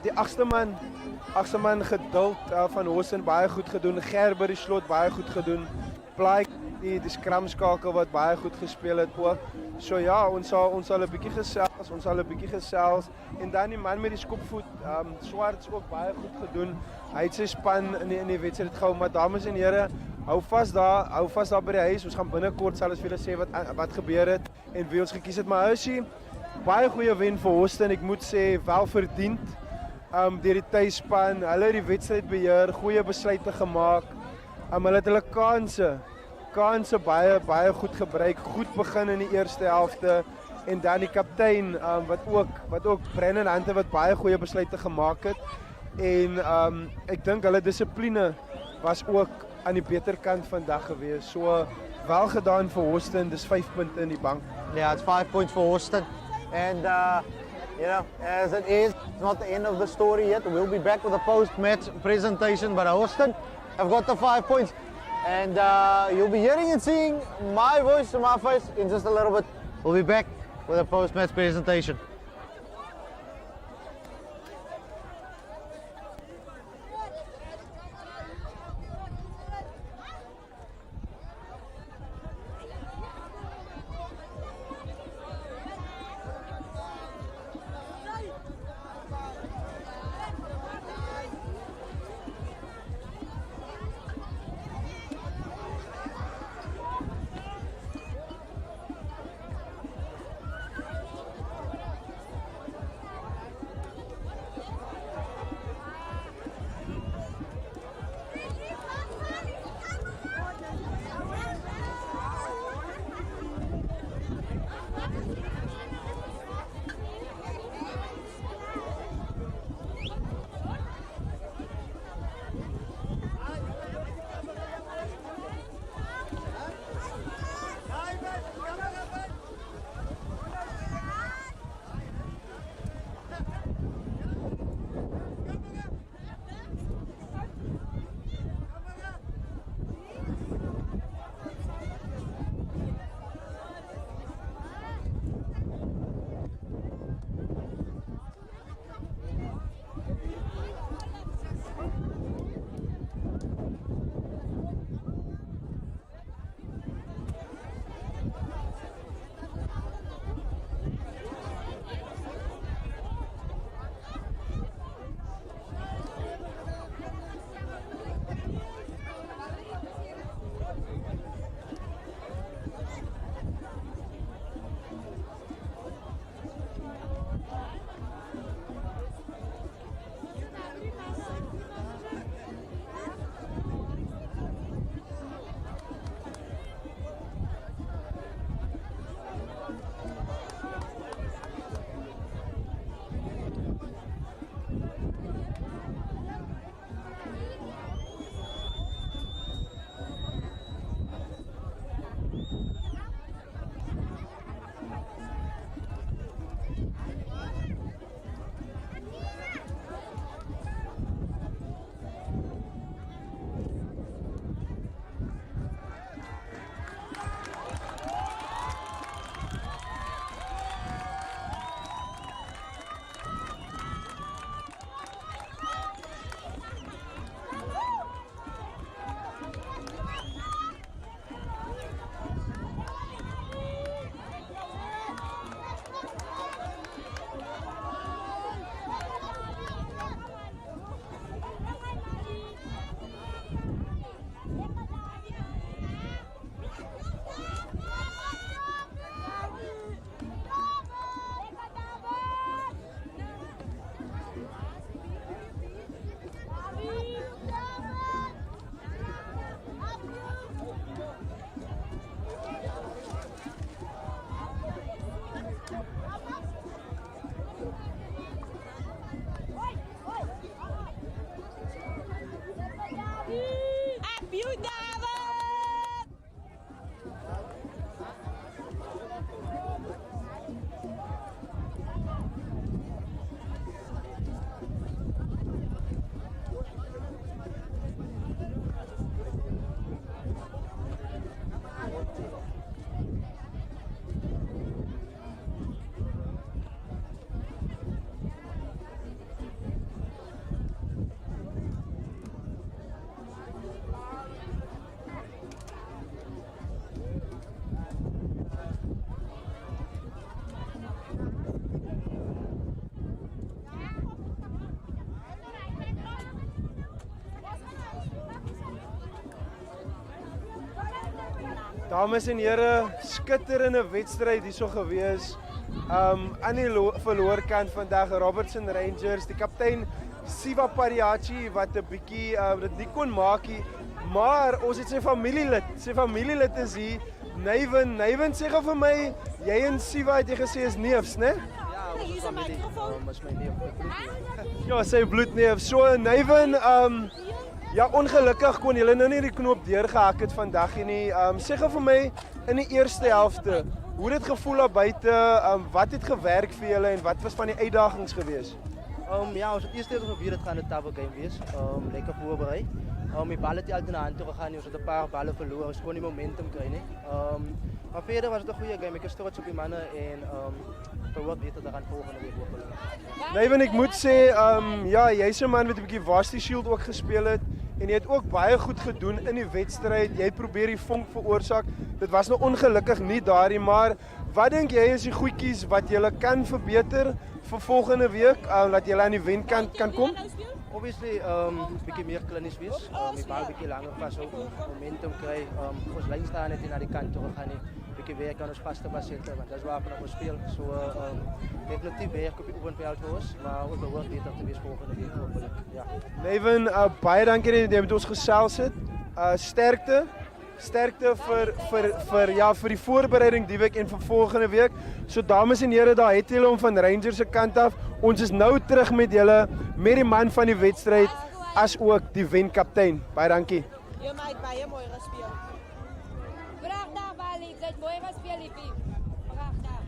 die agste man geduld van Hawston baie goed gedoen, Gerber die slot baie goed gedoen, Plaik die skramskakel wat baie goed gespeel het ook. So ja, ons sal 'n bietjie gesels, en dan die man met die skopvoet, Swarts ook baie goed gedoen. Hy het sy span in die wedstryd gehou, maar dames en here, hou vas daar by die huis. Ons gaan binnekort sal ons vir julle sê wat gebeur het en wie ons gekies het, maar Huisie, baie goeie wen vir Hawston, ek moet sê wel verdiend. Deur die tuisspan, hulle het die wedstryd beheer, goeie besluite gemaak. Hulle het hulle kanse baie goed gebruik, goed begin in die eerste helfte, en dan die kaptein wat ook Brennan Hunter wat baie goeie besluite gemaak het, en ek dink hulle dissipline was ook aan die beter kant vandag gewees. So wel gedaan vir Hawston, dis 5 punte in die bank. Yeah, it's 5 points for Hawston, and you know, as it is, it's not the end of the story yet. We'll be back with a post-match presentation, but Hawston have got the 5 points, and you'll be hearing and seeing my voice and my face in just a little bit. We'll be back with a post-match presentation. Debut, David! Dames en heren, skitterende wedstrijd hierso gewees. Aan die verloorkant vandag Robertson Rangers, die kaptein Siva Pariachi wat 'n bietjie dit nie kon maak nie, maar ons het sy familielid is hier. Neyvin sê gou vir my, jy en Siva het jy gesê is neefs, né? Ja, ons is familie. Is my neef. Ja, sy bloedneef. So Neyvin, ja, ongelukkig kon julle nou nie die knoop deurgehak het vandag nie. Sê gou vir my in die eerste helfte, hoe het dit gevoel daar buite? Wat het gewerk vir julle en wat was van die uitdagings geweest? Ja, ons het eerst even gevierd, het gaan een tafel game wees. Lekker voorbereid. Die bal het altijd naar de hand toe gegaan, ons had een paar ballen verloren, ons kon die momentum krijgen. Maar verder was het een goede game, ik is trots op die mannen en verwacht beter daaraan volgende week hopelijk. Neyvin, ek moet sê, ja, jy's 'n man wat 'n bietjie Varsity Shield ook gespeel het en jy het ook baie goed gedoen in die wedstryd. Jy probeer die vonk veroorsaak. Dit was nou ongelukkig nie daarin, maar wat dink jy is die goedjies wat jy kan verbeter vir volgende week dat jy aan die wenkant kan kom? Obviously, bietjie meer klinies wees, die bal bietjie langer vashou, momentum kry, ons lyn staan net na die kant toe gaan nie. Bietjie werk aan ons vaste basette, want dis waarop ons speel. So definitief werk op die oefenveld vir ons, maar ons behoort beter te wees volgende week hopelijk. Ja. Neyvin, baie dankie dat jy met ons gesels het. Sterkte vir die voorbereiding die week en vir volgende week. So dames en here, daar het julle om van Rangers se kant af. Ons is nou terug met julle met die man van die wedstryd as ook die wenkaptein. Baie dankie. Jy maak baie mooi gespeel. Pragtig, Bali. Jy het mooi gespeel, liefie. Pragtig.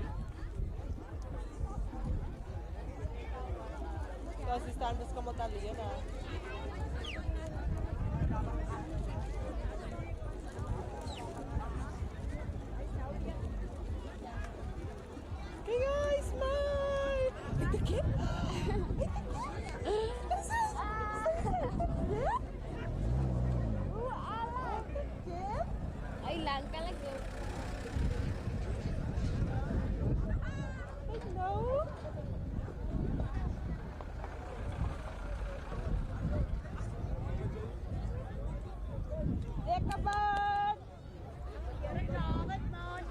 Los distantes como Talina. Hey guys, smile! Hit the kid! Ay, lang ka lang. Hello? Lekker bad! Lekker bad, man!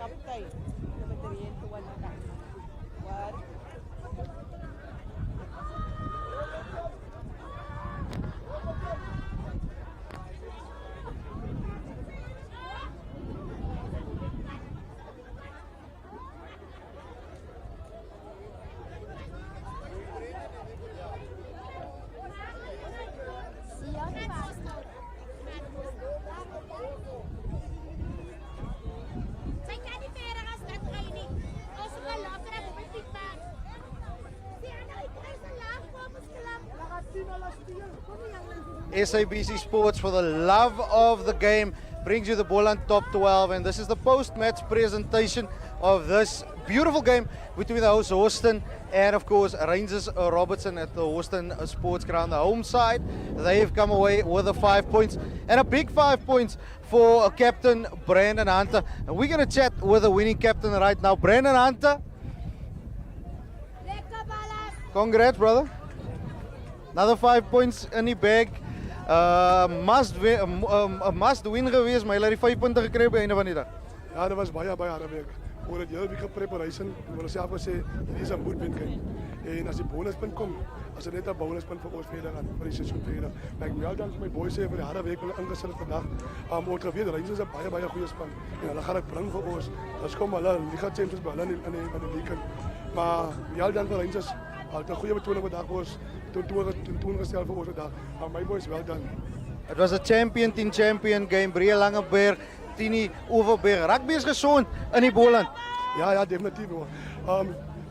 Kaptay, nabateriyan tuwan na ka. What? SABC Sports, for the love of the game, brings you the Boland Top 12, and this is the post-match presentation of this beautiful game between the hosts Hawston and of course Rangers Robertson at the Hawston Sportsgrounds, the home side. They've come away with the 5 points, and a big 5 points for captain Brandon Hunter. And we're going to chat with the winning captain right now. Brandon Hunter, congrats brother, another 5 points in the bag. Must win geweest, maar jy het die 5 punte gekry by einde van die dag. Ja, dit was baie harde week. Oor het hele week gepreparation, hulle self gesê hierdie is 'n moedwedstryd. En as die bonuspunt kom, as dit net 'n bonuspunt vir ons verder gaan vir die seisoen verder. Maar ek moet wel dan vir my boys sê vir die harde werk wat hulle ingesit het vandag. Ons geweet Rangers is 'n baie goeie span en hulle gaan dit bring vir ons. Ons kom hulle Liga Champions by hulle in die league. Maar wel dan vir Rangers, hulle het 'n goeie betoning vandag vir ons toen gestel vir ons vandag. Maar my boys wel dan. Het was 'n champion teen champion game, Breë Langeberg, Tini Oeverberg. Rugby is gesond in die Boland. Ja, definitief hoor.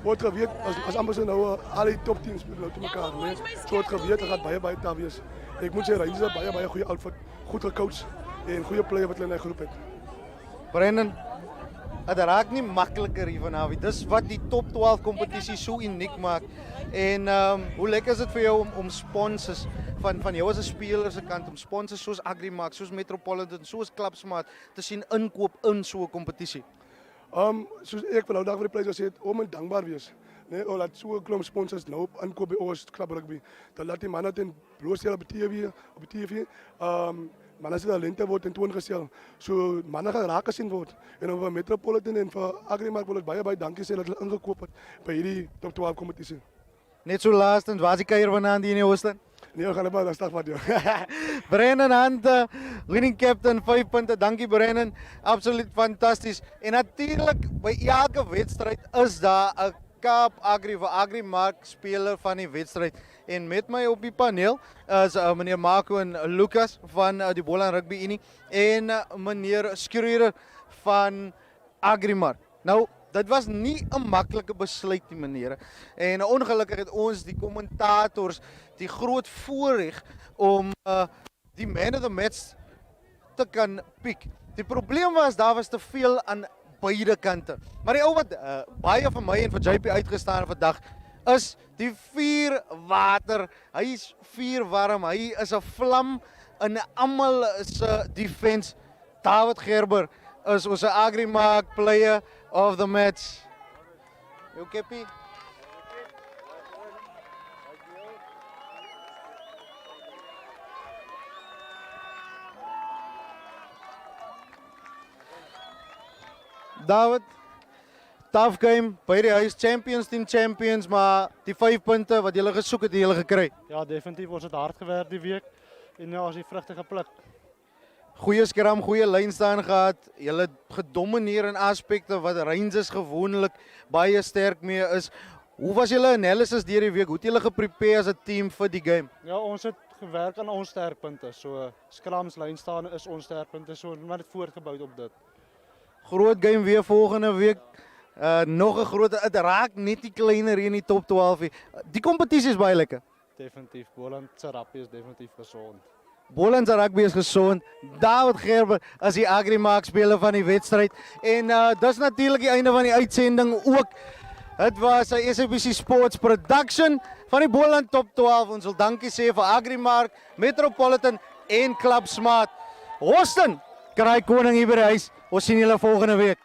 Word geweet as amper so nou al die top teams speel nou te mekaar, né? So word geweet dat gaan baie taaf wees. Ek moet sê Rangers het baie goeie outfit, goed gecoach en goeie player wat hulle in die groep het. Brendan, het raak nie makliker hier vanavond. Dis wat die top 12 kompetisie so uniek maak. En hoe lekker is dit vir jou om sponsors van jou as 'n speler se kant om sponsors soos Agrimark, soos Metropolitan, soos Klapsmaat te sien inkoop in so 'n kompetisie? Soos ek van nou dag vir die pryse gesê het, om en dankbaar wees. Nee, laat so 'n klomp sponsors nou op inkoop by ons klub rugby. Dan laat die manne ten blootstel op die TV. Manne se talente word tentoongestel. So manne gaan raak gesien word. En vir Metropolitan en vir Agrimark wil ek baie dankie sê dat hulle ingekoop het by hierdie top 12 kompetisie. Net so laastens, waar is die kuier vanaand hier in Hawston? Nee, we gaan net maar rustig vat, joh. Brendan Hunter, winning captain, 5 punte. Dankie Brendan, absoluut fantasties. En natuurlijk, by elke wedstrijd is daar 'n Kaap Agri of Agrimark speler van die wedstrijd. En met my op die paneel is meneer Marco en Lucas van die Boland Rugby Unie en meneer Skruer van Agrimark. Nou, dit was nie 'n maklike besluit nie, menere. En ongelukkig het ons die kommentators die groot voorreg om die man of the match te kan piek. Die probleem was, daar was te veel aan beide kante. Maar die ou wat baie vir my en vir JP uitgestaan vandag is die vuurwater. Hy is vuurwarm, hy is 'n vlam in almal se defense. David Gerber is ons Agrimark player of the match. Jou Keppie? David, tough game, by die huis, champions teen champions, maar die 5 punte wat julle gesoek het, die julle gekry. Ja, definitief, ons het hard gewerk die week en ja, ons het die vrugte gepluk. Goeie skram, goeie lyn staan gehad. Julle het gedomeineer in aspekte wat Rangers gewoonlik baie sterk mee is. Hoe was julle analysis deur die week? Hoe het julle geprepare as 'n team vir die game? Ja, ons het gewerk aan ons sterkpunte. So skrams, lyn staan is ons sterkpunte, so maar dit voortgebou op dit. Groot game weer volgende week. Nog 'n groot, het raak net die kleiner hier in die top 12. Die kompetisie is baie lekker. Definitief, Boland se rugby is definitief gesond. Boland se rugby is gesond. David Gerber is die Agrimark speler van die wedstryd. En dis natuurlik die einde van die uitsending ook. Dit was 'n SABC Sports production van die Boland top 12. Ons wil dankie sê vir Agrimark, Metropolitan en Klapsmaat. Hawston, kraai koning hier by die huis. Ons sien julle volgende week.